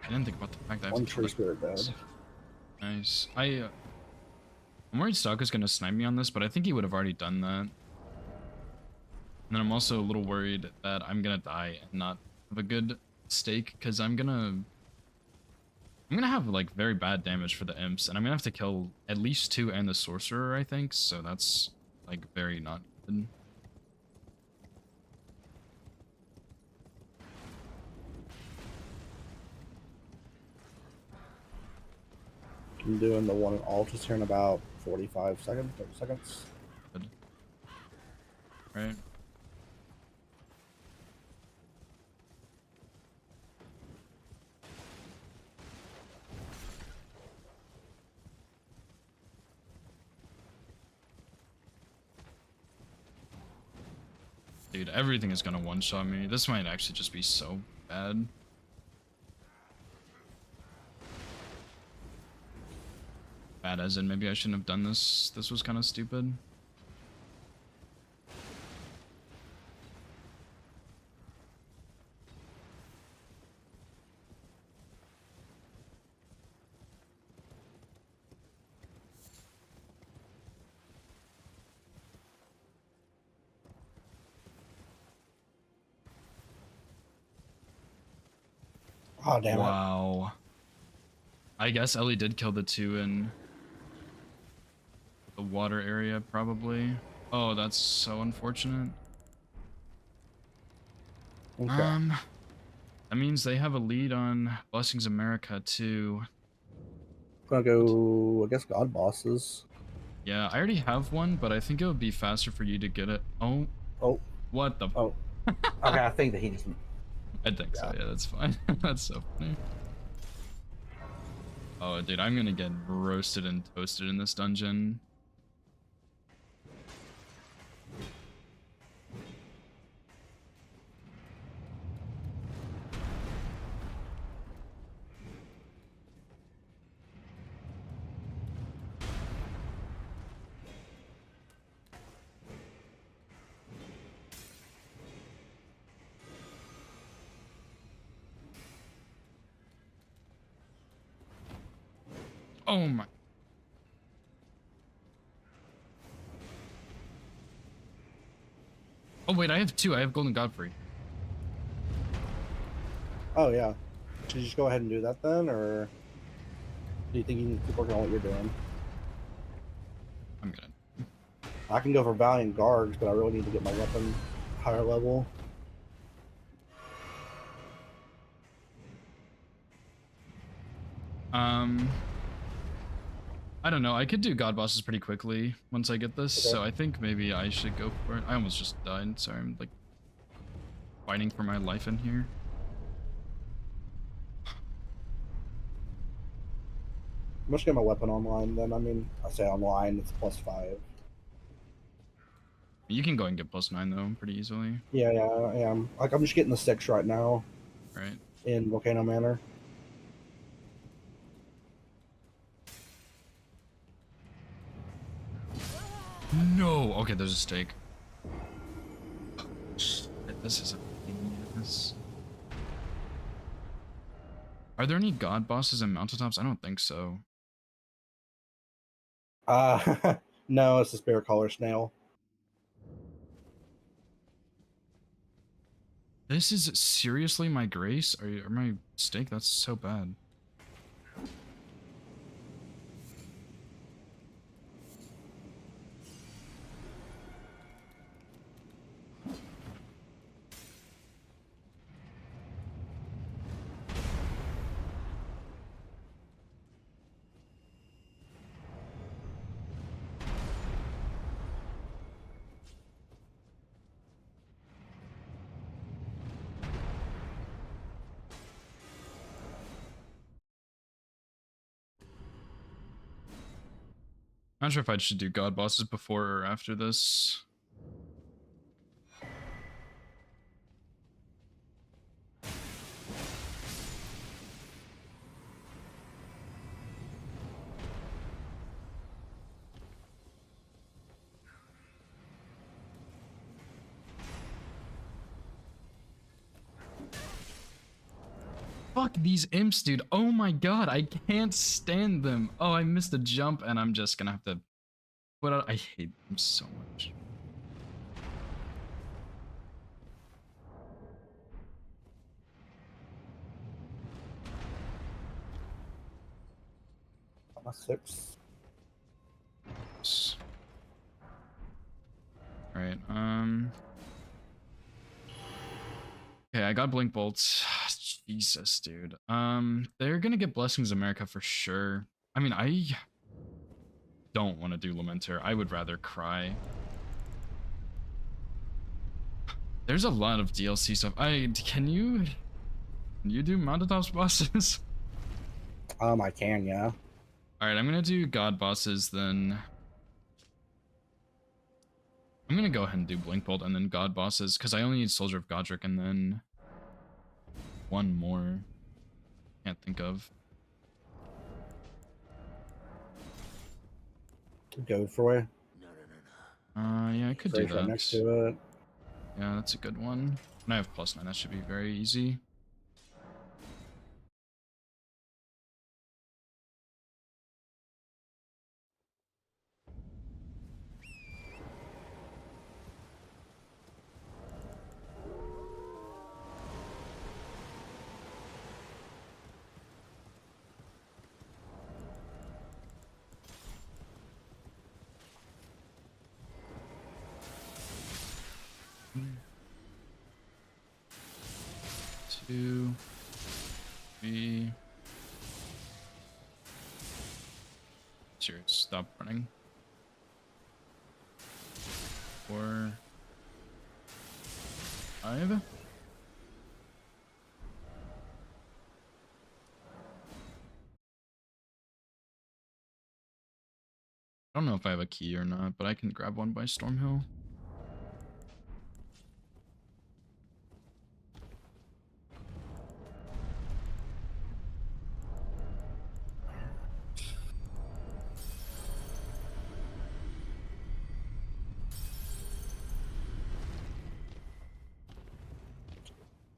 I didn't think about the fact that I have One to kill tree the spirit dead. Nice. I'm worried Stalker's gonna snipe me on this, but I think he would have already done that. And then I'm also a little worried that I'm gonna die and not have a good stake, because I'm gonna have like very bad damage for the imps, and I'm gonna have to kill at least 2 and the sorcerer, I think, so that's like very not good. I'm doing the one at Altus here in about 45 seconds, 30 seconds. Good. Right. Dude, everything is gonna one-shot me. This might actually just be so bad. Bad as in maybe I shouldn't have done this. This was kind of stupid. Oh, damn it. Wow. I guess Ellie did kill the 2 in the water area, probably. Oh, that's so unfortunate. Okay. That means they have a lead on Blessings America too. Gonna go, I guess, God bosses. Yeah, I already have one, but I think it would be faster for you to get it. Oh, Oh, what the? oh. Okay, I think that he just. I think so. Yeah, that's fine. That's so funny. Oh, dude, I'm gonna get roasted and toasted in this dungeon. Oh my. Oh wait, I have 2. I have Golden Godfrey. Oh, yeah. Should you just go ahead and do that then, or do you think you need to keep working on what you're doing? I'm gonna. I can go for Valiant Guards, but I really need to get my weapon higher level. I don't know. I could do God bosses pretty quickly once I get this, Okay. so I think maybe I should go for it. I almost just died. Sorry, I'm like fighting for my life in here. I'm just get my weapon online then. I mean, I say online, it's +5. You can go and get +9 though, pretty easily. Yeah, I am. Like, I'm just getting the 6 right now Right. in Volcano Manor. No. Okay, there's a stake. Shit, this is a pain in the ass. Are there any god bosses in mountaintops? I don't think so. No, it's the Spirit Caller Snail. This is seriously my grace? Or my stake? That's so bad. Not sure if I should do god bosses before or after this. Fuck these imps, dude. Oh my god, I can't stand them. Oh, I missed a jump and I'm just gonna have to put out. I hate them so much. +6. Alright, okay, I got Blink Bolts. Jesus, dude. They're gonna get Blessings America for sure. I mean, I don't want to do Lamenter. I would rather cry. There's a lot of DLC stuff. Can you do Mountaintops bosses? I can, yeah. Alright, I'm gonna do God bosses then. I'm gonna go ahead and do Blink Bolt and then God bosses, because I only need Soldier of Godric and then one more. Can't think of. Go for it. Yeah, I could do Right that. next to it. Yeah, that's a good one. And I have +9, that should be very easy. Two, three. Serious, stop running. 4, 5. I don't know if I have a key or not, but I can grab one by Stormhill.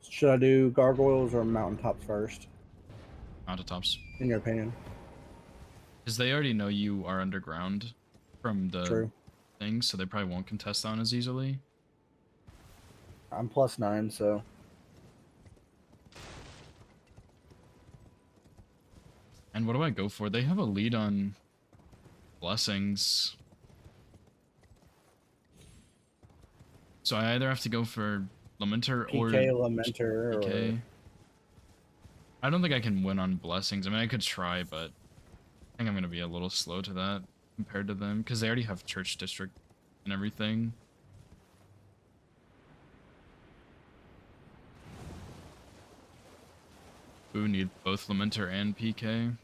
Should I do Gargoyles or Mountaintops first, Mountaintops. in your opinion? Because they already know you are underground from the True. thing, so they probably won't contest on as easily. I'm +9, so And what do I go for? They have a lead on blessings. So I either have to go for Lamenter or PK Lamenter or PK. I don't think I can win on blessings. I mean, I could try, but I think I'm going to be a little slow to that compared to them because they already have church district and everything. We would need both Lamenter and PK.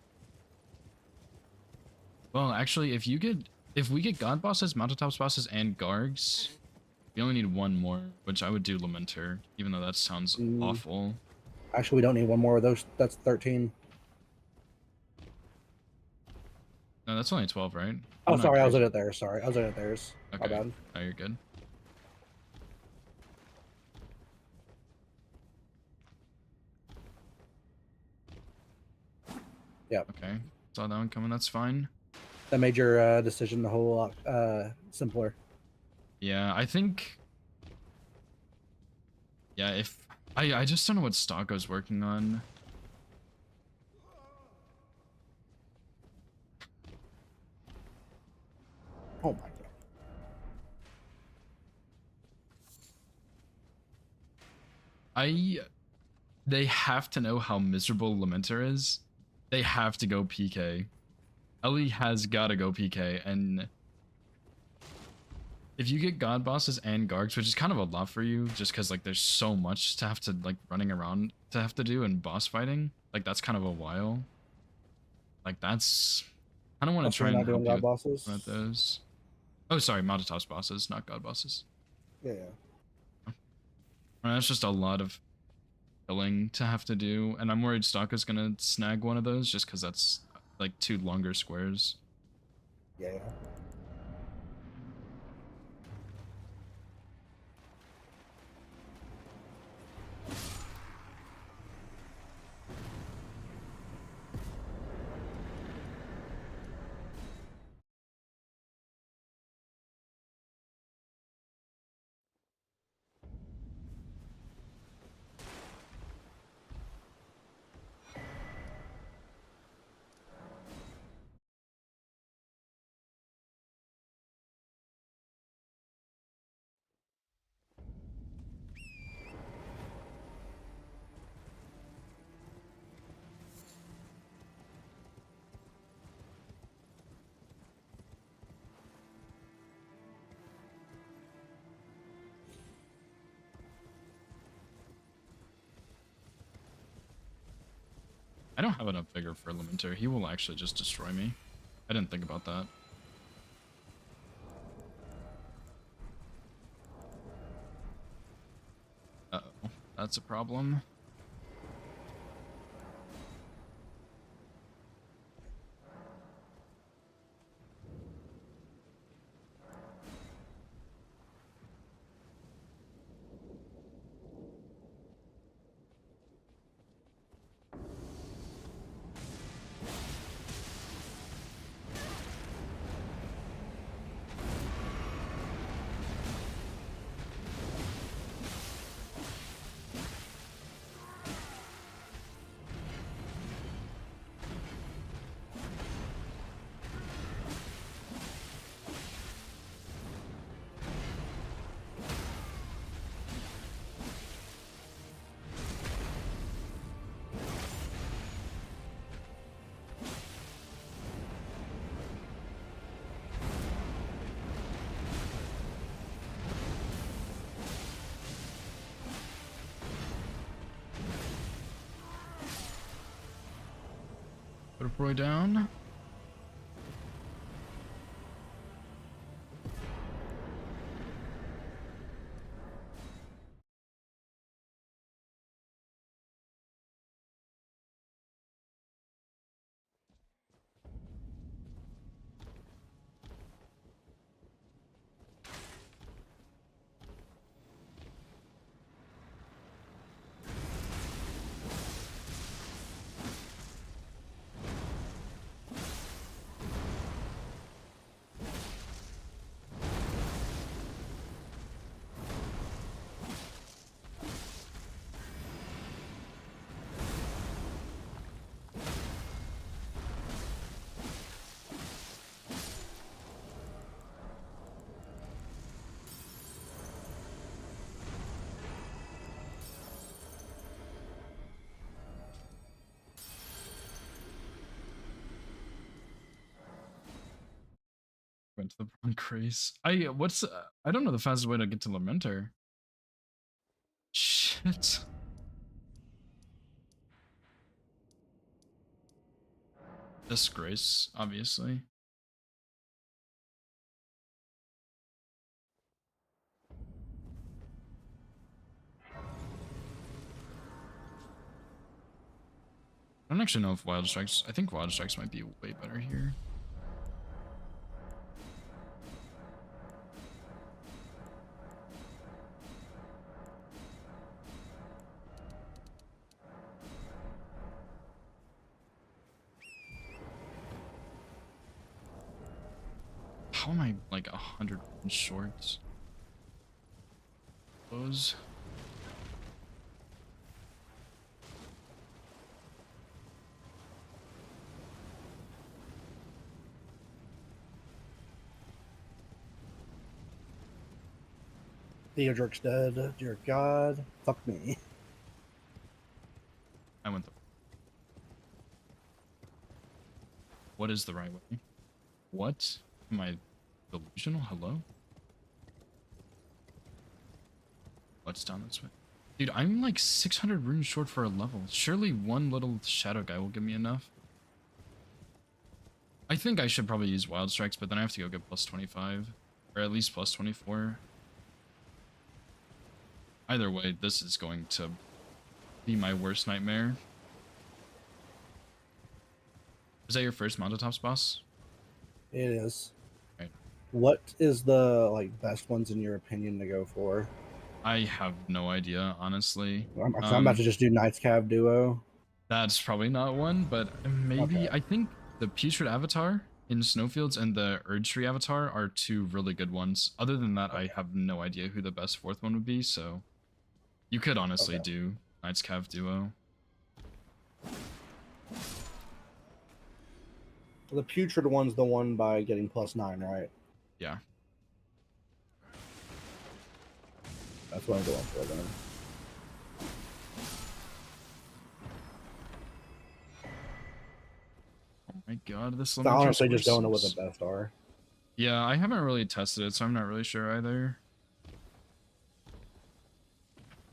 Well, actually, if we get God bosses, Mountaintops bosses, and Gargs, we only need one more, which I would do Lamenter, even though that sounds awful. actually we don't need one more of those. That's 13. No, that's only 12, right? Oh, I'm not sorry, I was crazy. looking at theirs. Sorry, I was looking at theirs. My Okay. bad. No, you're good. Yep. Okay. Saw that one coming. That's fine. That made your decision a whole lot simpler. Yeah, I think. Yeah, if I just don't know what Stocko's working on. Oh my god. They have to know how miserable Lamenter is. They have to go PK. Ellie has got to go PK, and if you get God bosses and Gargs, which is kind of a lot for you, just because like there's so much to have to like running around to have to do and boss fighting, like that's kind of a while. Like that's, I don't want to Also, try we're and not doing help God you bosses. with those. Oh, sorry, Mountaintops bosses, not God bosses. Yeah. That's just a lot of killing to have to do, and I'm worried Stocko's gonna snag one of those just because that's like 2 longer squares. Yeah. I don't have enough vigor for Lamenter. He will actually just destroy me. I didn't think about that. Uh-oh, that's a problem. Put a boy down. Went to the wrong craze. I don't know the fastest way to get to Lamenter. Shit. Disgrace, obviously. I don't actually know if Wild Strikes. I think Wild Strikes might be way better here. How am I like 100 short? Those. Theodoric's dead. Dear God. Fuck me. I went the. What is the right way? What? Am I delusional? Hello? What's down this way? Dude, I'm like 600 runes short for a level. Surely one little shadow guy will give me enough. I think I should probably use Wild Strikes, but then I have to go get plus 25. Or at least plus 24. Either way, this is going to be my worst nightmare. Is that your first Mountaintops boss? It is. Right. What is the like best ones in your opinion to go for? I have no idea, honestly. I'm about to just do Knights Cav duo. That's probably not one, but maybe. Okay. I think the Putrid Avatar in Snowfields and the Urge Tree Avatar are two really good ones. Other than that, I have no idea who the best fourth one would be, so you could honestly Okay. do Knights Cav Duo. The Putrid one's the one by getting +9, right? Yeah. That's what I'm going for then. Oh my god, this I Lamenter's honestly just don't know what horses. the best are. Yeah, I haven't really tested it, so I'm not really sure either.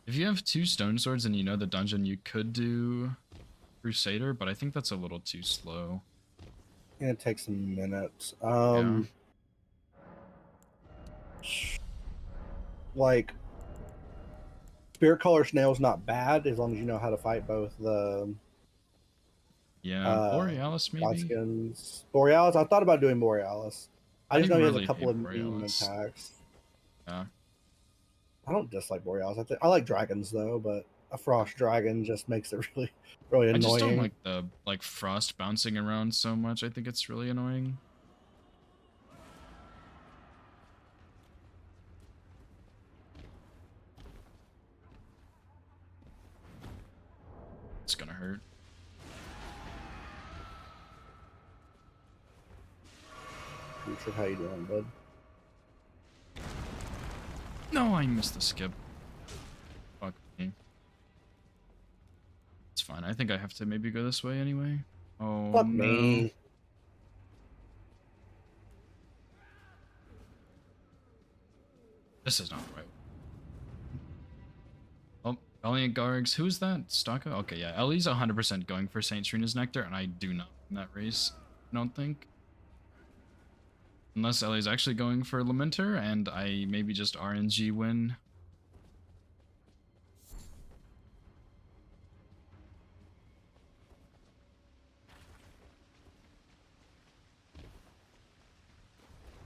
If you have 2 stone swords and you know the dungeon, you could do Crusader, but I think that's a little too slow. It takes some minutes. Like Spirit Color Snail's not bad as long as you know how to fight both the Yeah, Borealis maybe? Godskins. Borealis, I thought about doing Borealis. I just know he has a couple of mean Borealis. attacks. Yeah. I don't dislike Borealis. I like dragons though, but a frost dragon just makes it really, really annoying. I just don't like the frost bouncing around so much. I think it's really annoying. It's gonna hurt. Future, how you doing, bud? No, I missed the skip. Fuck me. It's fine. I think I have to maybe go this way anyway. Oh, Fuck no. me. This is not right. Oh, Valiant Gargs. Who's that? Staka? Okay, yeah. Ellie's 100% going for Saint Trina's Nectar, and I do not win that race. I don't think. Unless Ellie's actually going for Lamenter, and I maybe just RNG win.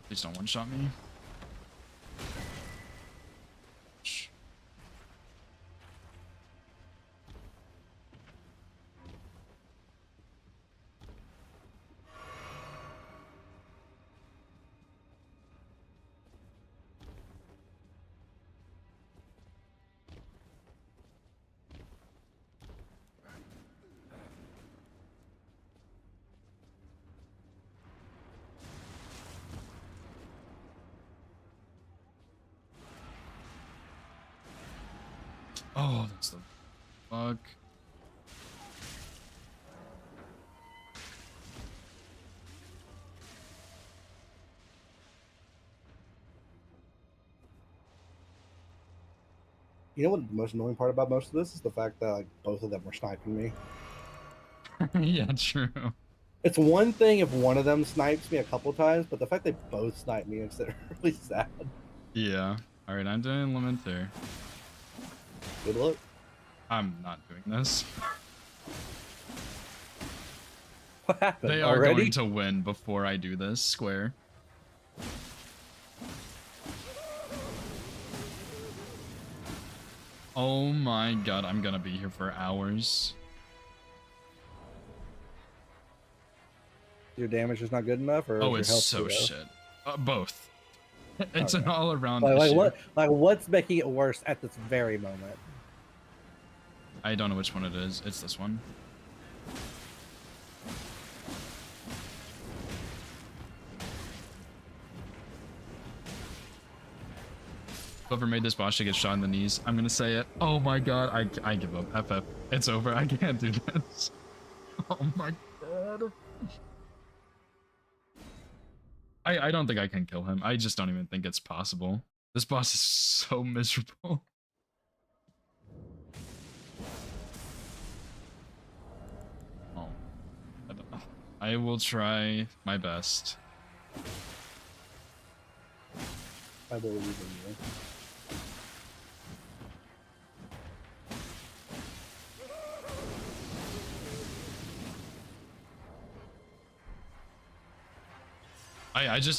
Please don't one-shot me. Shh. Oh, that's the fuck. You know what the most annoying part about most of this is the fact that like both of them were sniping me. Yeah, true. It's one thing if one of them snipes me a couple times, but the fact they both snipe me makes it really sad. Yeah. All right, I'm doing Lamenter. Good luck. I'm not doing this. What happened? They are already? going to win before I do this square. Oh my god, I'm gonna be here for hours. Your damage is not good enough, or Oh, is it's your health so too low? shit. Both. It's an Okay. all-around Like issue. what? Like what's making it worse at this very moment? I don't know which one it is. It's this one. Whoever made this boss should get shot in the knees. I'm gonna say it. Oh my god, I give up. FF. It's over. I can't do this. Oh my god. I don't think I can kill him. I just don't even think it's possible. This boss is so miserable. Oh, I don't know. I will try my best. I believe in you.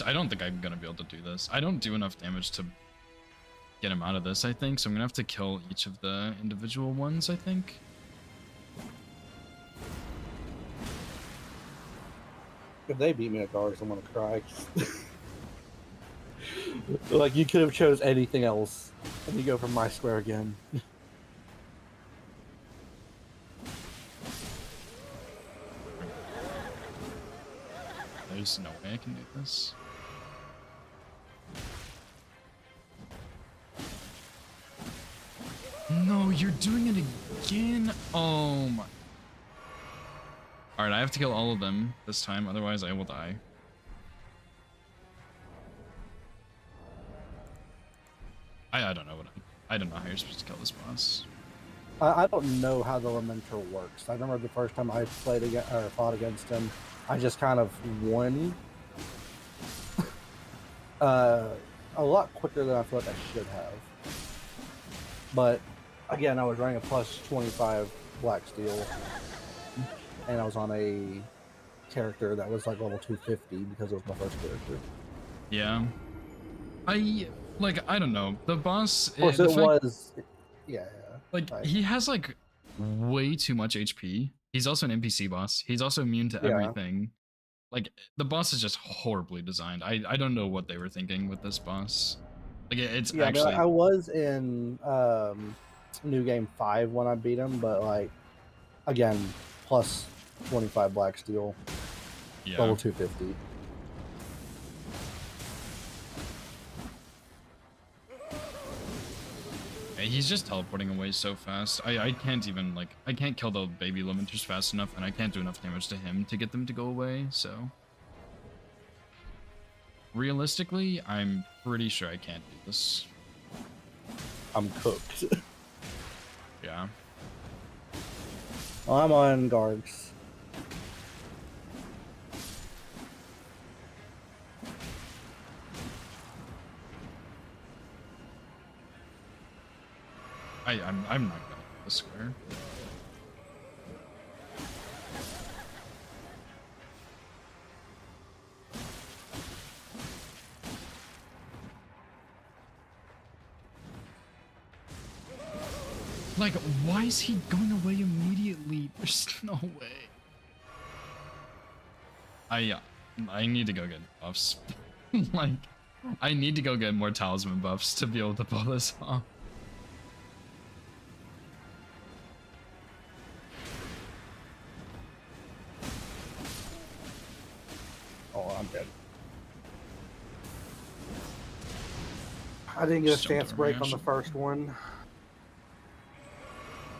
I don't think I'm gonna be able to do this. I don't do enough damage to get him out of this, I think, so I'm gonna have to kill each of the individual ones, I think. If they beat me at guards, I'm gonna cry. Like you could have chose anything else, and you go for my square again. There's no way I can do this. No, you're doing it again. Oh my. Alright, I have to kill all of them this time, otherwise I will die. I don't know what I don't know how you're supposed to kill this boss. I don't know how the Lamenter works. I remember the first time I played against or fought against him, I just kind of won. A lot quicker than I feel like I should have. But again, I was running a plus 25 Black Steel, and I was on a character that was like level 250 because it was my first character. Yeah. I don't know. The boss Of course, the it fact- was. Yeah. like Right. he has like way too much HP. He's also an NPC boss. He's also immune to Yeah. everything. Like the boss is just horribly designed. I don't know what they were thinking with this boss. Like it's Yeah, actually I was in New Game 5 when I beat him, but like again, plus 25 Black Steel, yeah. level 250. Yeah, he's just teleporting away so fast. I can't even like I can't kill the baby Lamenters fast enough, and I can't do enough damage to him to get them to go away. So realistically, I'm pretty sure I can't do this. I'm cooked. Yeah. Well, I'm on guards. I'm not gonna get the square. Like, why is he going away immediately? There's no way. I need to go get buffs. Like, I need to go get more talisman buffs to be able to pull this off. Oh, I'm dead. I didn't get a Just jumped stance over break me, on the actually. first one.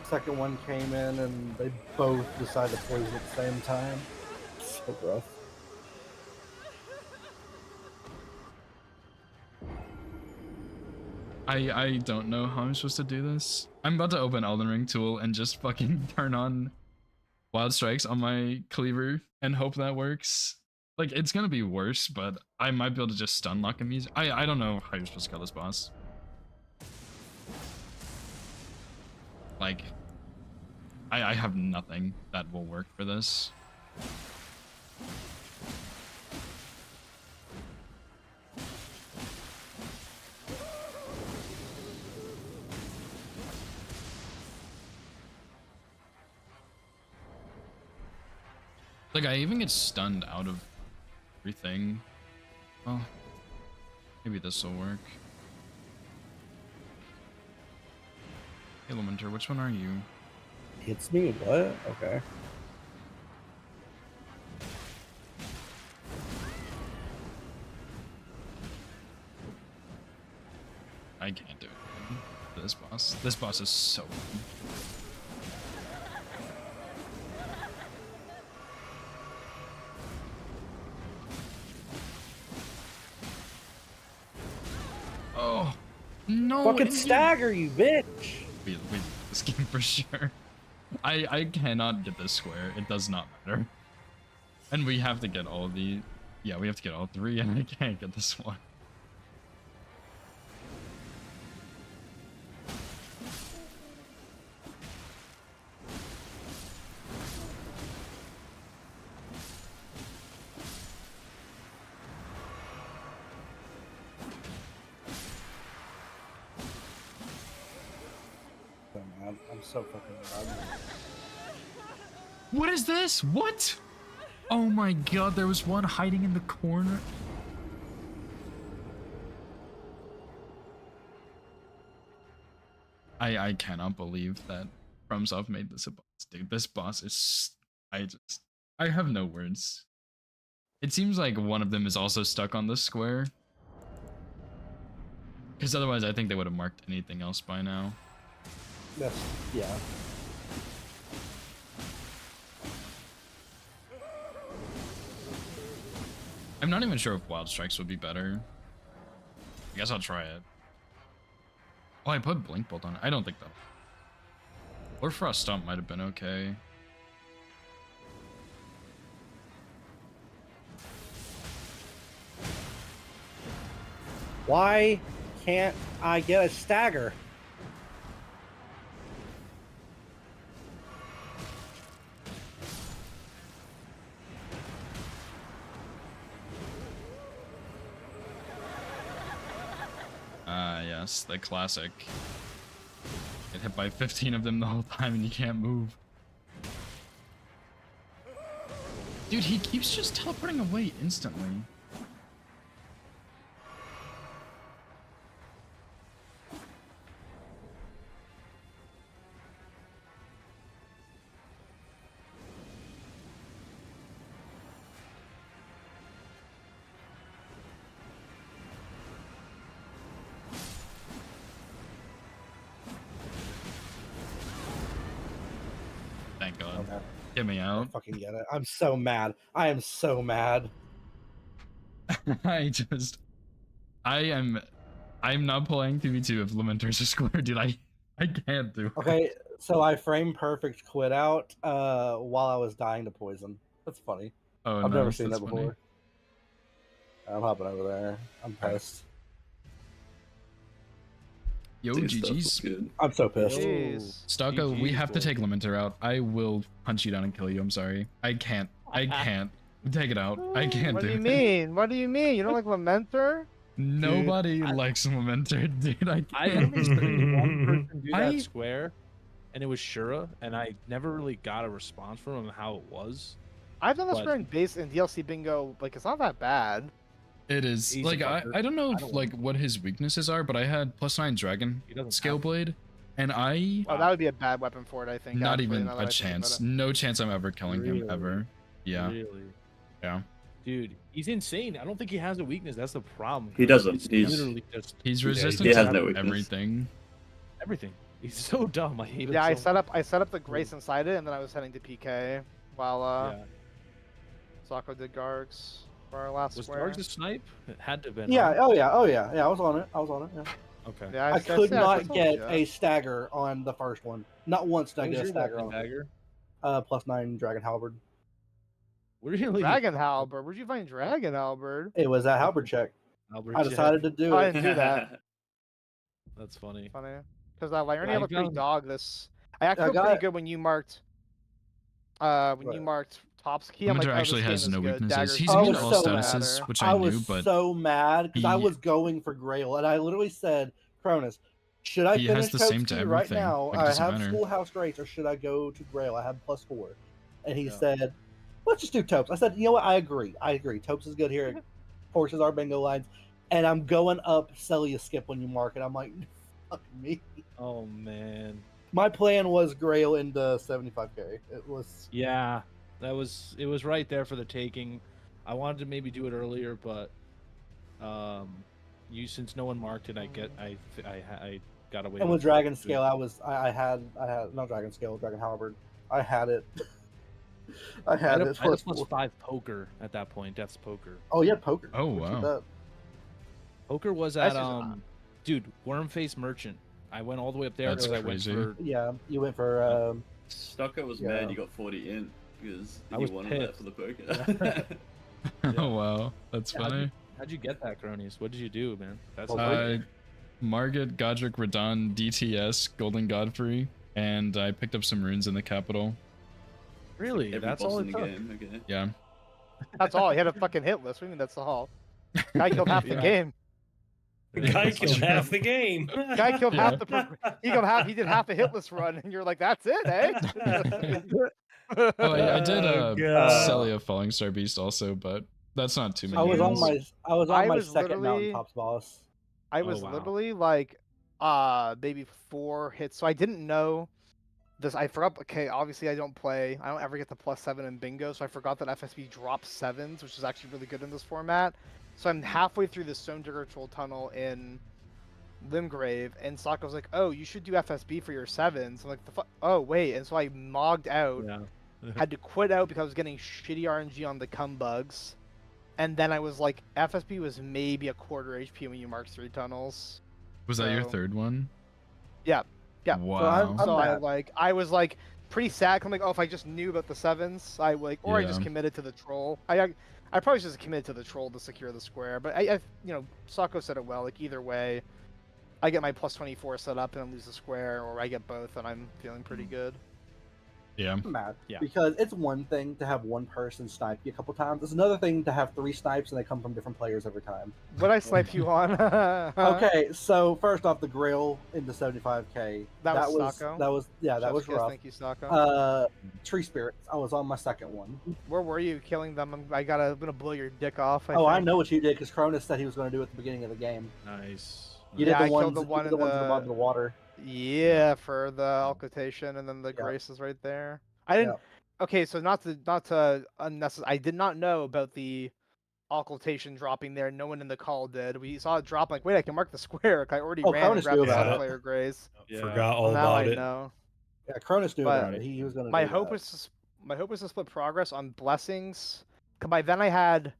Second one came in and they both decided to poison at the same time. So rough. I don't know how I'm supposed to do this. I'm about to open Elden Ring tool and just fucking turn on Wild Strikes on my cleaver and hope that works. Like, it's gonna be worse, but I might be able to just stun lock him easy. I don't know how you're supposed to kill this boss. Like, I have nothing that will work for this. Like, I even get stunned out of everything. Well, maybe this will work. Hey, Lamenter, which one are you? Hits me? What? Okay. I can't do it. This boss. This boss is so good. Oh no! Fucking Indeed. stagger, you bitch! We this game for sure. I cannot get this square. It does not matter. And we have to get all the... Yeah, we have to get all three, and I can't get this one. So mad. I'm so fucking mad. What is this? What? Oh my god, there was one hiding in the corner. I cannot believe that FromSoft made this a boss. Dude, this boss is... I have no words. It seems like one of them is also stuck on this square. Because otherwise I think they would have marked anything else by now. That's, yeah. I'm not even sure if Wild Strikes would be better. I guess I'll try it. Oh, I put Blink Bolt on it. I don't think that... Or Frost Stomp might have been okay. Why can't I get a stagger? Yes, the classic. Get hit by 15 of them the whole time and you can't move. Dude, he keeps just teleporting away instantly. Thank God. Okay. Get me I out. fucking get it. I'm so mad. I am so mad. I'm not playing 2v2 if Lamenter's a square, dude. I can't do it. Okay, so I frame perfect quit out while I was dying to poison. That's funny. Oh, I've never nice, seen that's that funny. before. I'm hopping over there. I'm pissed. Yo, Dude, stuff was GG's. good. I'm so pissed. Jeez. Stocko, we GG's, have to boy. take Lamenter out. I will punch you down and kill you. I'm sorry. I can't. Take it out. I can't What do do you it. mean? What do you mean? You don't like Lamenter? Nobody I- likes Lamenter, dude. I I can't. only seen one person do I- that square, and it was Shura, and I never really got a response from him how it was. I've done this But- for in base and DLC bingo. Like, it's not that bad. It is. He's a Like, fucker. I don't know I if, don't like what his weaknesses are, but I had +9 Dragon He doesn't Scale have- Blade, and I... Oh, that would be a bad weapon for it, I think. Not actually, even now that a I think about chance. it. No chance I'm ever killing him, Really? ever. Yeah. Really? Yeah. Dude, he's insane. I don't think he has a weakness. That's the problem. He doesn't. It's He's- literally just He's Yeah, resistant he has to no weakness. everything. everything. He's so dumb. I hate him. Yeah, I so set up the Grace inside it, and then I was heading to PK while much. Yeah. Sako did Gargs for our last Was square. Dargs a snipe? It had to have been. Yeah. huh? Oh yeah. Oh yeah. Yeah. I was on it. Yeah. Okay. Yeah, I could yeah, not told get ya. a stagger on the first one. Not once did I What was get a your stagger weapon, on. dagger? +9 Dragon Halberd. Really? Dragon Halberd. Where'd you find Dragon Halberd? It was a halberd check. Albert I Jack. decided to do I it. didn't do that. That's funny. Funny. Because I already Yeah, have I a pretty found- dog this. I actually I feel pretty got- good when you marked. When you What? marked Top's key, I'm Winter like, oh, actually this game has is no good. weaknesses. Dagger's He's I immune was to all so statuses, mad. which I I was knew, but so mad because I he- was going for Grail, and I literally said, Cronus, should I He has finish the Toad's same to Key right everything. now? Like, it I doesn't have matter. Schoolhouse Grace, or should I go to Grail? I have +4. And he Yeah. said, let's just do Topes. I said, you know what? I agree. Topes is good here. It forces our bingo lines. And I'm going up Celia skip when you mark it. I'm like, fuck me. Oh man. My plan was Grail into 75k. It was Yeah, it was right there for the taking. I wanted to maybe do it earlier, but since no one marked it, I got away. and with with Dragon it. Scale, I had not Dragon Scale, Dragon Halberd. I had it. I I had had a it for +5 poker at that point. Death's poker. Oh, you had poker. Oh, Where'd you wow. get that? Poker was That's at just- dude, Wormface Merchant. I went all the way up there That's because I went crazy. for Yeah, you went for Stucco was Yeah. mad you got 40 in because I he was wanted that pissed. for the poker. Oh wow, that's Yeah, funny. how'd you get that, Cronies? What did you do, man? That's Margit, Godric, Radon, DTS, Golden Godfrey, and I picked up some runes in the capital. really Every that's boss all in it the took. game. Okay. Yeah. That's all. He had a fucking hit list. What do you mean that's all? Guy killed half the Yeah. game. The guy killed half the game. Guy killed Yeah. half the. He did half a hit list run, and you're like, that's it, eh? Oh, I did Oh, God. Celia Falling Star Beast also, but that's not too many. I was on runes. my was second mountain literally- tops boss. I Oh, was wow. literally like, maybe 4 hits. So I didn't know this. I forgot. Okay, obviously I don't ever get the +7 in bingo, so I forgot that FSB drops 7s, which is actually really good in this format. So I'm halfway through the Stone Digger Troll Tunnel in Limgrave, and Sokka was like, "Oh, you should do FSB for your 7s." I'm like, "The fuck? Oh, wait!" And so I mogged out. Yeah. Had to quit out because I was getting shitty RNG on the cum bugs. And then I was like, FSB was maybe a quarter HP when you marked 3 tunnels. Was that your so- third one? Yeah. Wow. I'm So mad. I was like pretty sad. 'Cause I'm like, oh, if I just knew about the 7s, I Yeah. just committed to the troll. I probably just committed to the troll to secure the square. But I Sokko said it well. Like either way, I get my +24 set up and then lose the square, or I get both and I'm feeling pretty good. Yeah. I'm mad Yeah. because it's one thing to have one person snipe you a couple times. It's another thing to have 3 snipes and they come from different players every time. What I snipe you on? Okay, so first off, the grill into 75k. That was Sokko? That was Chef's was kiss, rough. Thank you, Sokko. Tree spirits. I was on my second one. Where were you killing them? I'm gonna blow your dick off. I think. know what you did because Cronus said he was going to do it at the beginning of the game. Nice. You Yeah, did I the ones, killed the one in ones the- above the water. Yeah, for the occultation, and then the Yeah. grace is right there. I didn't. Okay, so not to unnecessary. I did not know about the occultation dropping there. No one in the call did. We saw it drop. Like, wait, I can mark the square. Like, I already Oh, ran and Cronus grabbed knew the about it. player grace. Yeah. Forgot all Well, now about I it. know. Yeah, Cronus knew But about it. He was going to. My hope was to split progress on blessings. 'Cause by then I had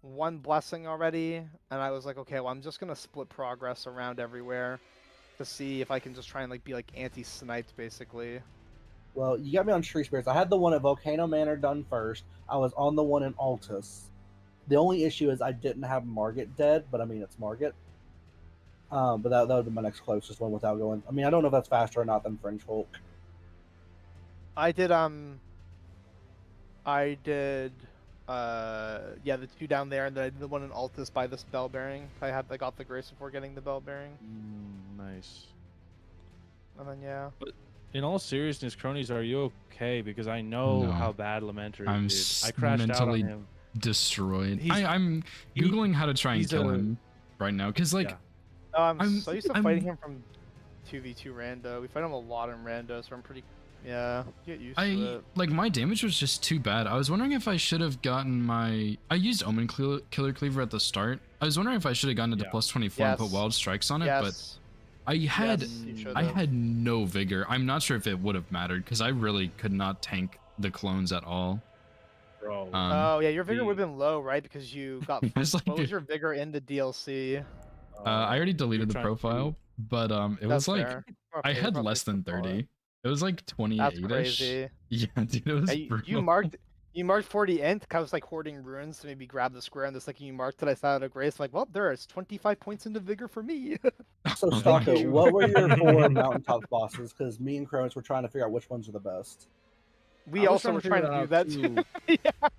1 blessing already, and I was like, okay, well, I'm just gonna split progress around everywhere to see if I can just try and be like anti-sniped, basically. Well, you got me on tree spirits. I had the one at Volcano Manor done first. I was on the one in Altus. The only issue is I didn't have Margit dead, but I mean it's Margit. But that would be my next closest one without going. I mean, I don't know if that's faster or not than Fringe Hulk. I did yeah, the 2 down there, and then I did the one in Altus by this bell bearing. I got the grace before getting the bell bearing, Nice. and then yeah. In all seriousness, Cronies, are you okay? Because I know No. how bad Lamenter I'm is. Dude. I crashed out on mentally him. Destroyed. He's- I'm he- googling how to try and he's kill a- him right now because like Yeah. I'm I'm- so used to I'm- fighting him from 2v2 rando. We fight him a lot in rando, so I'm pretty. Yeah, get used to I it. like my damage was just too bad. I was wondering if I should have gotten my. I used Omen Killer Cleaver at the start. I was wondering if I should have gotten into Yeah. +24 and put Yes. Wild Strikes on it, but Yes. I had Yes, you should I have. had no vigor. I'm not sure if it would have mattered because I really could not tank the clones at all. Bro. Oh yeah, your vigor the- would have been low, right? Because you got. It's like What was a- your vigor in the DLC? I already You're deleted the trying to do- profile, but it That's was like fair. I had Probably less than should follow it. 30. It was like That's 28ish. crazy. Yeah, dude, it was Hey, brutal. you marked 40 int. I was like hoarding runes to maybe grab the square, and the second you marked it, I saw it a grace. Like, well, there's 25 points into vigor for me. So, Oh, thank Stocko, you. what were your 4 mountaintop bosses? Because me and Cronus were trying to figure out which ones are the best. We I was also were trying to do figure that it out too. yeah.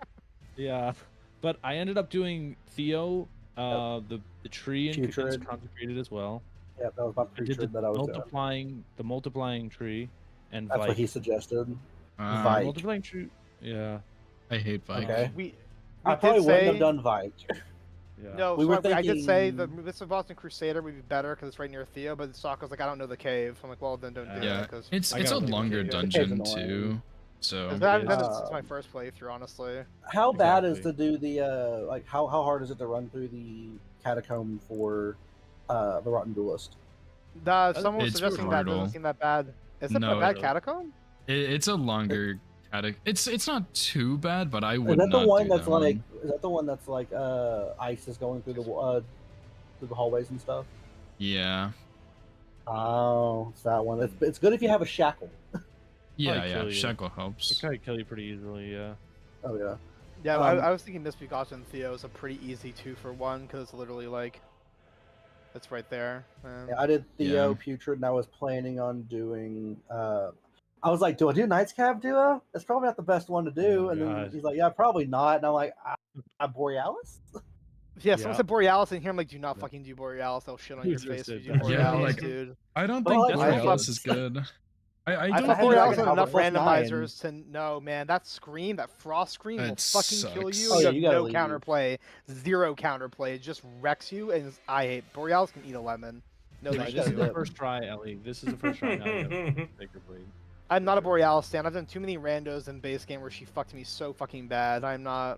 Yeah, but I ended up doing Theo, the tree and Putrid. consecrated as well. Yeah, that was my I did the putrid that I was doing. multiplying tree, and That's what Vike. he suggested. Uh, Vike. Multiplying tree. Yeah. I hate Vike. Okay. We I did probably wouldn't say have done Vike. Yeah. no. We So were I did say the thinking- Mr. Boston Crusader would be better because it's right near Theo, but Sokka's like, I don't know the cave. I'm like, well, then don't do Yeah, it because it's I a gotta look at longer it. dungeon It's too. annoying. So I haven't done it is. since my first playthrough, honestly. How bad is Exactly. to do the like how hard is it to run through the catacomb for the Rotten Duelist? Someone was It's suggesting that brutal. doesn't seem that bad. Is it No, a bad it- catacomb? it's a longer it's not too bad, but I Is would that the not one do that's that like? one. Is that the one that's like ice is going through the hallways and stuff? Yeah. Oh, it's that one. It's good if you have a shackle. Yeah, kill yeah. you. Shackle It helps. can kill you pretty easily. Yeah. Oh yeah. Yeah, Um, I was thinking Misty Gotham and Theo is a pretty easy 2-for-1 because it's literally like, it's right there. And Yeah, I did Theo Yeah. Putrid, and I was planning on doing. I was like, do I do Knights Cab Duo? It's probably not the best one to do. Oh, and then God. he's like, yeah, probably not. And I'm like, Borealis? yeah, someone Yeah. said Borealis in here. I'm like, do not Yeah. fucking do Borealis. They'll shit on Who your just face if said you do that? Yeah, Borealis, like- dude. I don't But think like Borealis Borealis. is good. I I don't thought had think like Borealis an had enough Alpha +9. randomizers to no man. That scream, that frost scream will It fucking kill sucks. you. Oh, You yeah, have you gotta no leave. counterplay, zero counterplay. It just wrecks you, and I hate Borealis can eat a lemon. No, Dude, thank you This is gotta you. the dip. first try, Ellie. This is the first try. Now you gotta take your blade. I'm not a Borealis stan. I've done too many randos in base game where she fucked me so fucking bad. I'm no,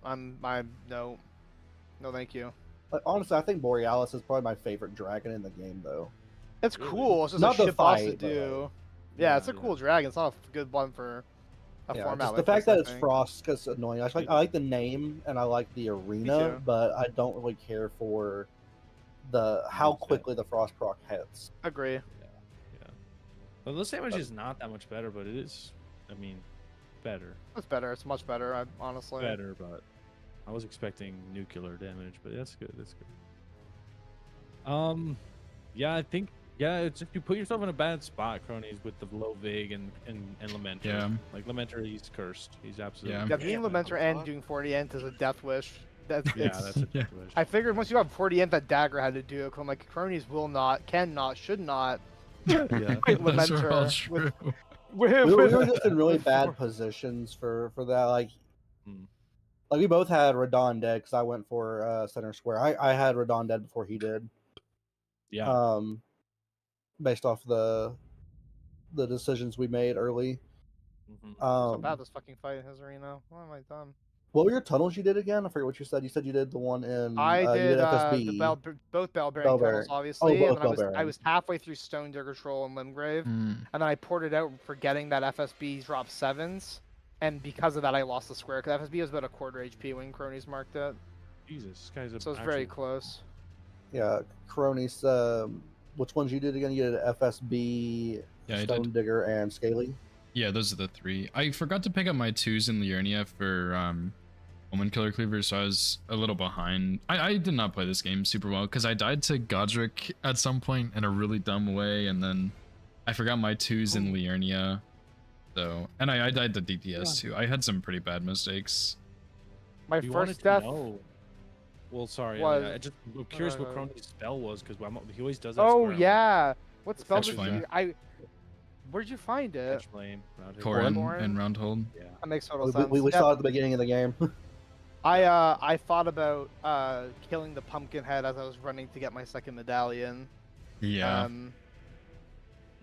thank you. Like, honestly, I think Borealis is probably my favorite dragon in the game, though. It's Really? cool. It's just Not a the shit boss to fight, but, do. Yeah, it's a yeah. cool dragon. It's not a good one for a Yeah, format just like the fact this, that I it's think. Frost because annoying. I like the name and I like the arena, too. but I don't really care for how Exactly. quickly the Frost proc hits. Agree. Yeah. Well, the damage is not that much better, but it is. I mean, better. It's better. It's much better, honestly. Better, but I was expecting nuclear damage, but that's good. That's good. Yeah, I think it's if you put yourself in a bad spot, cronies, with the low vig and Lamenter. Yeah. Like Lamenter, he's cursed. He's absolutely. Yeah. Yeah, being Lamenter and doing 40 int is a death wish. That's Yeah, it's, that's a Yeah. wish. I figured once you have 40 int, that dagger had to do it. 'Cause I'm like, cronies will not, cannot, should not. Yeah. Fight Those are all Lamenter true. with- We with- were just in really with bad four- positions for that. Like Hmm. we both had Radon dead because I went for center square. I had Radon dead before he did. Yeah. Based off the decisions we made early. Mhm. So bad this fucking fight in his arena. What am I done? What were your tunnels you did again? I forget what you said. You said you did the one in. I you did FSB. both bell bearing Bell tunnels, bearing. obviously. both and then bell I bearing. was halfway through Stone Digger Troll and Limgrave, Mm. and then I ported out forgetting that FSB dropped 7s, and because of that I lost the square. Because FSB was about a quarter HP when cronies marked it, Jesus, this guy's a. so it's very actual- close. Yeah, Cronies. Which ones you did again? You did FSB, Yeah, I Stone did. Digger, and Scaly. Yeah, those are the 3. I forgot to pick up my 2s in Liurnia for Woman Killer Cleaver, so I was a little behind. I did not play this game super well because I died to Godric at some point in a really dumb way, and then I forgot my 2s in Liurnia. So, and I died to DPS too. I had some pretty bad mistakes. My We wanted first to death. know. Well, sorry. was- I just I'm curious go what ahead. Crony's spell was because he always does that. Oh square. yeah, what spell Catch did flame. you? Where'd you find it? Catch flame. Round Corin Corin? and Roundhold. Yeah. That makes total We, sense. we Yeah, saw it at the beginning of the game. I thought about killing the pumpkin head as I was running to get my second medallion. Yeah.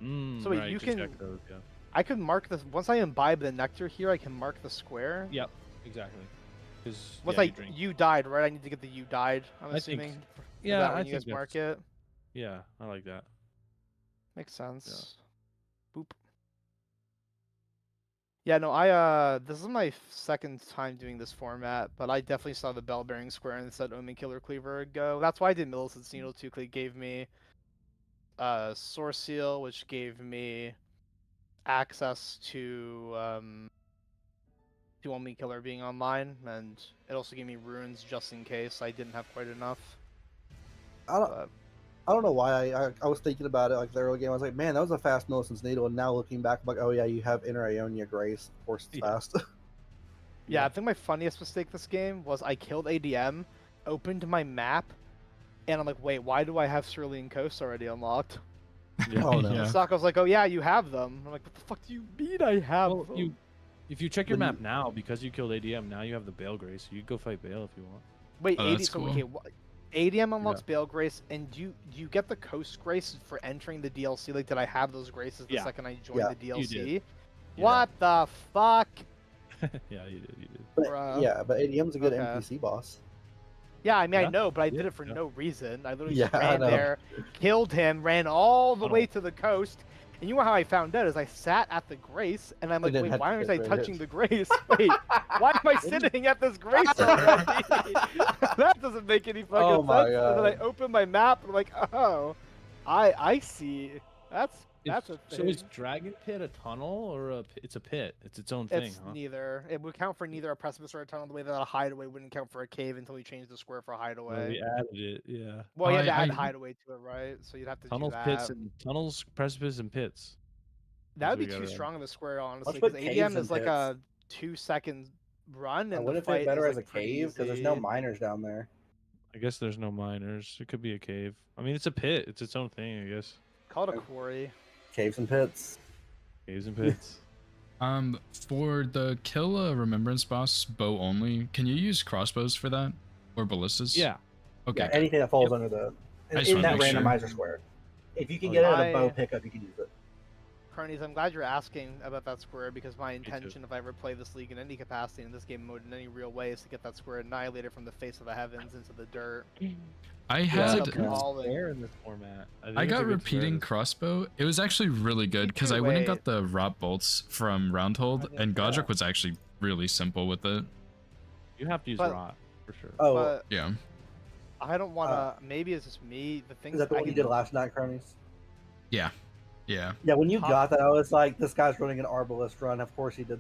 Mm, So wait, right, you just can- check those, yeah. I could mark this once I imbibe the nectar here. I can mark the square. Yep. Exactly. Because Once yeah, I you drink. you died, right? I need to get the you died. I'm I think- assuming. for Yeah, that when I you guys think mark that's- it. Yeah, I like that. Makes sense. Boop. Yeah, no, I this is my second time doing this format, but I definitely saw the bell bearing square and said Omen Killer Cleaver go. That's why I did Millicent's Needle too, 'cause it gave me Source Seal, which gave me access to Omen Killer being online, and it also gave me runes just in case I didn't have quite enough. I don't, But I don't know why I was thinking about it like the early game. I was like, man, that was a fast Millicent's Needle, and now looking back, I'm like, oh yeah, you have Inner Ionia Grace. Of course, it's Yeah. fast. yeah, I think my funniest mistake this game was I killed ADM, opened my map, and I'm like, wait, why do I have Cerulean Coast already unlocked? Oh no. Yeah. And Sokka's like, oh yeah, you have them. I'm like, what the fuck do you mean I have Well, them? if you check your When map now, because you killed ADM, now you have the Bale Grace. You go fight Bale if you want. Wait, Oh, that's so, cool. okay, ADM unlocks Bale Grace, and do you get the Coast Grace for entering the DLC? Like, did I have those graces the Yeah. second I joined Yeah, the you DLC? did. Yeah. What the fuck? Yeah, you did. But, Bruh. yeah, but ADM's a good Okay. NPC boss. Yeah, I mean, I Yeah, know, but I yeah, did it for yeah. no reason. I literally Yeah, just I ran know. there, killed him, ran all the I way don't- to the coast. And you know how I found out is I sat at the Grace, and I'm You like, didn't wait, have why to aren't get I rid of touching it. the Grace? Wait, why am I sitting at this Grace already? That doesn't make any fucking Oh my sense. And then I God. open my map, and I'm like, oh, I see. That's a So thing. is Dragon Pit a tunnel or it's a pit? It's its own thing, It's huh? neither. It would count for neither a precipice or a tunnel, the way that a hideaway wouldn't count for a cave until we changed the square for Well, hideaway. we added it, yeah. Well, you had to I- add I- hideaway to it, right? So you'd have to Tunnels, do that. pits, and tunnels, precipice, and pits. That would we be too gotta- strong of a square, honestly, put because caves ADM and is like pits. a 2-second run, I and would the have fight fit better is as a like pretty cave because there's no easy. miners down there. I guess there's no miners. It could be a cave. I mean, it's a pit. It's its own thing, I guess. Call it a quarry. Caves and pits. Caves and pits. For the kill a remembrance boss bow only, can you use crossbows for that or ballistas? Yeah. Okay. Yeah, anything that falls under the I just in wanna that make sure. randomizer square. If you can Oh, get it at yeah. a bow I- pickup, you can use it. Carnies, I'm glad you're asking about that square, because my too. intention, if I ever play this league in any capacity in this game mode in any real way, is to get that square annihilated from the face of the heavens into the dirt. I Yeah, had it's a ball. Rare in this format. think I it's a got good repeating square. crossbow. It was actually really good because I went and Wait. got the rot bolts from Roundhold, didn't and know Godric that. was actually really simple with it. You have to use But- rot for sure. Oh, But Yeah. I don't want to. Maybe it's just me. The thing is that the I one you can- did last night, Cronies? Yeah. Yeah. Yeah, when you Top- got that, I was like, this guy's running an Arbalest run. Of course he did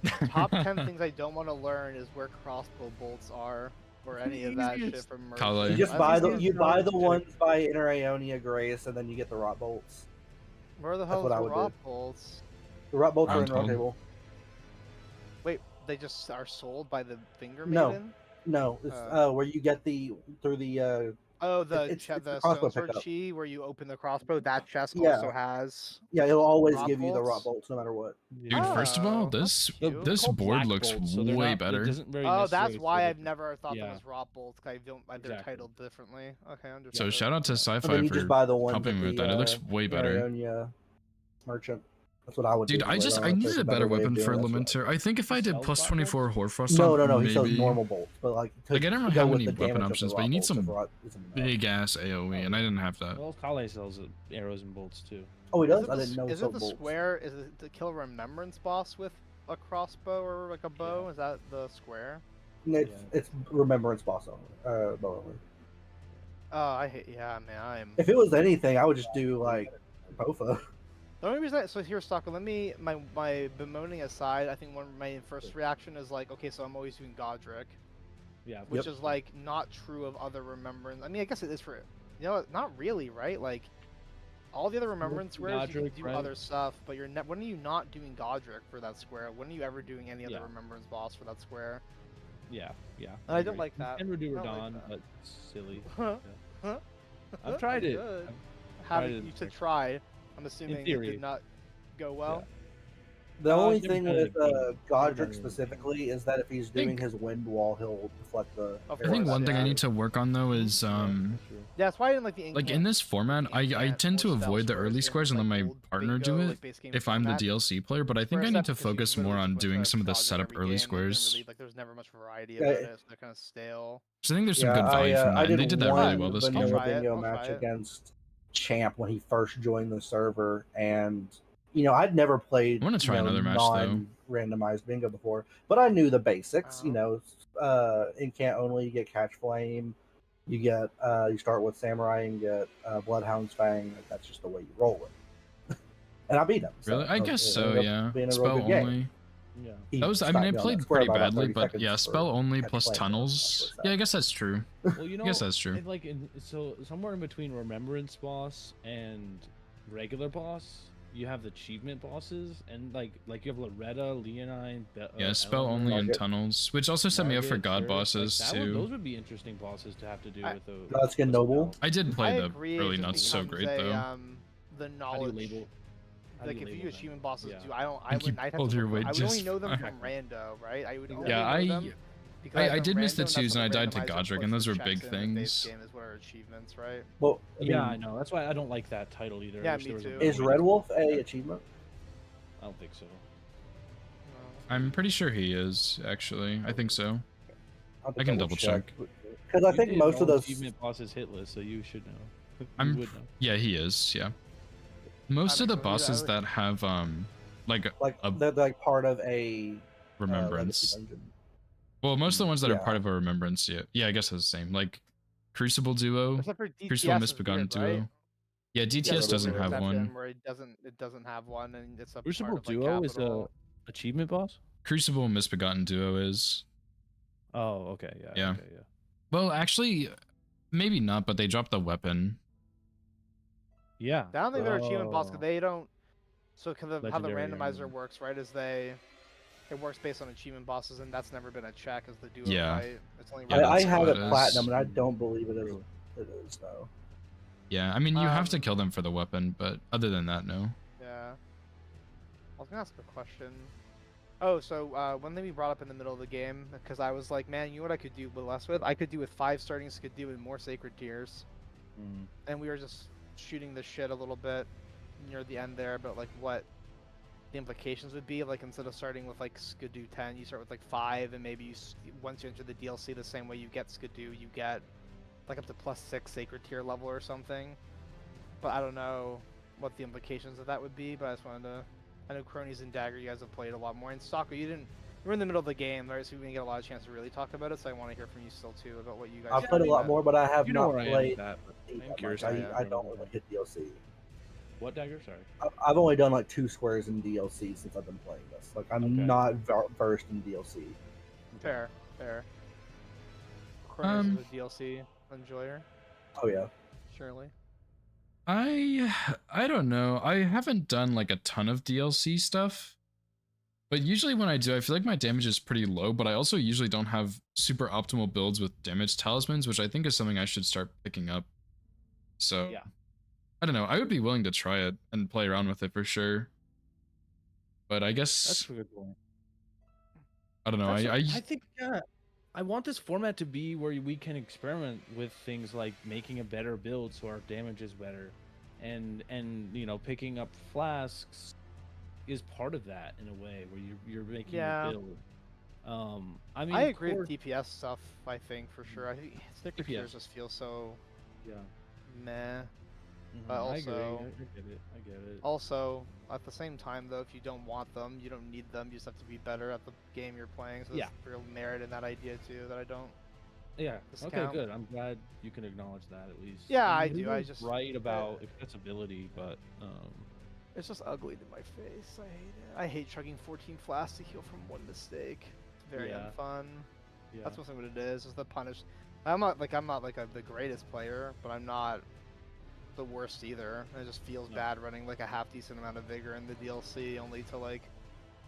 that. Top 10 things I don't want to learn is where crossbow bolts are, or any of that shit from merchants. Kale. You just I buy think the you it's buy really the good. ones by Inner Ionia Grace, and then you get the rot bolts. Where the That's hell what is I the would do. rot bolts? The rot bolts are in Roundhold. Rock Table. Wait, they just are sold by the Finger No. Maiden? No, it's Oh. where you get the through the Oh, the it's the the crossbow Stone Sword pickup. Chi, where you open the crossbow. That chest Yeah. also has. yeah, it'll always Rot give you the bolts? rot bolts no matter what. Dude, first of all, Oh, that's this cute. this Called board black looks bolts, so they're way not- it better. doesn't very Oh, that's necessarily why say I've that- never thought yeah. them as rot bolts. 'Cause they're Exactly. titled differently. Okay, understood. So shout out to And Sci-Fi then you just for buy the ones helping at me with the, that. It looks way Inner better. Ionia merchant. That's what I would Dude, do. I later just on I if needed there's a better way of weapon doing for it, that's what I Elementer. I think if I He did sells plus rot 24 Horfrost, No, up, no, he maybe... sells normal bolts, but like to, Like, I don't to know go how with many the weapon damage of the options, but rot you need bolts, some the rot isn't enough. big ass AoE, and I didn't have that. Well, Kale sells arrows and bolts too. Oh, he Is does. it I the didn't know. he Is it sold the bolts. square? Is it to kill a remembrance boss with a crossbow or like a bow? Is that the square? It's remembrance boss only. Bow only. Oh, I hate. Yeah, man, I'm. If it was anything, I would just do like Bofa. The only reason, so here, Stalker, let me, my bemoaning aside, I think my first reaction is like, okay, so I'm always doing Godric, Yeah. which is like not true of other remembrance. I mean, I guess it is for, you know, not really, right? Like, all the other remembrance squares, you Godric, can do right? other stuff, but when are you not doing Godric for that square? When are you ever doing any other Yeah. remembrance boss for that square? Yeah. And I don't agree. like that. You can redo I don't like Radon, that. but it's silly. Huh? Huh? I've tried it. Good. I've Having tried it you to like- try, I'm assuming it theory. did not go well. The I've only never thing done it with in a game. Never done Godric it in a specifically is that if he's doing his wind wall, he'll deflect the. Of I think course, one thing I yeah. need to work on though is True. Yeah, that's why I didn't like the like in this format, I tend to avoid the early squares and let my partner do it if I'm the DLC player, but I think I need to focus more on doing some of the setup early squares. Like, there's never much variety Yeah, about it, so they're kind of stale. So I think there's some good value from I that, and they did did that really one well this vanilla game. I'll try it, bingo I'll match try it. against Champ when he first joined the server, and I'd never played. I wanna try another match, though. randomized bingo before, but I knew the basics. You Oh. know, in can't only you get catch flame, you get you start with samurai and get bloodhound's fang. That's just the way you roll it. And I beat him. Really? I guess it so, ended up yeah. being a real Spell good game. only. Yeah. He That was, I mean, smacked I me on that played square pretty by about badly, 30 but seconds yeah, for spell only catch plus flame. tunnels. Yeah, I guess that's true. Well, you know, I guess that's true. and like so somewhere in between Remembrance boss and regular boss, you have the achievement bosses, and like you have Loretta, Leonine, Yeah, spell Eleanor, only and Margaret. tunnels, which also set me up for Margaret, god Church, bosses like too. those would be interesting bosses to have to do I- with the Godskin with Noble. spells. I did play I the agree. early It not just so becomes great a, though. the How do you knowledge. label? How do Like you if you label do them? achievement bosses, Yeah. do I don't. I think you would. I'd have pulled to your look. weight I would just only know them fine. from rando, right? I would only Yeah, know them because I from did miss the random, that's twos what and the I died to randomizer Godric, puts and those the were big checks in the base things. game is what are achievements, right? Well, I Yeah, mean, I know. That's why I don't like that title either. Yeah, I wish me there was a too. better is way Red to- Wolf a achievement? I don't think so. No. I'm pretty sure he is, actually. I think so. I'll have to I can double check. Because I You think did most all of those achievement bosses hit list, so you should know. You I'm would know. Yeah, he is, yeah. Most of makes the sense. Yeah, I bosses would- that have like like a they're like part of a remembrance. legacy dungeon. Well, most of the ones that are Yeah. part of a remembrance, yeah, I guess it's the same. Like Crucible Duo, Except for Crucible DTS is Misbegotten weird, Duo. right? Yeah, DTS DTS is a doesn't weird have exception one. where it doesn't have one, and it's a Crucible part of, like, Duo is a capital. achievement boss. Crucible Misbegotten Duo is. Oh, okay, yeah, Yeah. okay, yeah. Well, actually, maybe not, but they dropped the weapon. Yeah. I don't think they're achievement boss Oh. because they don't. So how the Legendary randomizer armor. works, right? Is it works based on achievement bosses, and that's never been a check as the duo Yeah. fight. It's only Yeah, I that's have how it it is. platinum, and I don't believe it is. True. It is though. Yeah, I mean, you have to Um, kill them for the weapon, but other than that, no. Yeah. I was gonna ask a question. Oh, so one thing we brought up in the middle of the game, because I was like, man, you know what I could do with less with? I could do with 5 startings, could do with more sacred tiers. Mm. And we were just shooting the shit a little bit near the end there about like what the implications would be. Like instead of starting with like Skidoo 10, you start with like 5, and maybe once you enter the DLC, the same way you get Skidoo, you get like up to +6 sacred tier level or something. But I don't know what the implications of that would be. But I just wanted to. I know Cronies and Dagger, you guys have played a lot more. And Stalker, you were in the middle of the game, right? So we didn't get a lot of chance to really talk about it. So I want to hear from you still too about what you guys. I've think played a about lot it. more, but I have You know not where I am with played. that, but that I'm much. curious. I don't really hit DLC. What Dagger? Sorry. I've only done like 2 squares in DLC since I've been playing this. Like I'm Okay. not versed in DLC. Fair. Cronies is a DLC enjoyer, Oh yeah. surely. I don't know. I haven't done like a ton of DLC stuff. But usually when I do, I feel like my damage is pretty low, but I also usually don't have super optimal builds with damage talismans, which I think is something I should start picking up. So, Yeah. I don't know. I would be willing to try it and play around with it for sure. But I That's guess, a good point. I don't know. I think yeah. I want this format to be where we can experiment with things like making a better build so our damage is better, and you know, picking up flasks is part of that in a way where you're making Yeah. your build. I mean, I agree core- with DPS stuff. I think for sure. I think sacred DPS. tiers just feel so Yeah. meh. Mhm, But I agree. also- I get it. Also, at the same time, though, if you don't want them, you don't need them. You just have to be better at the game you're playing. So there's real merit in that idea too that I don't. Yeah. Okay. discount. Good. I'm glad you can acknowledge that at least. Yeah, I mean, do, you're I just- right about accessibility, but It's just ugly to my face. I hate it. I hate chugging 14 flasks to heal from one mistake. It's very Yeah. unfun. yeah. That's mostly what it is. Is the punish. I'm not like the greatest player, but I'm not the worst either. It just feels No. bad running like a half decent amount of vigor in the DLC, only to like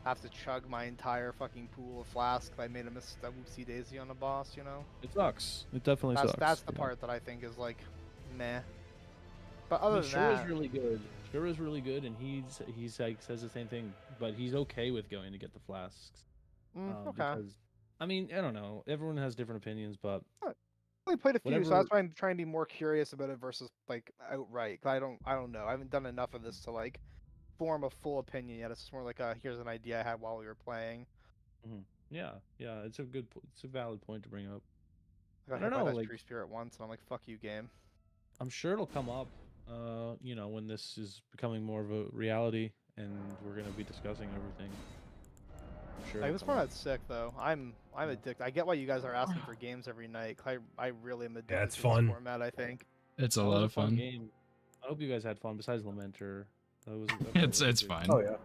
have to chug my entire fucking pool of flasks. I made a whoopsie daisy on a boss, you know. It sucks. It definitely That's sucks. that's the yeah. part that I think is like, meh. But I other mean, than Shura that, is really good. Shura is really good, and he's like says the same thing, but he's okay with going to get the flasks. okay. Because, I mean, I don't know. Everyone has different opinions, but I only played a few, so whatever- that's why I'm trying to be more curious about it versus like outright. 'Cause I don't know. I haven't done enough of this to like form a full opinion yet. It's just more like here's an idea I had while we were playing. yeah, it's it's a valid point to bring up. I got I hit don't by know, that like- tree spirit once, and I'm like, fuck you, game. I'm sure it'll come up, you know, when this is becoming more of a reality, and we're gonna be discussing everything. sure. Like, this format's sick though. I'm addicted. I get why you guys are asking for games every night. 'Cause I really am addicted it's to fun. this format. I think. It's a That lot was of fun. game. I hope you guys had fun. Besides Lamenter, that was. It's fine. Oh yeah.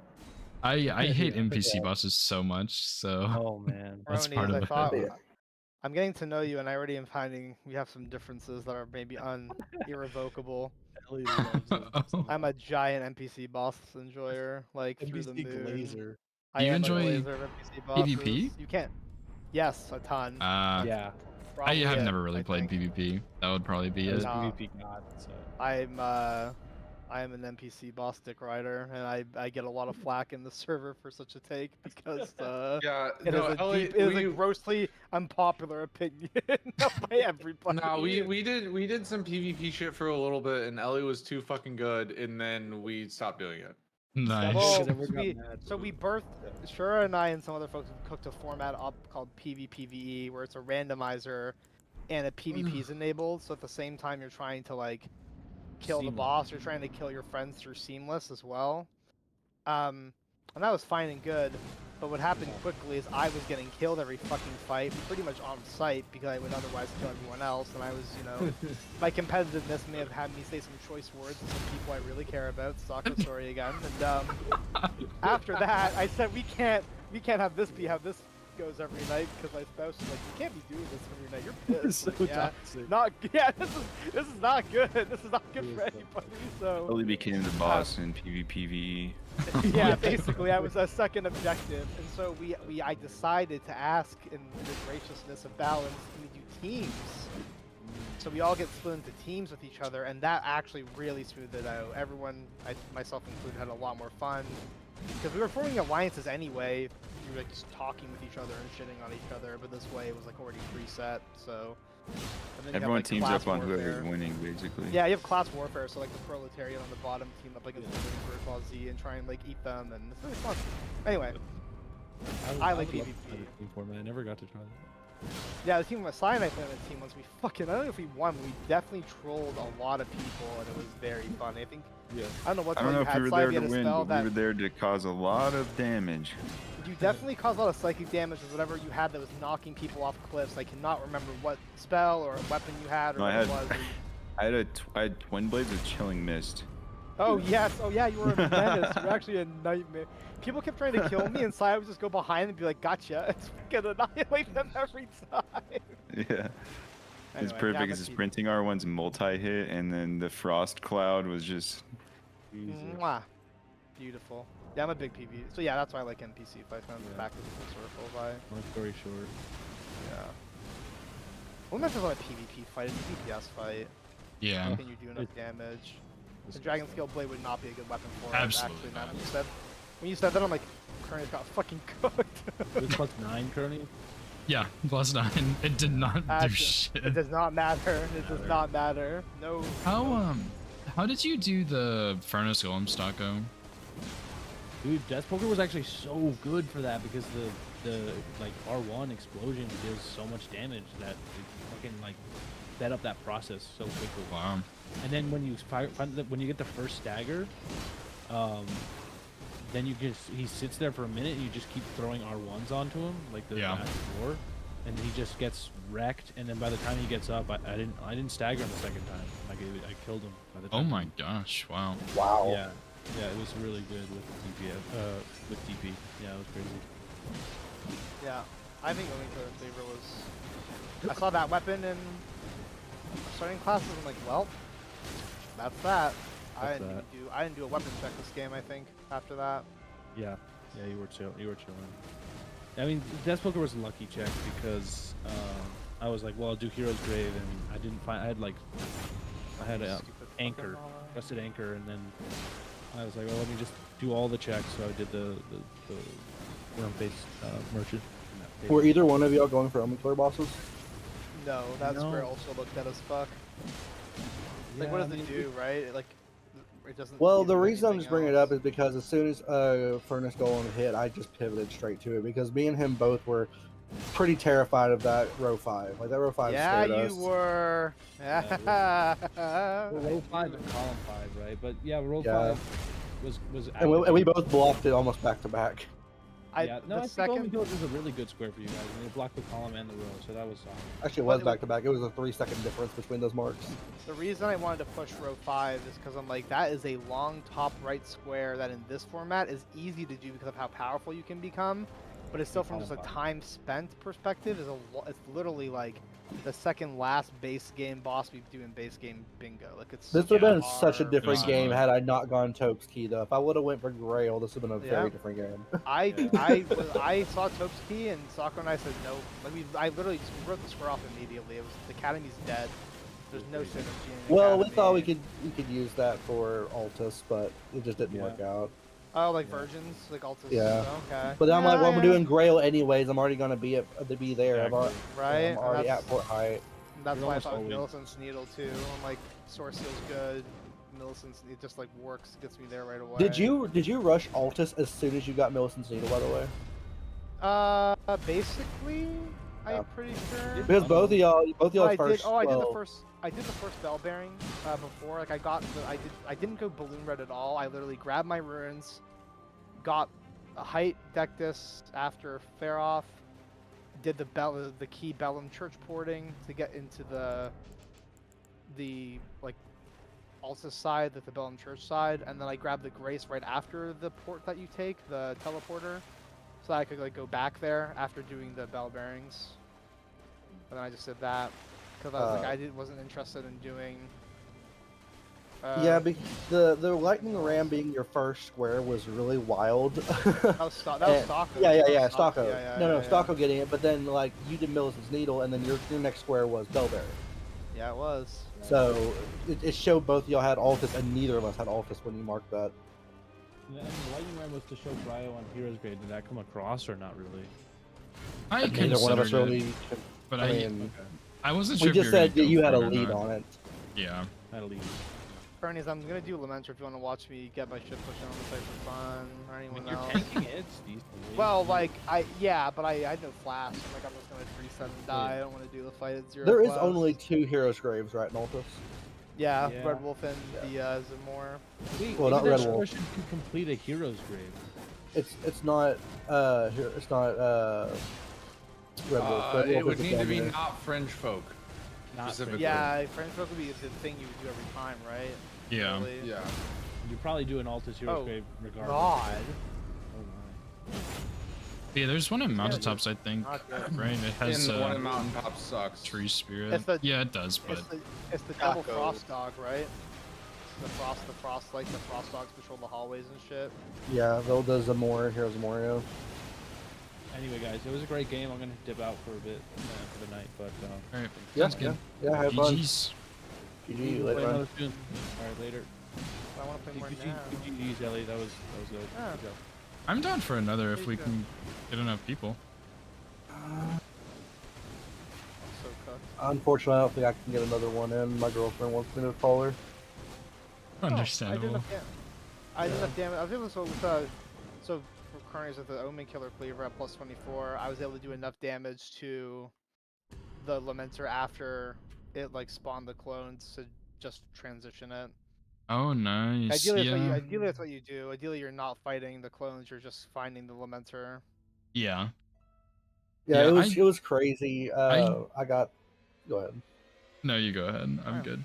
I hate Yeah. NPC bosses so much, so Oh man. that's part Bronies, of I it. thought Yeah. I'm getting to know you, and I already am finding we have some differences that are maybe irrevocable. Ellie loves them. Oh. I'm a giant NPC boss enjoyer, like through the NPC moon. Glazer. I Do you am enjoy a glazer of NPC bosses. PvP? You can't. Yes, a ton. Yeah. I Probably have it, never really I played think. PvP. That would probably be I was it. Nah. PvP god. So. I am an NPC boss dick rider, and I get a lot of flack in the server for such a take because Yeah, it no, is a Ellie, deep, it is a grossly unpopular opinion by everybody. no, we did some PvP shit for a little bit, and Ellie was too fucking good, and then we stopped doing it. Nice. Well, Because everyone got we, mad. so we birthed, Shura and I and some other folks have cooked a format up called PvPvE, where it's a randomizer and a PvP is enabled. So at the same time, you're trying to like kill the Seamless. boss, you're trying to kill your friends through Seamless as well. And that was fine and good. But what happened quickly is I was getting killed every fucking fight, pretty much on sight, because I would otherwise kill everyone else. And I was, you know, my competitiveness may have had me say some choice words to some people I really care about. Soccer story again. And after that, I said we can't have this be how this goes every night, because my spouse is like, you can't be doing this every night. You're pissed. So Like, yeah, toxic. not yeah. This is not good. This is not good for Seriously. anybody. So. Ellie became the boss in PvPvE. Yeah, basically, I was a second objective, and so I decided to ask in the graciousness of balance, can we do teams? So we all get split into teams with each other, and that actually really smoothed it out. Everyone, myself included, had a lot more fun because we were forming alliances anyway. We were like just talking with each other and shitting on each other, but this way it was like already preset. So and then you have, Everyone like, teams class up on warfare. whoever's winning, basically. Yeah, you have class warfare, so like the proletariat on the bottom team up against the bourgeoisie Z and try and like eat them, and it's really fun. Anyway, I like would love to PvP. try the team format. I never got to try that. yeah, the team with Sai and I played on the team once. We fucking, I don't know if we won, but we definitely trolled a lot of people, and it was very fun. I think, Yeah. I don't know what I don't know you if had. we were Sai, there you to had a win, spell but that we were there to cause a lot of damage. you definitely caused a lot of psychic damage with whatever you had that was knocking people off cliffs. I cannot remember what spell or weapon you had or No, what I it was. I had twin blades with chilling mist. Oh yes, oh yeah, you were a menace. You were actually a nightmare. People kept trying to kill me, and Sai would just go behind and be like, "Gotcha!" It's fucking annihilate them every time. Yeah. It's Anyway, perfect. yeah, It's sprinting R1's multi-hit, and then the frost cloud was just. Jesus. Mwah. Beautiful. Yeah, I'm a big PV. So yeah, that's why I like NPC fights. I'm Yeah. back to the circle by. Long story short. Yeah. Well, not just like a PvP fight, it's a DPS fight. Yeah. Can you do enough damage? The Dragon Scale Blade would not be a good weapon for Absolutely it. Actually, not. now when you said that, I'm like, Kearney's got fucking cooked. It's plus 9, Kearney. Yeah, +9. It did not do Actually, shit. It does not matter. It does not matter. No. How did you do the Furnace Golem Stocko? Dude, Death Poker was actually so good for that because the like R1 explosion deals so much damage that it fucking like sped up that process so quickly. Wow. And then when you when you get the first stagger, then he sits there for a minute and you just keep throwing R1s onto him like the Yeah. last floor, and he just gets wrecked. And then by the time he gets up, I didn't stagger him the second time. Like I killed him by the Oh time. my gosh! Wow. Wow. Yeah, yeah, it was really good with DPS, with DP. Yeah, it was crazy. Yeah. I think going to favor was. I saw that weapon in starting classes. I'm like, well, that's that. I That's didn't that. I didn't do a weapon check this game. I think after that. Yeah, yeah, you were chilling. I mean, Death Poker was a lucky check because I was like, well, I'll do Hero's Grave, and I didn't find. I had a Stupid anchor, fucking mama. trusted anchor, and then I was like, well, let me just do all the checks. So I did the worm-based merchant. and that paid Were off. either one of y'all going for Omiclor bosses? No, that No. square also looked dead as fuck. Like, what Yeah, does I it mean, do, right? It, like, it doesn't. Well, use the it for reason I'm anything just bringing it up else. is because as soon as Furnace Golem hit, I just pivoted straight to it because me and him both were pretty terrified of that row 5. Like that row 5 Yeah, scared you us. were. Well, roll 5 and column 5, right? But yeah, roll Yeah. 5 was. And we activated. both blocked it almost back to back. yeah, no, the I think Omen Killers is a really good square for you guys. And they blocked the column and the row, so that was solid. Actually, it But was back to back. It was a 3-second difference between those marks. The reason I wanted to push row 5 is because I'm like, that is a long top right square that in this format is easy to do because of how powerful you can become, but it's still from just a time spent perspective it's literally like the second last base game boss we do in base game bingo. Like it's This would have been far such a different was a game lot. had I not gone Tope's Key, though. If I would have went for Grail, this would have been a Yeah. very different game. I saw Tope's Key and Sakura and I said no. Like I literally just wrote the square off immediately. It was the academy's dead. There's no synergy in the Well, we academy. thought we could use that for Altus, but it just didn't work out. Oh, like virgins, like Altus. Yeah. Okay. But then I'm like, well, Yeah, we're doing Grail anyways. I'm already gonna be there. Exactly. right. I'm already at Fort Height. That's You're why I almost thought always- Millicent's Needle too. I'm like, Source Seal's good. Millicent's it just like works, gets me there right away. Did you rush Altus as soon as you got Millicent's Needle, by the way? Basically, Yeah. I'm pretty sure. Because both of y'all first. I did the well, first. I did the first bell bearing before. Like I didn't go balloon red at all. I literally grabbed my runes, got a height Dectus after fair off, did the key Bellum church porting to get into the like Altus side, the Bellum church side, and then I grabbed the grace right after the port that you take, the teleporter, so I could like go back there after doing the bell bearings. And then I just did that because I was like wasn't interested in doing. yeah, the lightning ram being your first square was really wild. That was Stocko. Yeah, Stocko. Yeah, Stocko getting it, but then like you did Millicent's Needle, and then your next square was Bellberry. Yeah, it was. So it showed both of y'all had Altus, and neither of us had Altus when you marked that. And the lightning ram was to show Cryo on Heroes Grade. Did that come across or not really? I Neither one of us considered really. it, but I mean, I wasn't sure we if just you were said that gonna you go had for a it or lead not. on it. Yeah. Had a lead. Bernie's, I'm gonna do Lamentor if you want to watch me get my shit pushed on the site for fun, or anyone You're else. tanking it. It's decent. Well, like but I had no flash. I'm like, I'm just gonna 3-7 die. I don't want to do the fight at 0. There is flash. only 2 Heroes Graves, right, in Altus? Yeah, Yeah. Red Wolf and the Zamor. Well, not Red Wolf. Should you complete a Heroes Grade? It's not Red Wolf. Red It Wolf would is need to be down there. not Fringe folk. Not Specifically. Yeah, French Folk would be the thing you would do every time, right? Yeah. Really. Yeah. You probably do an Altus Heroes Oh, Grade regardless. God. Oh my. Yeah, there's one in Mountaintops, I think. Not good. Right? It has And the one in Mountaintop sucks. Tree Spirit. It's the- Yeah, it does, but It's the double Taco. frost dog, right? The frost, like the frost dogs patrol the hallways and shit. Yeah, they'll do Zamor, Heroes Zamorio. Anyway, guys, it was a great game. I'm gonna dip out for a bit for the night, but alright. Yeah, Sounds good. Yeah, have fun. GG's. GG, play later on. another soon. All right, later. I want to play more Good now. GG's, Ellie. That was good. Yeah. Good job. I'm down for another if Me we too. can get enough people. I'm so cooked. Unfortunately, I don't think I can get another one in. My girlfriend wants me to call her. Understandable. I did enough damage. I was able to so for Carnage with the Omen Killer Cleaver at plus 24, I was able to do enough damage to the Lamenter after it like spawned the clones to just transition it. Oh, nice. Ideally, that's what you do. Ideally, you're not fighting the clones. You're just finding the Lamenter. Yeah. Yeah, Yeah, it was crazy. I got. Go ahead. No, you go ahead. I'm Oh. good.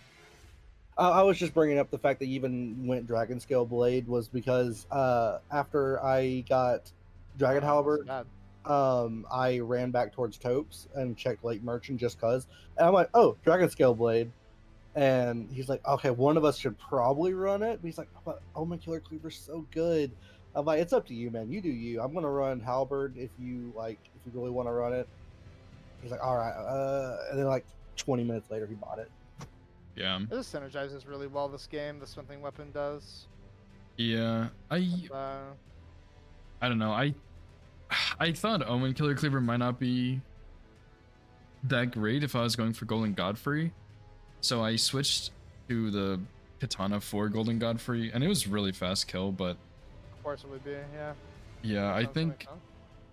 I was just bringing up the fact that you even went Dragon Scale Blade was because after I got Dragon Halberd, Bad. I ran back towards Topes and checked Lake Merchant just cause, and I'm like, oh, Dragon Scale Blade, and he's like, okay, one of us should probably run it. But he's like, but Omen Killer Cleaver's so good. I'm like, it's up to you, man. You do you. I'm gonna run Halberd if you really want to run it. He's like, all right, and then like 20 minutes later, he bought it. Yeah. It just synergizes really well. This game, the Something Weapon does. Yeah. Uh, I don't know. I thought Omen Killer Cleaver might not be that great if I was going for Golden Godfrey. So I switched to the Katana for Golden Godfrey, and it was really fast kill, but of course it would be, yeah. yeah, I Sounds think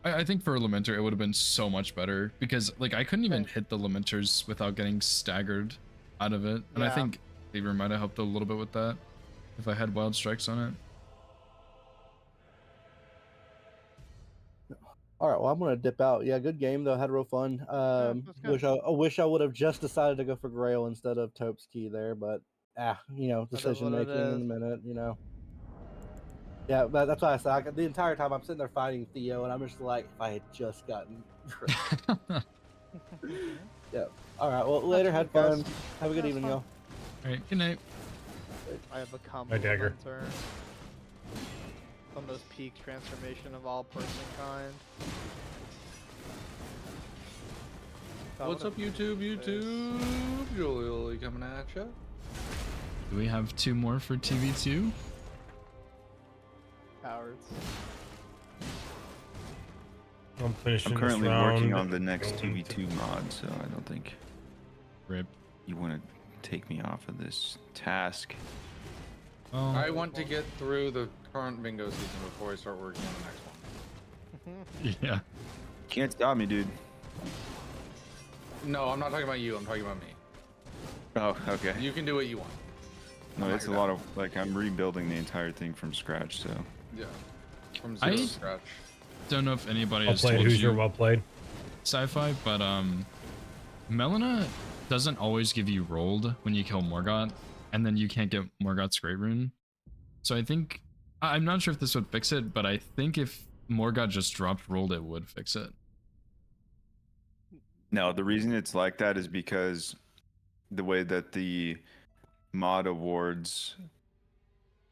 like, huh? I think for a Lamenter it would have been so much better because like I couldn't even hit the Lamenters without getting staggered out of it. And I Yeah. think Cleaver might have helped a little bit with that if I had wild strikes on it. All right, well, I'm gonna dip out. Yeah, good game though. Had real fun. that's good. Wish I would have just decided to go for Grail instead of Taupe's Key there, but That is decision what it making in a is. minute. Yeah, but that's why I said the entire time I'm sitting there fighting Theo, and I'm just like, if I had just gotten Grail. Yeah. All right. Well, later. Had good, fun. guys. Have a good Yeah, it's evening, fun. y'all. All right, good night. I have become My a dagger. mentor. The most peak transformation of all person kind. God, What's what up, a YouTube? beautiful face. YouTube, Julie coming at ya. Do we have 2 more for TV2? Cowards. I'm finishing I'm currently this round. working on the and next going to- 2v2 mod, so I don't think Rip. you want to take me off of this task. Oh, I want to get through the current bingo season before I start working on the next one. yeah. Can't stop me, dude. No, I'm not talking about you. I'm talking about me. Oh, okay. You can do what you want. No, I'm it's a not lot your of like I'm rebuilding the entire thing from scratch, so Yeah. From zero to I- scratch. Don't know if anybody Well has played, told Hoosier. you Well played. sci-fi, but Melina doesn't always give you rolled when you kill Morgoth, and then you can't get Morgoth's Great Rune. So I think I'm not sure if this would fix it, but I think if Morgoth just dropped rolled, it would fix it. no, the reason it's like that is because the way that the mod awards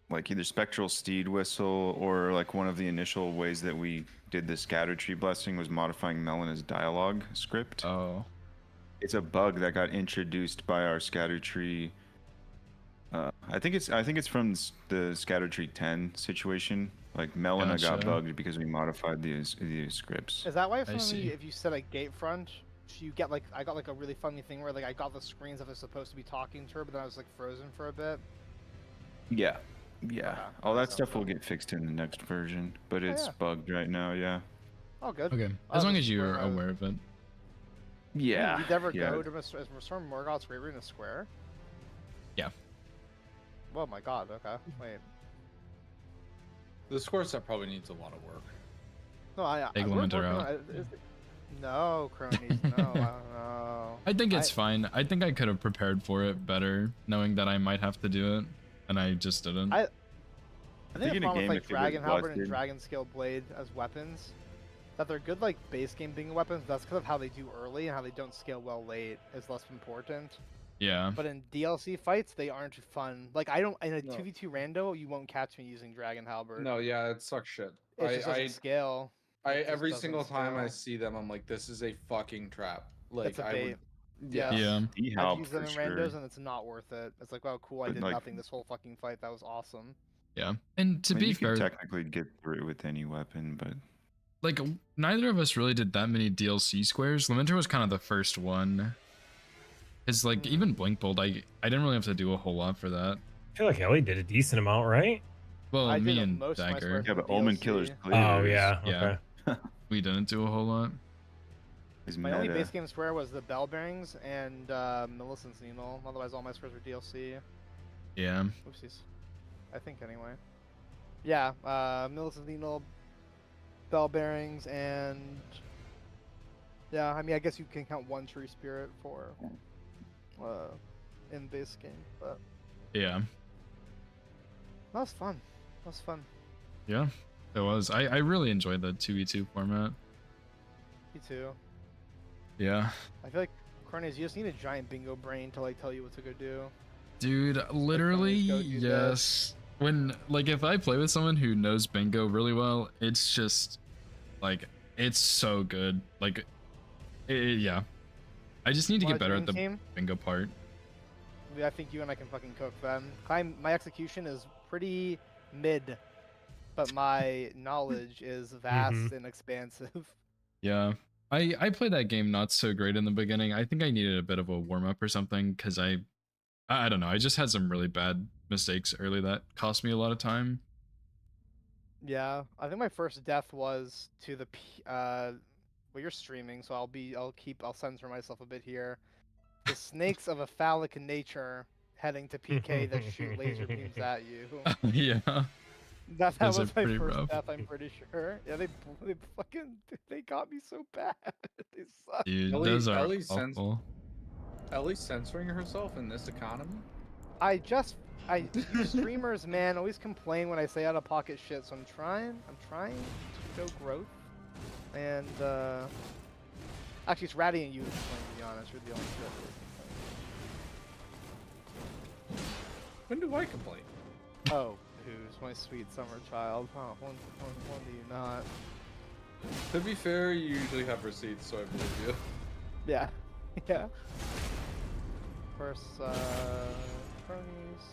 like either Spectral Steed Whistle or like one of the initial ways that we did the Scatter Tree Blessing was modifying Melina's dialogue script. Oh, It's a bug that got introduced by our Scatter Tree. I think it's from the Scatter Tree 10 situation. Like Melina got Gotcha. bugged because we modified these scripts. Is that why if see. if you set a gate front, you get like I got like a really funny thing where like I got the screens that I was supposed to be talking to her, but then I was like frozen for a bit. Yeah. Okay, All that that stuff will sounds get fixed in the next version, but it's yeah. bugged right now. Yeah. Oh, good. okay. I As long was as you're where I- aware of it. Yeah. You never yeah. go to Storm Morgoth's Great Rune in a square? Yeah. Oh my god, okay. Wait. The score set probably needs a lot of work. No, Take we're Lamentor working out. on no, cronies, no, I don't know. I think it's fine. I think I could have prepared for it better, knowing that I might have to do it, and I just didn't. I think in the a problem with game, like if it was Dragon Halberd and busted- Dragon Scale Blade as weapons, that they're good like base game bingo weapons. That's because of how they do early and how they don't scale well late is less important. yeah. But in DLC fights, they aren't fun. Like I don't in a No. 2v2 rando, you won't catch me using Dragon Halberd. No, yeah, it sucks shit. It just doesn't scale. It just every doesn't single time I scale. see them, I'm like, this is a fucking trap. Like It's a I bait. would, Yeah. Yeah. He I've helped used for them in sure. randos and it's not worth it. It's like, oh cool, I But, did like- nothing this whole fucking fight. That was awesome. Yeah. And to I mean, be you fair, could technically get through with any weapon, but like neither of us really did that many DLC squares. Lamentor was kind of the first one. Cause like even Blink Bolt, I didn't really have to do a whole lot for that. I feel like Ellie did a decent amount, right? Well, I me did and most of my Dagger, squares yeah, for but Omen DLC. Killer's Oh clears yeah. Yeah. Okay. we didn't do a whole lot. is My only meta. base game square was the Bell Bearings and Millicent's Needle. Otherwise, all my squares were DLC. Yeah. Oopsies. I think anyway. Yeah, Millicent's Needle, Bell Bearings, and yeah, I mean, I guess you can count one Tree Spirit for in base game, but Yeah. that was fun. That was fun. Yeah. It was. I really enjoyed the 2v2 format. Me too. Yeah. I feel like Cornelius, you just need a giant bingo brain to like tell you what to go do. Dude, literally, go do this. yes. When like if I play with someone who knows bingo really well, it's just like it's so good. Like yeah. I just need to Want get a better at dream the team? bingo part. I think you and I can fucking cook them. My execution is pretty mid, but my knowledge is vast and expansive. Yeah. I played that game not so great in the beginning. I think I needed a bit of a warm up or something because I don't know. I just had some really bad mistakes early that cost me a lot of time. Yeah, I think my first death was to the well, you're streaming, so I'll censor myself a bit here. The snakes of a phallic nature heading to PK that shoot laser beams at you. Yeah. That Those are was my pretty first rough. death, I'm pretty sure. Yeah, they fucking they got me so bad. They suck. Dude, Ellie, those are Ellie sens- awful. Ellie's censoring herself in this economy. You streamers, man, always complain when I say out of pocket shit. So I'm trying to show growth. And actually, it's Ratty and you, to be honest. You're the only shit. When do I complain? Oh, who's my sweet summer child? Huh? When do you not? To be fair, you usually have receipts, so I believe you. Yeah, yeah. First, cronies.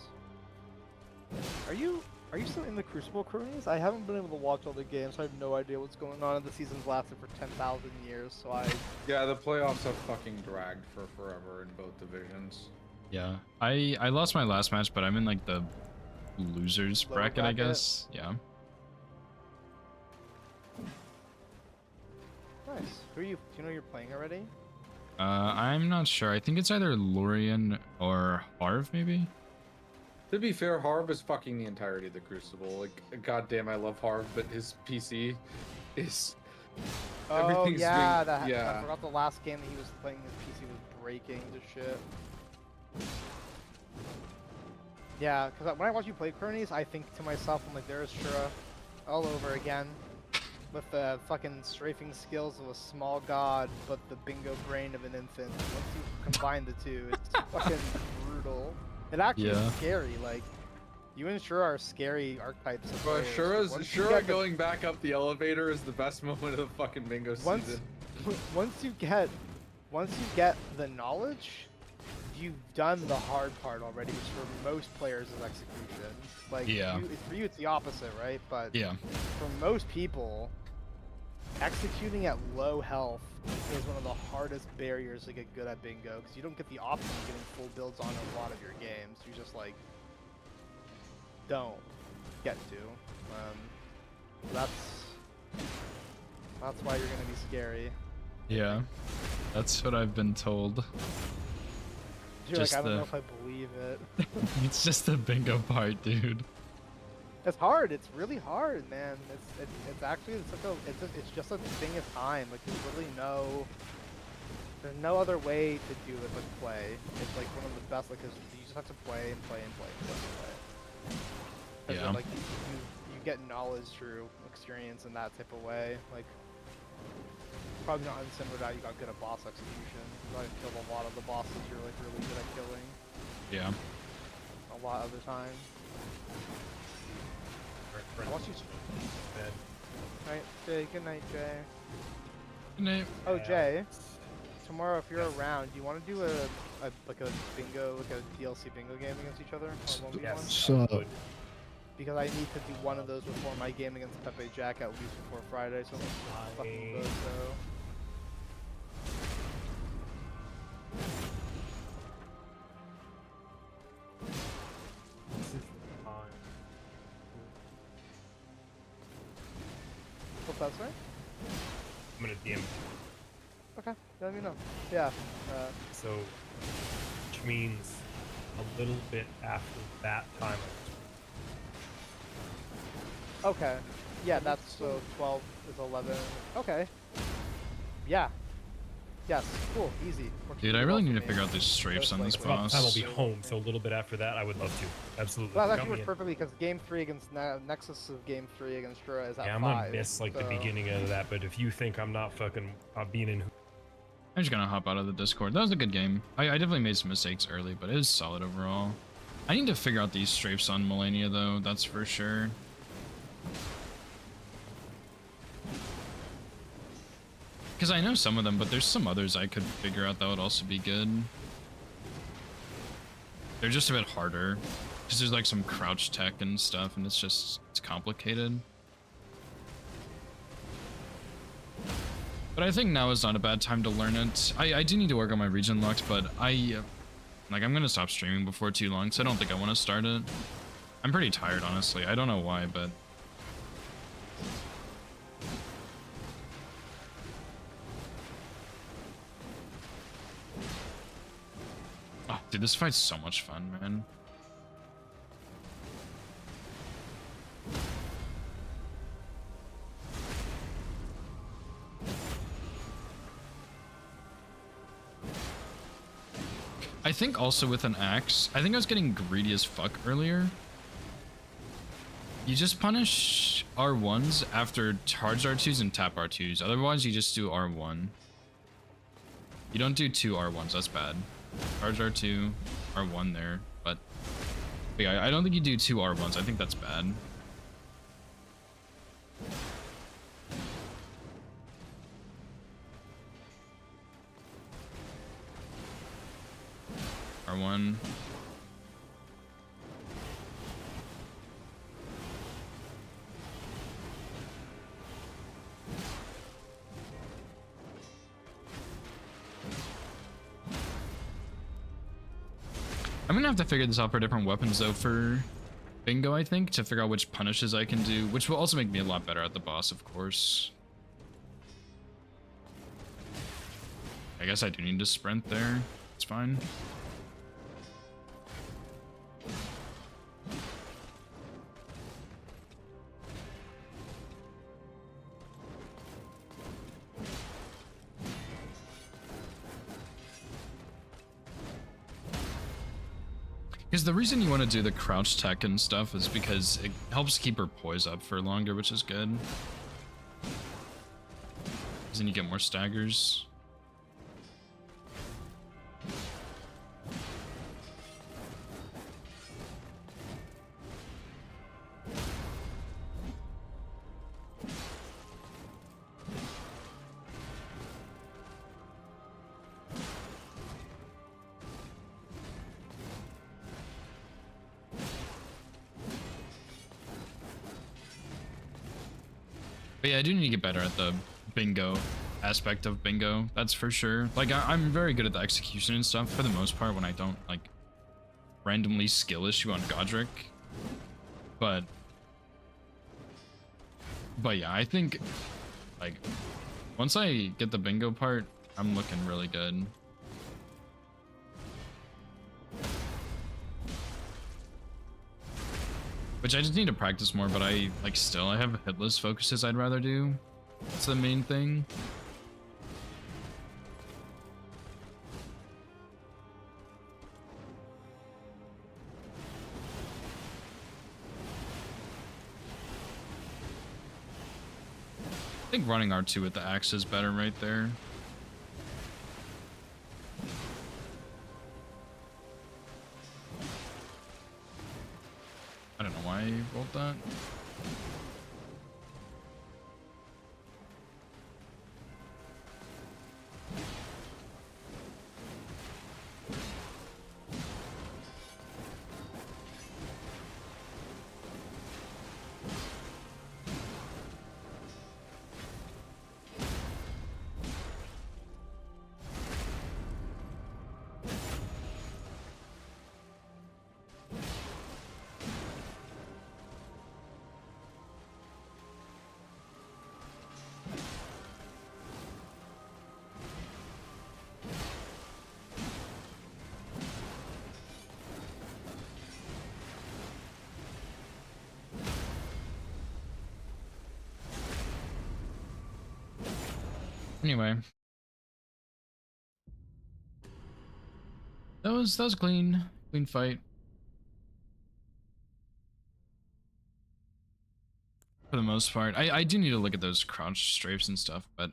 Are you still in the Crucible, cronies? I haven't been able to watch all the games, so I have no idea what's going on. And the season's lasted for 10,000 years, so I. Yeah, the playoffs have fucking dragged for forever in both divisions. Yeah, I lost my last match, but I'm in like the losers Lower bracket, I bracket? guess. Yeah. Nice. Who are you? Do you know you're playing already? I'm not sure. I think it's either Lorian or Harv, maybe. To be fair, Harv is fucking the entirety of the Crucible. Like, goddamn, I love Harv, but his PC is. Oh Everything's yeah, being- I yeah. forgot the last game that he was playing. His PC was breaking to shit. Yeah, because when I watch you play Cronies, I think to myself, I'm like, there's Shura all over again. With the fucking strafing skills of a small god, but the bingo brain of an infant. Once you combine the two, it's fucking brutal. It actually Yeah. is scary. Like, you and Shura are scary archetypes of Bro, players. Once you Shura get the- going back up the elevator is the best moment of the fucking bingo Once, season. once you get the knowledge, you've done the hard part already, which for most players is execution. Like, Yeah. for you, it's the opposite, right? But Yeah. for most people, executing at low health is one of the hardest barriers to get good at bingo, because you don't get the option of getting full builds on a lot of your games. You just like don't get to. So that's why you're gonna be scary. Yeah. That's what I've been told. You're Just like, I don't the- know if I believe it. It's just the bingo part, dude. It's hard. It's really hard, man. It's actually it's just a thing of time. Like there's no other way to do it but play. It's like one of the best. Like 'cause you just have to play and play and play and play and play. 'Cause Yeah. Like you get knowledge through experience in that type of way. Like probably not unsimilar to how you got good at boss execution. You probably killed a lot of the bosses you're like really good at killing Yeah. a lot of the time. I want you. Right, Jay. Good night, Jay. Good night. Oh, Jay. Tomorrow, if you're around, do you want to do a bingo, like a DLC bingo game against each other? Or 1v1? Yes. So Because I need to do one of those before my game against Pepe Jack at least before Friday, so let's fucking both go. This is the time. What's that, sorry? I'm gonna DM. Okay, let me know. Yeah. So, which means a little bit after that time. Okay. Yeah, that's so 12 is 11. Okay. Yeah. Yes. Cool. Easy. Works Dude, I really really well need for to me. figure out these strafes on this Like, About the time I'll boss. be home, so a little bit after that, I would love to. Absolutely. Well, that Count actually me works in. perfectly because game 3 against Nexus of game 3 against Shura is at Yeah, I'm 5. gonna miss like the so- beginning of that, but if you think I'm not fucking being in, I'm just gonna hop out of the Discord. That was a good game. I definitely made some mistakes early, but it was solid overall. I need to figure out these strafes on Melania though, that's for sure. Because I know some of them, but there's some others I could figure out that would also be good. They're just a bit harder. Because there's like some crouch tech and stuff, and it's complicated. But I think now is not a bad time to learn it. I do need to work on my region locked, but I'm gonna stop streaming before too long, so I don't think I want to start it. I'm pretty tired, honestly. I don't know why, but... Oh, dude, this fight's so much fun, man. I think also with an axe, I think I was getting greedy as fuck earlier. You just punish R1s after charged R2s and tap R2s. Otherwise, you just do R1. You don't do 2 R1s, that's bad. Charge R2, R1 there, but yeah, I don't think you do 2 R1s. I think that's bad. R1. I'm gonna have to figure this out for different weapons though for bingo, I think, to figure out which punishes I can do, which will also make me a lot better at the boss, of course. I guess I do need to sprint there. It's fine. Because the reason you want to do the crouch tech and stuff is because it helps keep her poise up for longer, which is good. Because then you get more staggers. But yeah, I do need to get better at the bingo aspect of bingo, that's for sure. Like, I'm very good at the execution and stuff for the most part when I don't, like, randomly skill issue on Godric. But yeah, I think, like, once I get the bingo part, I'm looking really good. Which I just need to practice more, but I have hitless focuses I'd rather do. That's the main thing. I think running R2 with the axe is better right there. I don't know why I rolled that. Anyway, that was clean fight for the most part. I do need to look at those crouch strafes and stuff, but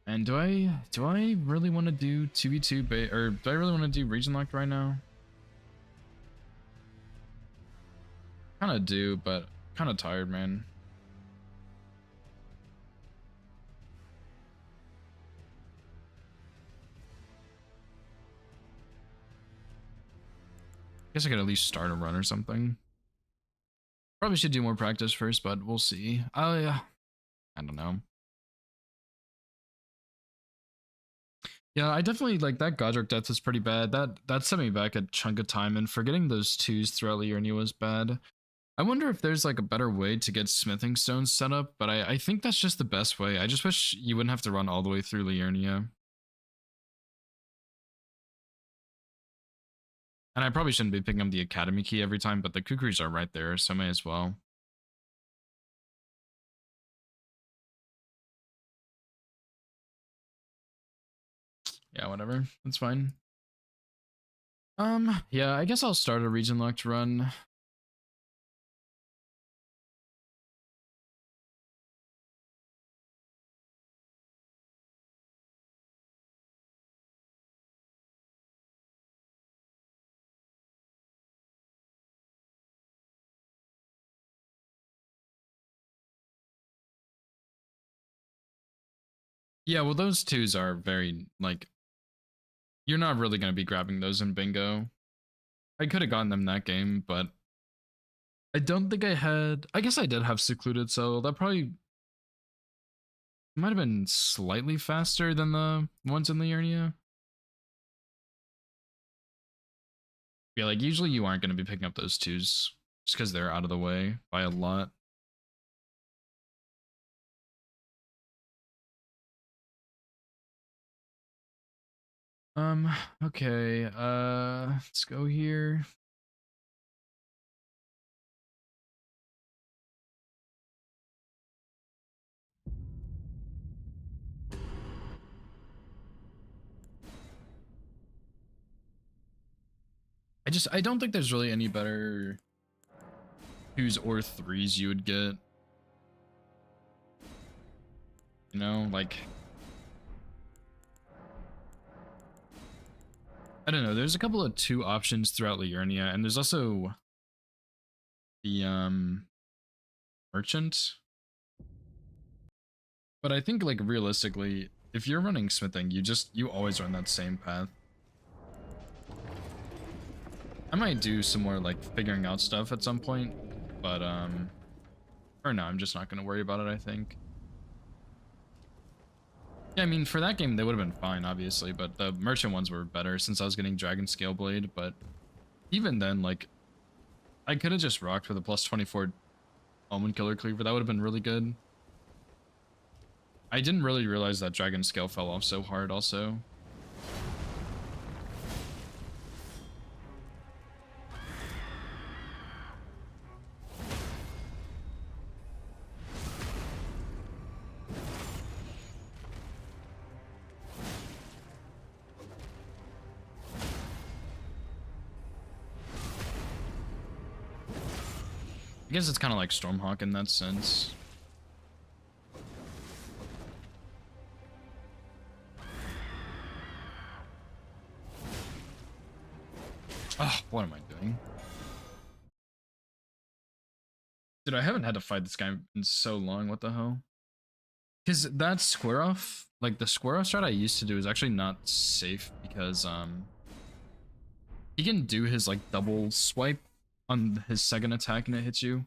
and do I really want to do 2v2 or do I really want to do region locked right now? Kind of do, but kind of tired, man. Guess I could at least start a run or something. Probably should do more practice first, but we'll see. I don't know. Yeah, I definitely like that Godric death was pretty bad. That set me back a chunk of time, and forgetting those twos throughout Liurnia was bad. I wonder if there's like a better way to get smithing stones set up, but I think that's just the best way. I just wish you wouldn't have to run all the way through Liurnia. And I probably shouldn't be picking up the academy key every time, but the Kukris are right there, so may as well. Yeah, whatever. That's fine. Yeah, I guess I'll start a region locked run. Yeah, well, those twos are very, like, you're not really going to be grabbing those in bingo. I could have gotten them that game, but I don't think I had. I guess I did have secluded, so that probably might have been slightly faster than the ones in Liurnia. Yeah, like usually you aren't going to be picking up those twos just because they're out of the way by a lot. Okay, let's go here. I don't think there's really any better twos or threes you would get. You know, like, I don't know, there's a couple of two options throughout Liurnia, and there's also the merchant. But I think, like, realistically, if you're running smithing, you always run that same path. I might do some more, like, figuring out stuff at some point, but or no, I'm just not gonna worry about it, I think. Yeah, I mean, for that game, they would have been fine, obviously, but the merchant ones were better since I was getting Dragon Scale Blade, but even then, like, I could have just rocked with a plus 24 Omen Killer Cleaver. That would have been really good. I didn't really realize that Dragon Scale fell off so hard, also. I guess it's kind of like Stormhawk in that sense. Oh, what am I doing? Dude, I haven't had to fight this guy in so long. What the hell? Because that square off, like the square off strat I used to do is actually not safe because he can do his like double swipe on his second attack and it hits you.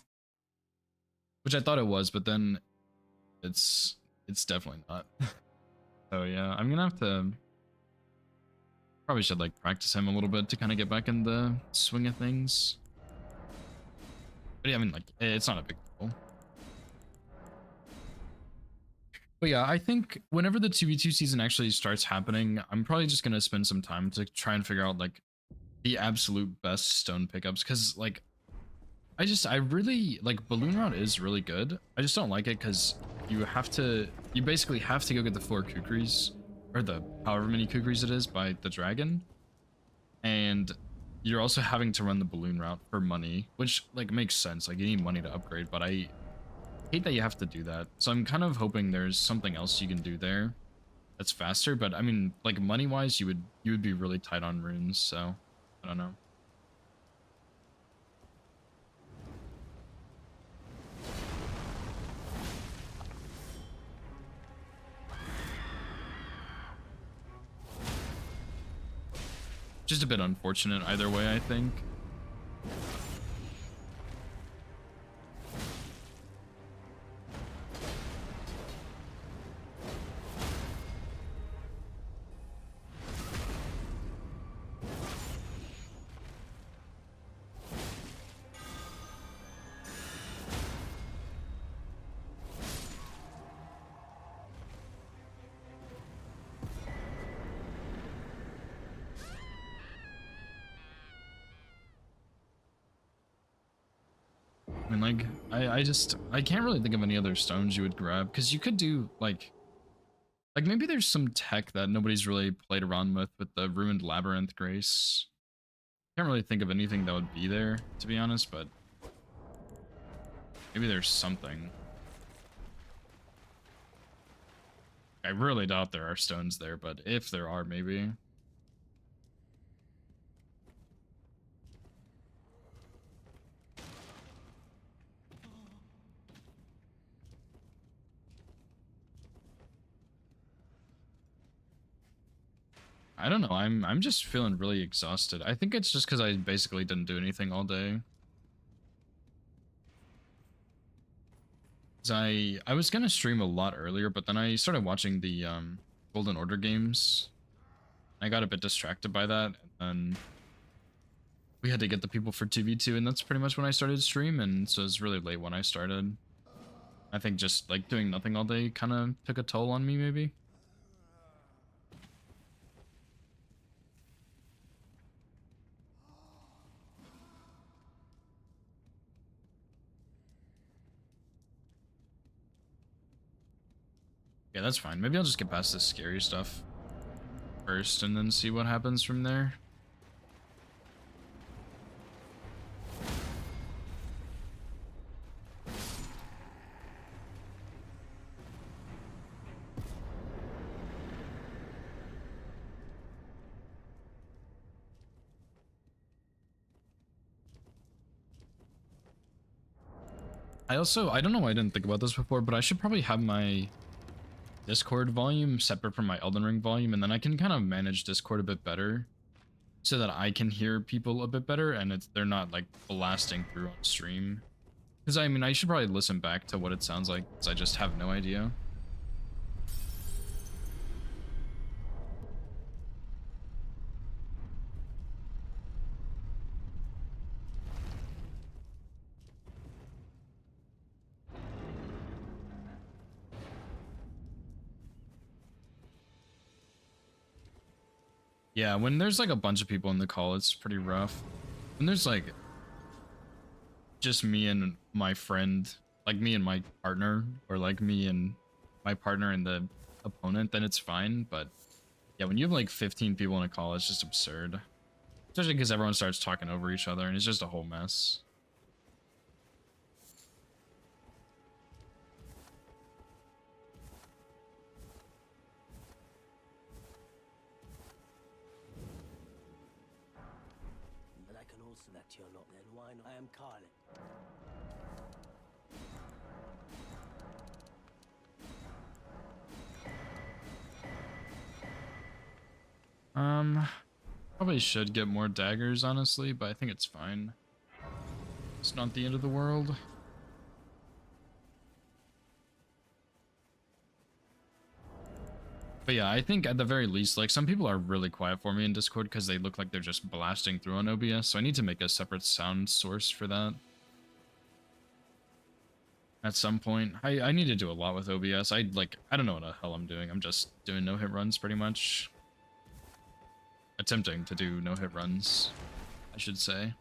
Which I thought it was, but then it's definitely not. So yeah, I'm gonna have to probably should like practice him a little bit to kind of get back in the swing of things. But yeah, I mean, like, it's not a big deal. But yeah, I think whenever the 2v2 season actually starts happening, I'm probably just gonna spend some time to try and figure out like the absolute best stone pickups, because like I really like Balloon Rod is really good. I just don't like it because you basically have to go get the 4 kukris, or the however many kukris it is by the dragon, and you're also having to run the balloon route for money, which like makes sense. Like you need money to upgrade, but I hate that you have to do that. So I'm kind of hoping there's something else you can do there that's faster. But I mean, like money wise, you would be really tight on runes. So I don't know. Just a bit unfortunate either way, I think. I mean, like, I can't really think of any other stones you would grab, because you could do, like, Like maybe there's some tech that nobody's really played around with the ruined labyrinth grace. Can't really think of anything that would be there, to be honest, but maybe there's something. I really doubt there are stones there, but if there are, maybe. I don't know. I'm just feeling really exhausted. I think it's just because I basically didn't do anything all day. 'Cause I was gonna stream a lot earlier, but then I started watching the Golden Order games. I got a bit distracted by that, and then we had to get the people for 2v2, and that's pretty much when I started stream, and so it was really late when I started. I think just like doing nothing all day kind of took a toll on me, maybe. Yeah, that's fine. Maybe I'll just get past this scary stuff first and then see what happens from there. I don't know why I didn't think about this before, but I should probably have my Discord volume separate from my Elden Ring volume, and then I can kind of manage Discord a bit better so that I can hear people a bit better and they're not like blasting through on stream. Because I mean, I should probably listen back to what it sounds like, because I just have no idea. Yeah, when there's like a bunch of people in the call, it's pretty rough. When there's like just me and my friend, like me and my partner, or like me and my partner and the opponent, then it's fine. But yeah, when you have like 15 people in a call, it's just absurd. Especially because everyone starts talking over each other and it's just a whole mess. But I can also select your lot then. Why not? I am Carly. Probably should get more daggers, honestly, but I think it's fine. It's not the end of the world. But yeah, I think at the very least, like, some people are really quiet for me in Discord because they look like they're just blasting through on OBS, so I need to make a separate sound source for that. At some point. I need to do a lot with OBS. I don't know what the hell I'm doing. I'm just doing no-hit runs, pretty much. Attempting to do no-hit runs, I should say.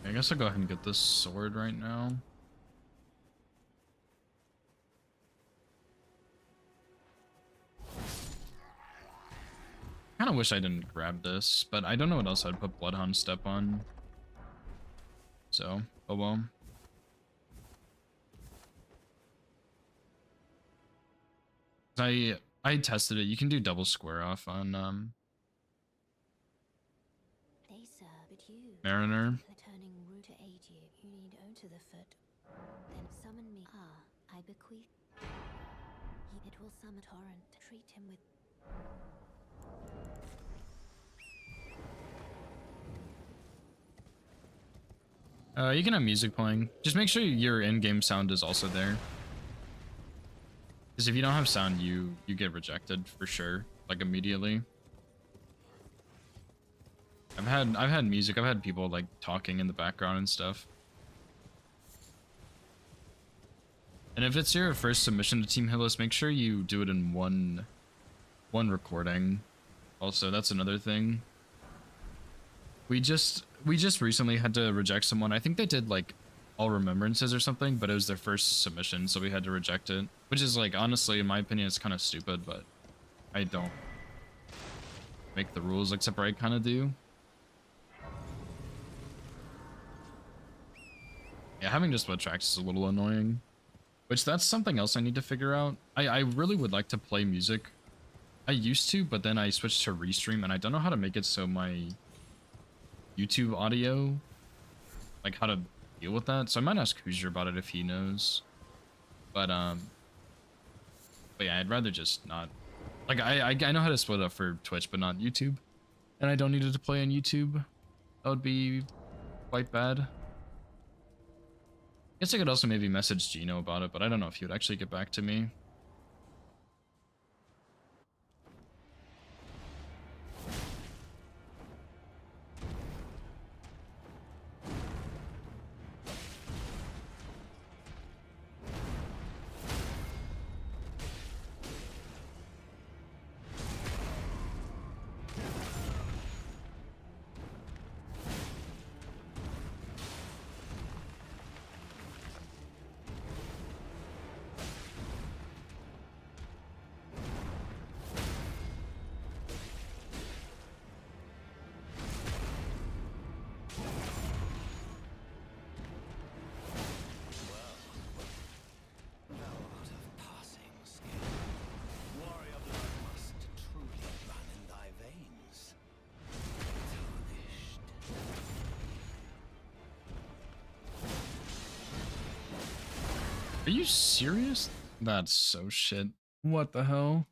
I guess I'll go ahead and get this sword right now. I kind of wish I didn't grab this, but I don't know what else I'd put Bloodhound Step on. So, oh well. I tested it. You can do double square off on Mariner. Turning root to aid you. You need onto the foot. Then summon me. I bequeath. It will summon torrent. Treat him with. You can have music playing. Just make sure your in-game sound is also there. Because if you don't have sound, you get rejected for sure, like immediately. I've had music. I've had people like talking in the background and stuff. And if it's your first submission to Team Hillis, make sure you do it in one recording. Also, that's another thing. We just recently had to reject someone. I think they did like All Remembrances or something, but it was their first submission, so we had to reject it. Which is like, honestly, in my opinion, it's kind of stupid, but I don't make the rules, except I kind of do. Yeah, having just split tracks is a little annoying. Which that's something else I need to figure out. I really would like to play music. I used to, but then I switched to Restream, and I don't know how to make it so my YouTube audio, like how to deal with that. So I might ask Hoosier about it if he knows. But yeah, I'd rather just not. Like I know how to split up for Twitch, but not YouTube. And I don't need it to play on YouTube. That would be quite bad. Guess I could also maybe message Gino about it, but I don't know if he would actually get back to me. Are you serious? That's so shit. What the hell?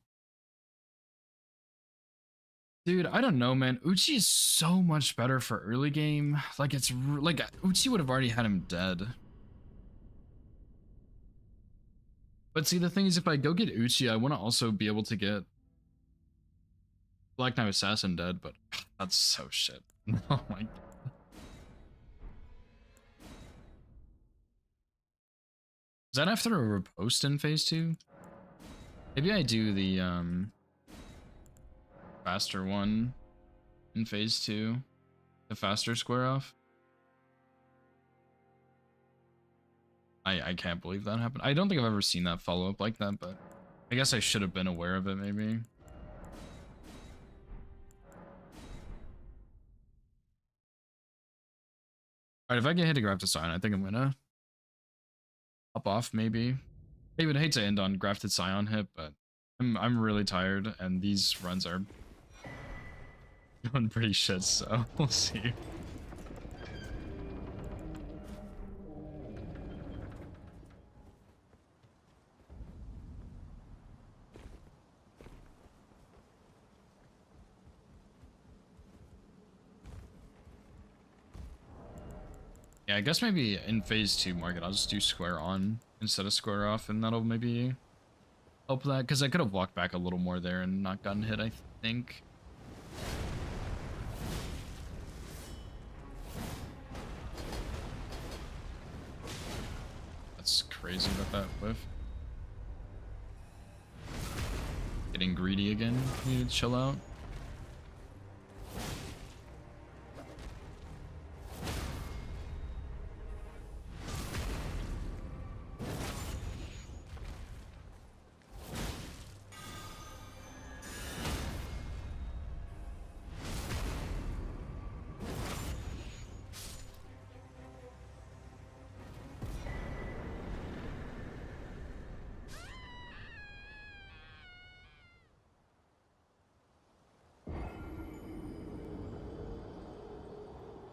Dude, I don't know, man. Uchi is so much better for early game. Like, it's like Uchi would have already had him dead. But see, the thing is, if I go get Uchi, I want to also be able to get Black Knight Assassin dead, but that's so shit. Oh my god. Is that after a riposte in phase 2? Maybe I do the faster one in phase 2. The faster square off. I can't believe that happened. I don't think I've ever seen that follow up like that, but I guess I should have been aware of it maybe. Alright, if I get hit to grab to sign, I think I'm gonna hop off maybe. I would hate to end on grafted Scion hit, but I'm really tired and these runs are going pretty shit, so we'll see. Yeah, I guess maybe in phase 2 market, I'll just do square on instead of square off, and that'll maybe help that, because I could have walked back a little more there and not gotten hit, I think. That's crazy about that whiff. Getting greedy again. Need to chill out.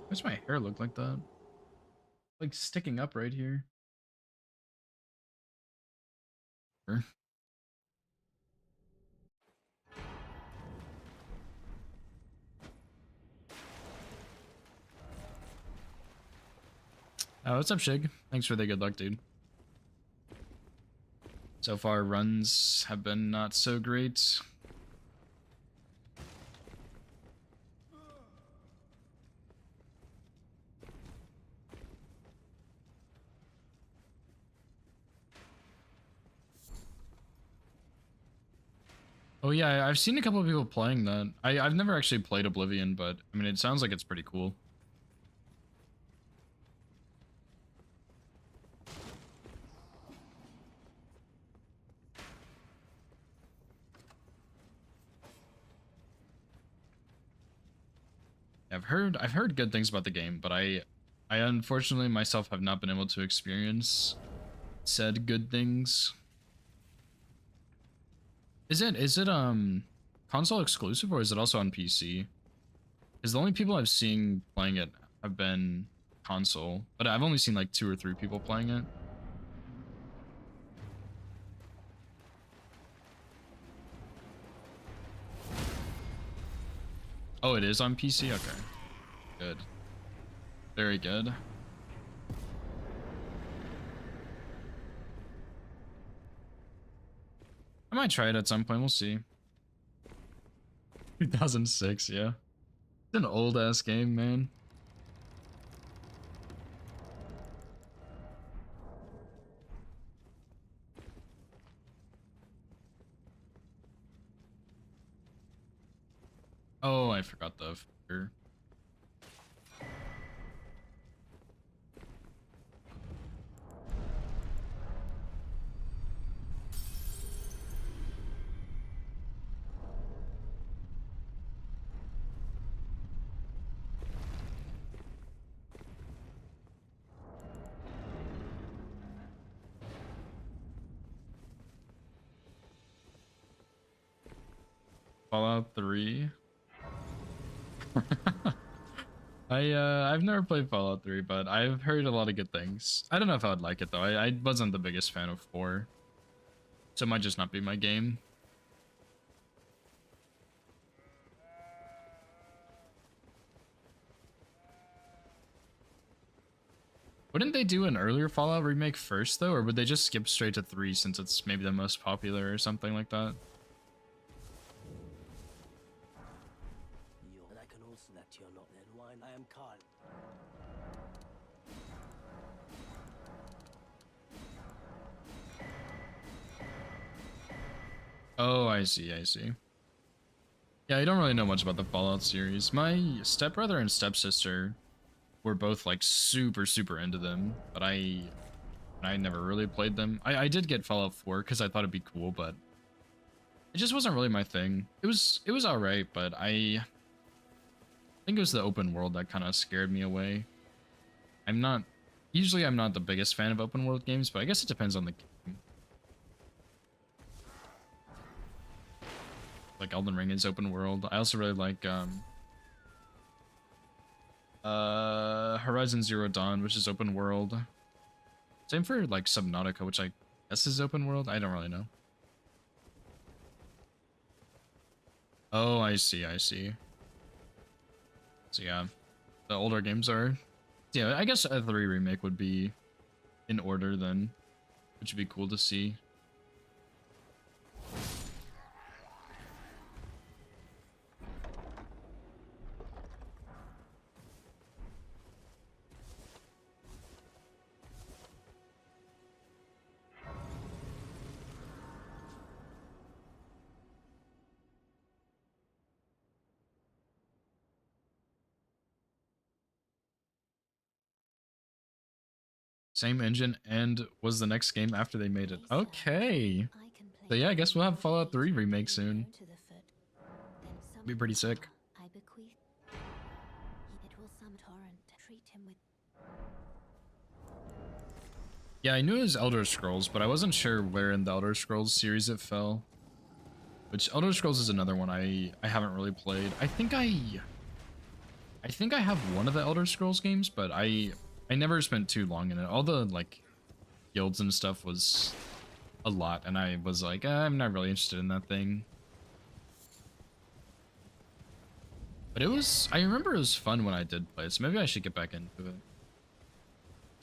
Why's my hair look like that? Like sticking up right here. Sure. Oh, what's up, Shig? Thanks for the good luck, dude. So far, runs have been not so great. Oh yeah, I've seen a couple of people playing that. I've never actually played Oblivion, but I mean, it sounds like it's pretty cool. I've heard good things about the game, but I unfortunately myself have not been able to experience said good things. Is it console exclusive or is it also on PC? Because the only people I've seen playing it have been console, but I've only seen like 2 or 3 people playing it. Oh, it is on PC? Okay. Good. Very good. I might try it at some point, we'll see. 2006, yeah. It's an old ass game, man. Oh, I forgot the fucker. Fallout 3. I've never played Fallout 3, but I've heard a lot of good things. I don't know if I would like it though. I wasn't the biggest fan of 4. So it might just not be my game. Wouldn't they do an earlier Fallout remake first though, or would they just skip straight to 3 since it's maybe the most popular or something like that? And I can also that you're not then wine. I am Carl. Oh, I see, I see. Yeah, I don't really know much about the Fallout series. My stepbrother and stepsister were both like super into them, but I never really played them. I did get Fallout 4 because I thought it'd be cool, but it just wasn't really my thing. It was alright, but I think it was the open world that kind of scared me away. I'm not the biggest fan of open world games, but I guess it depends on the game. Like Elden Ring is open world. I also really like Horizon Zero Dawn, which is open world. Same for like Subnautica, which I guess is open world. I don't really know. Oh, I see, I see. So yeah, the older games are. Yeah, I guess a 3 remake would be in order then, which would be cool to see. Same engine and was the next game after they made it. Okay. So yeah, I guess we'll have Fallout 3 remake soon. Be pretty sick. I bequeath. It will some torrent. Treat him with. Yeah, I knew it was Elder Scrolls, but I wasn't sure where in the Elder Scrolls series it fell. Which Elder Scrolls is another one I haven't really played. I think I have one of the Elder Scrolls games, but I never spent too long in it. All the like guilds and stuff was a lot, and I was like, I'm not really interested in that thing. But I remember it was fun when I did play it, so maybe I should get back into it.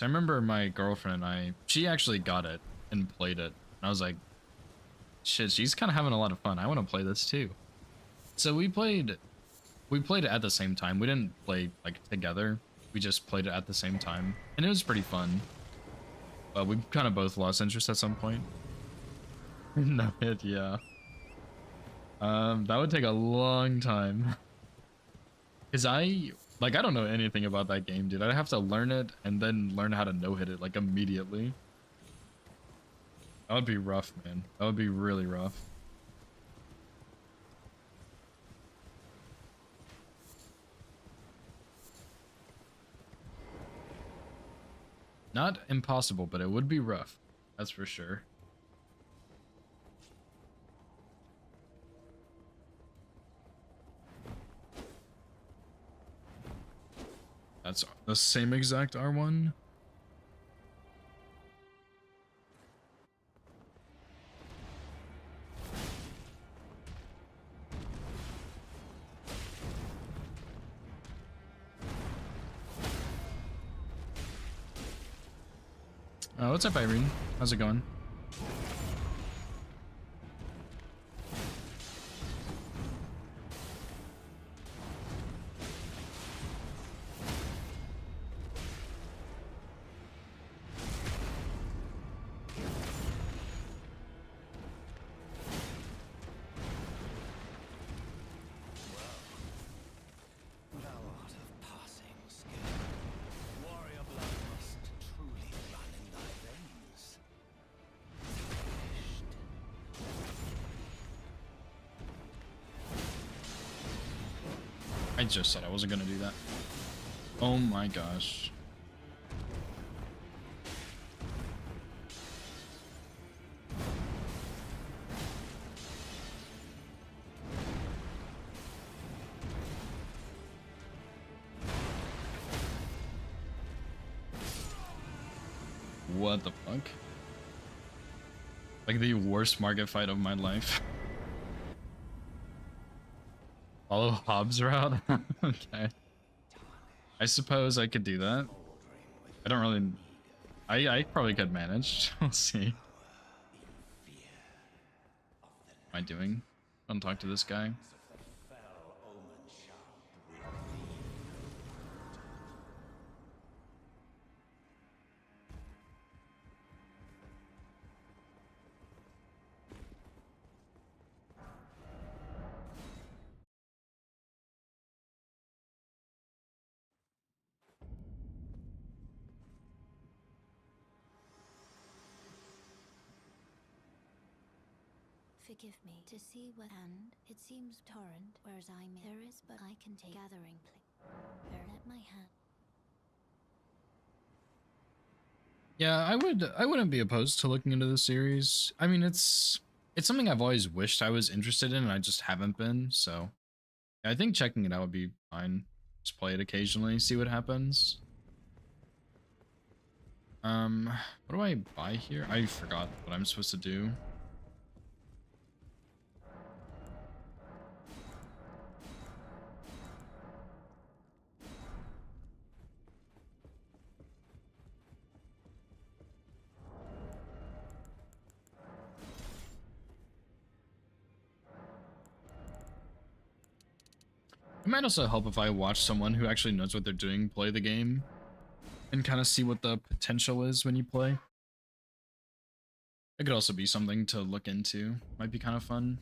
I remember my girlfriend and she actually got it and played it. And I was like, shit, she's kind of having a lot of fun. I want to play this too. So we played it at the same time. We didn't play like together. We just played it at the same time. And it was pretty fun. But we kind of both lost interest at some point. No hit, yeah. That would take a long time. Cause I don't know anything about that game, dude. I'd have to learn it and then learn how to no-hit it like immediately. That would be rough, man. That would be really rough. Not impossible, but it would be rough. That's for sure. That's the same exact R1. Oh, what's up, Irene? How's it going? Thou art of passing skill. Warrior blood must truly run in thy veins. I just said I wasn't gonna do that. Oh my gosh. What the fuck? Like the worst market fight of my life. Follow Hobbs route? Okay. I suppose I could do that. I don't really... I probably could manage. We'll see. What am I doing? Don't talk to this guy. Forgive me to see what, and it seems torrent, whereas there is, but I can take gathering Bear at my hand. Yeah, I wouldn't be opposed to looking into the series. I mean, it's something I've always wished I was interested in and I just haven't been, so yeah, I think checking it out would be fine. Just play it occasionally, see what happens. What do I buy here? I forgot what I'm supposed to do. It might also help if I watch someone who actually knows what they're doing play the game and kind of see what the potential is when you play. It could also be something to look into. Might be kind of fun.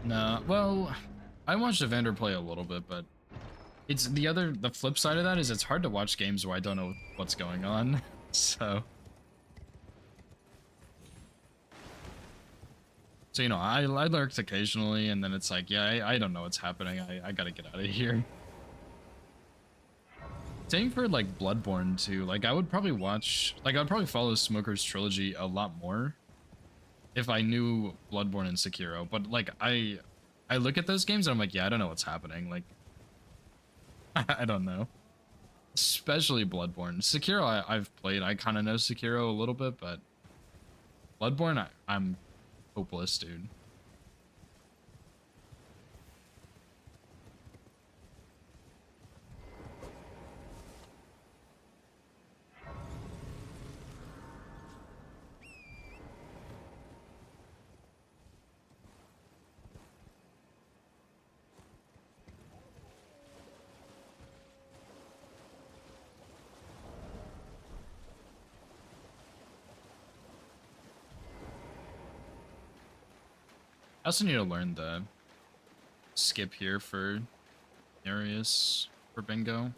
Nah, well, I watched Evander play a little bit, but it's the flip side of that is it's hard to watch games where I don't know what's going on. So you know, I lurked occasionally, and then it's like, yeah, I don't know what's happening. I gotta get out of here. Same for like Bloodborne too. Like I would probably follow Smoker's trilogy a lot more if I knew Bloodborne and Sekiro. But like I look at those games and I'm like, yeah, I don't know what's happening. Like I don't know. Especially Bloodborne. Sekiro I've played. I kind of know Sekiro a little bit, but Bloodborne I'm hopeless, dude. I also need to learn the skip here for Darius for bingo.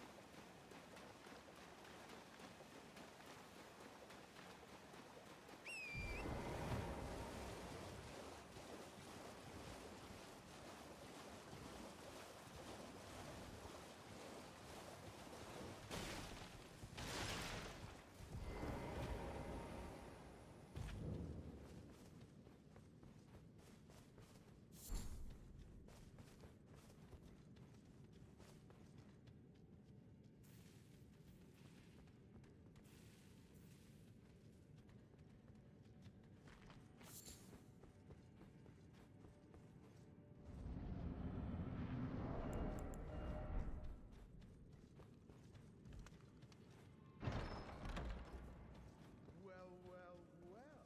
Well, well, well.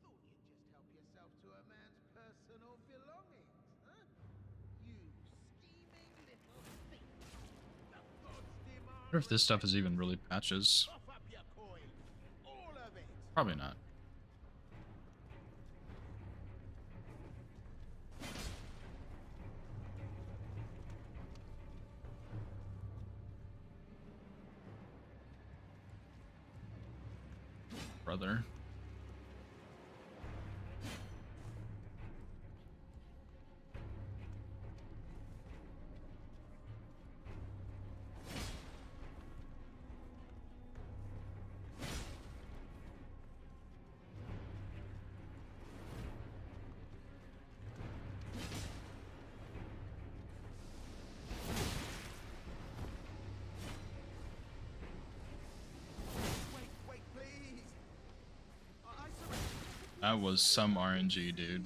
Thought you'd just help yourself to a man's personal belongings, huh? You scheming little thief. The gods demand I wonder if this stuff is even really patches. cough up your coin. All of it. Probably not. Brother. Wait, wait, please. I surrender. That was some RNG, dude.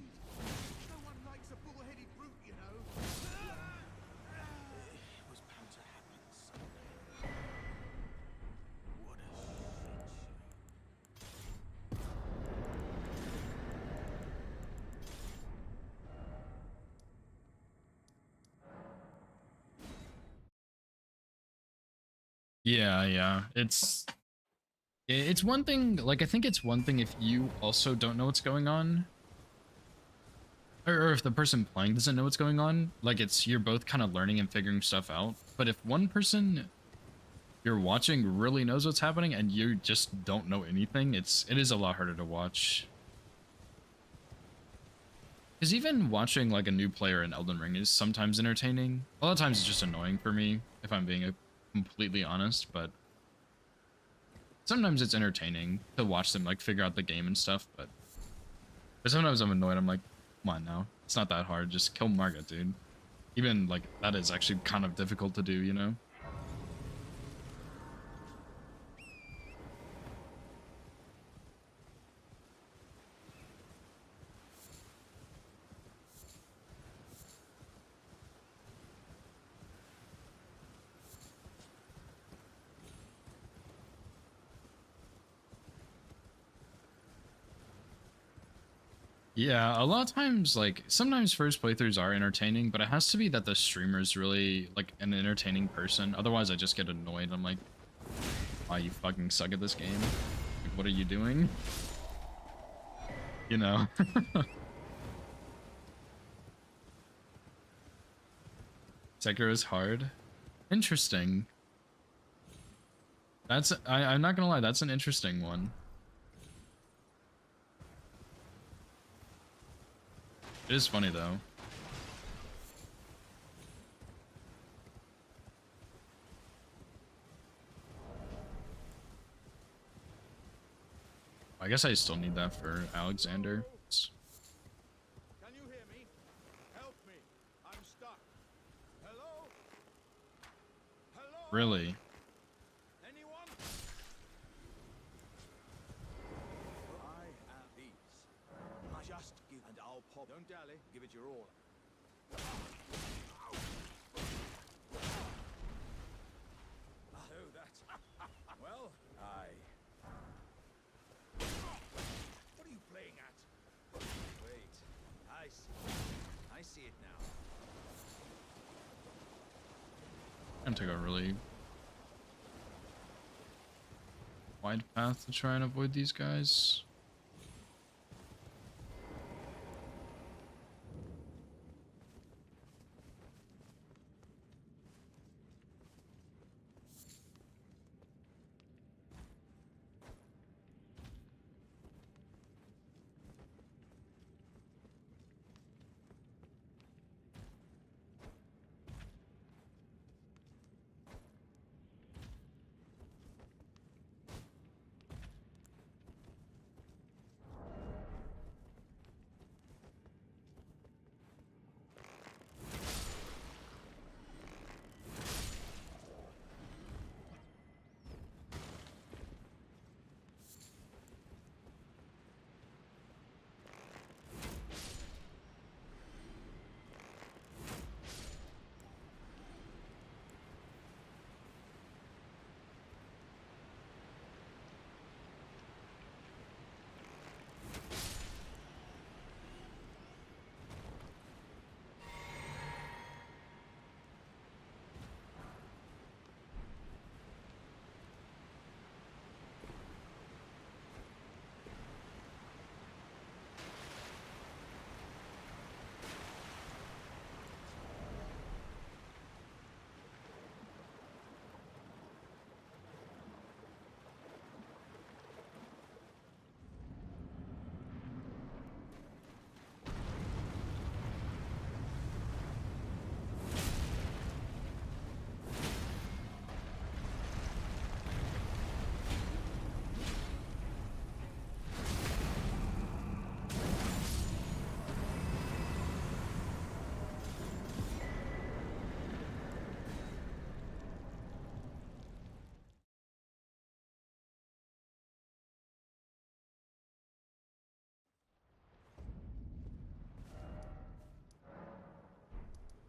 No one likes a bull-headed brute, you know. It was bound to happen someday. What a shit show. Yeah. It's one thing, like I think it's one thing if you also don't know what's going on. Or if the person playing doesn't know what's going on, like you're both kind of learning and figuring stuff out. But if one person you're watching really knows what's happening and you just don't know anything, it is a lot harder to watch. Because even watching like a new player in Elden Ring is sometimes entertaining. A lot of times it's just annoying for me, if I'm being completely honest, but sometimes it's entertaining to watch them like figure out the game and stuff, but sometimes I'm annoyed. I'm like, come on now. It's not that hard. Just kill Margit, dude. Even like that is actually kind of difficult to do, you know? Yeah, a lot of times, like, sometimes first playthroughs are entertaining, but it has to be that the streamer's really, like, an entertaining person. Otherwise, I just get annoyed. I'm like, why you fucking suck at this game? Like, what are you doing? You know? Sekiro is hard. Interesting. I'm not gonna lie, that's an interesting one. It is funny though. I guess I still need that for Alexander. Can you hear me? Help me. I'm stuck. Hello? Hello? Really? Anyone? I have these. Just give and I'll pop. Don't dally. Give it your all. Oh, that's well. What are you playing at? Wait. I see it now. I'm gonna take a really wide path to try and avoid these guys.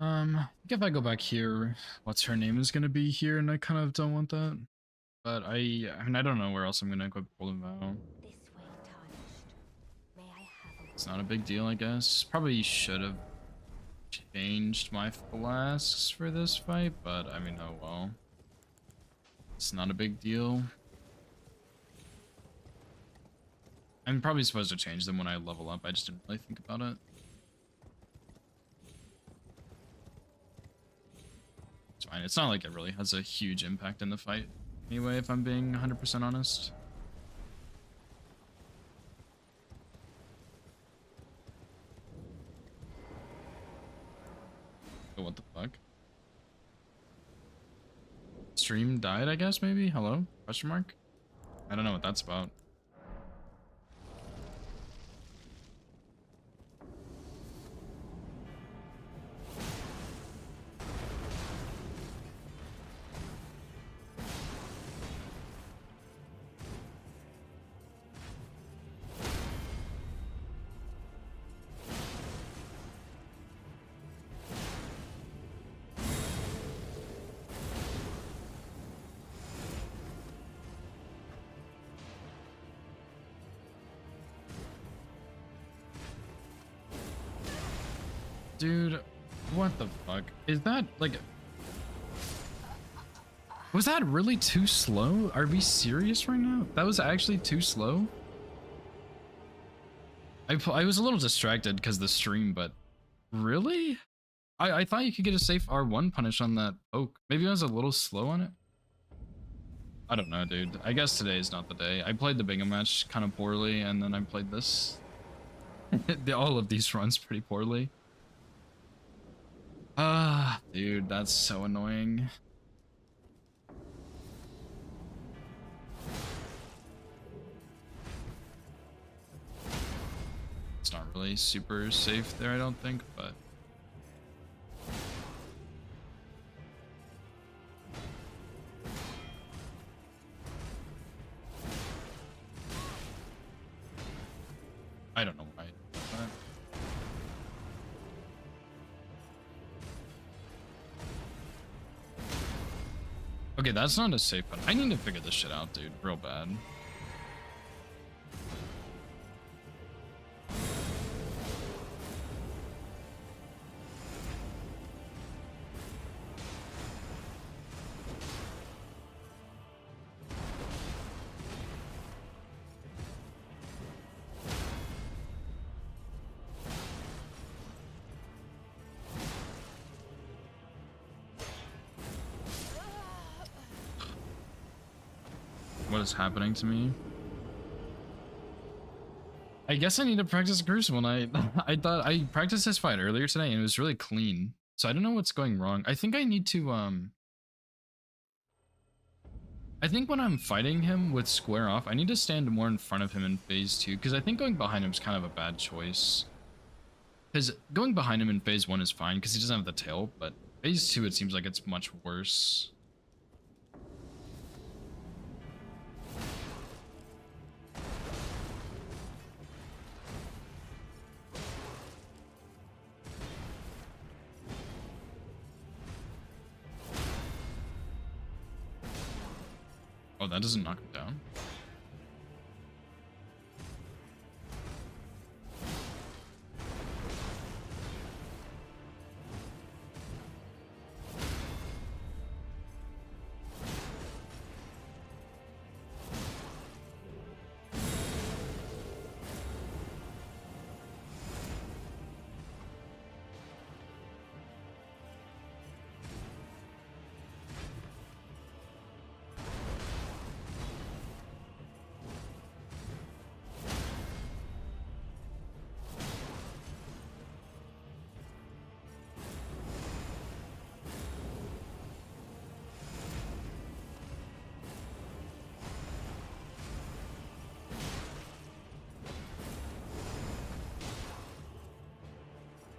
I think if I go back here, what's her name is gonna be here, and I kind of don't want that. But I mean, I don't know where else I'm gonna equip Golden Vow. This way, tarnished. May I have a It's not a big deal, I guess. Probably should have changed my flasks for this fight, but I mean, oh well. It's not a big deal. I'm probably supposed to change them when I level up. I just didn't really think about it. It's fine. It's not like it really has a huge impact in the fight anyway, if I'm being 100% honest. Oh, what the fuck? Stream died, I guess, maybe? Hello? Question mark? I don't know what that's about. Dude, what the fuck? Is that, like... Was that really too slow? Are we serious right now? That was actually too slow? I was a little distracted because of the stream, but... Really? I thought you could get a safe R1 punish on that poke. Maybe I was a little slow on it? I don't know, dude. I guess today is not the day. I played the bingo match kind of poorly, and then I played this. All of these runs pretty poorly. Dude, that's so annoying. It's not really super safe there, I don't think, but... I don't know why I did that. Okay, that's not a safe one. I need to figure this shit out, dude. Real bad. What is happening to me? I guess I need to practice Crucible. And I thought I practiced this fight earlier today and it was really clean. So I don't know what's going wrong. I think I need to I think when I'm fighting him with square off, I need to stand more in front of him in phase 2 because I think going behind him is kind of a bad choice. Because going behind him in phase 1 is fine because he doesn't have the tail, but phase 2 it seems like it's much worse. Oh, that doesn't knock him down.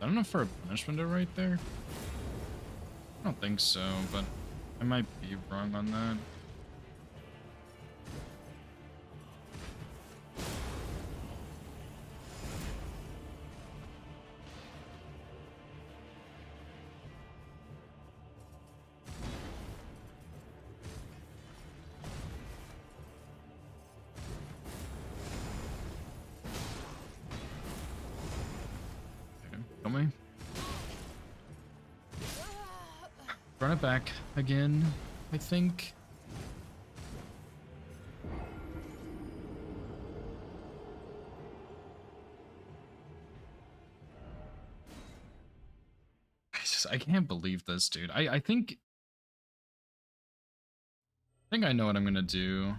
I don't know for a punishment right there. I don't think so, but I might be wrong on that. don't we? Run it back again, I think. I can't believe this, dude. I think I know what I'm gonna do.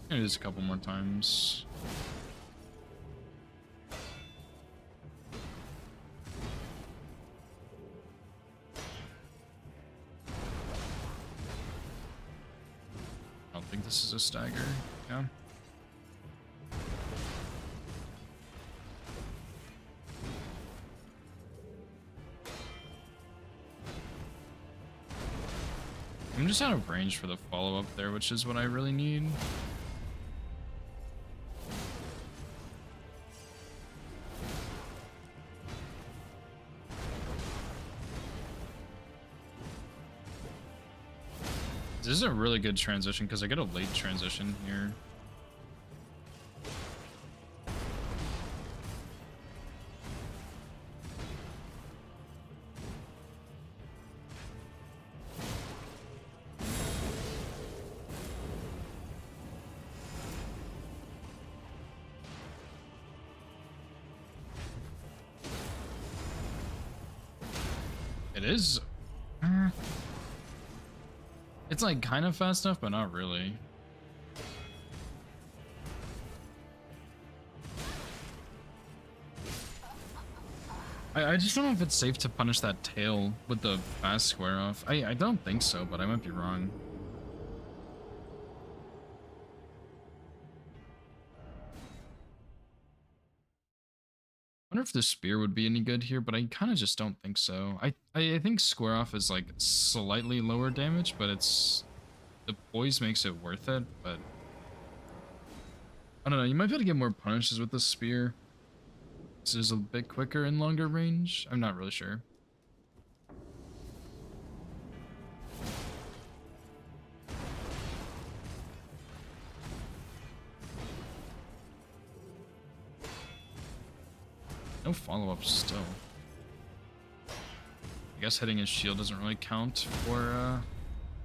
I'm gonna do this a couple more times. I don't think this is a stagger. Yeah. I'm just out of range for the follow-up there, which is what I really need. This is a really good transition because I get a late transition here. It is. It's like kind of fast enough, but not really. I just don't know if it's safe to punish that tail with the fast square off. I don't think so, but I might be wrong. I wonder if the spear would be any good here, but I kind of just don't think so. I think square off is like slightly lower damage, but it's the poise makes it worth it. But I don't know. You might be able to get more punishes with the spear. This is a bit quicker and longer range. I'm not really sure. No follow-up still. I guess hitting his shield doesn't really count for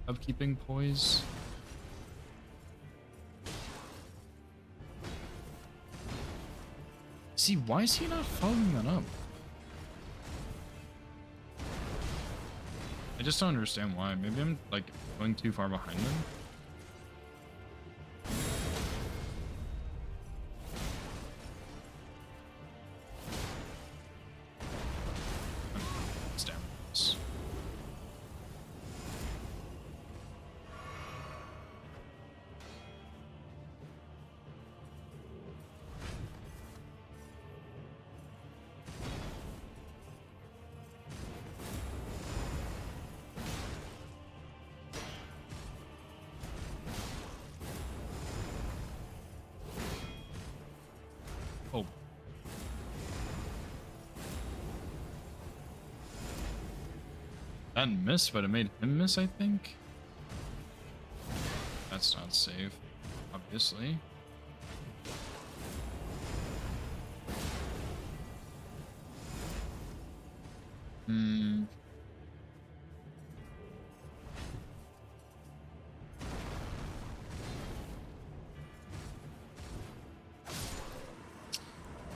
upkeeping poise. See, why is he not following that up? I just don't understand why. Maybe I'm like going too far behind him. Oh. That missed, but it made him miss, I think. That's not safe, obviously.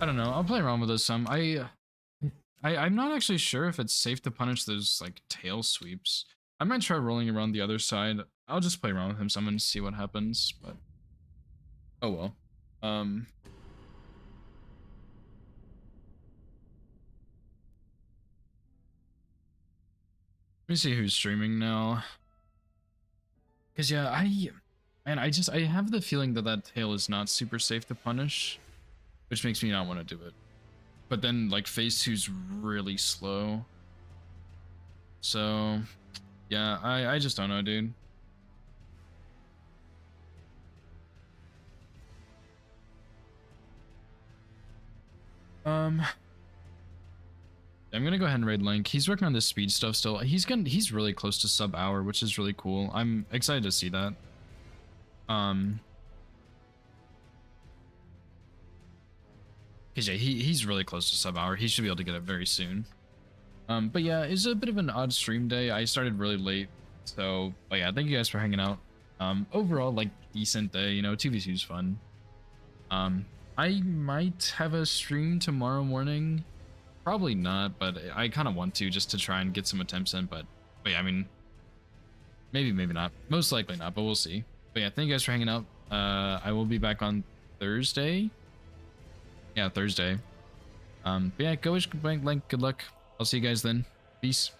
I don't know. I'll play around with this some. I'm not actually sure if it's safe to punish those like tail sweeps. I might try rolling around the other side. I'll just play around with him some and see what happens, but oh well. Let me see who's streaming now. Cause yeah, I have the feeling that that tail is not super safe to punish, which makes me not want to do it. But then like phase 2's really slow. So yeah, I just don't know, dude. I'm gonna go ahead and raid Link. He's working on this speed stuff still. He's really close to sub hour, which is really cool. I'm excited to see that. Cause yeah, he's really close to sub hour. He should be able to get it very soon. But yeah, it's a bit of an odd stream day. I started really late, so but yeah, thank you guys for hanging out. Overall, like decent day. You know, 2v2 is fun. I might have a stream tomorrow morning. Probably not, but I kind of want to just to try and get some attempts in. But yeah, I mean, maybe not. Most likely not, but we'll see. But yeah, thank you guys for hanging out. I will be back on Thursday. Yeah, Thursday. But yeah, go wish Link good luck. I'll see you guys then. Peace.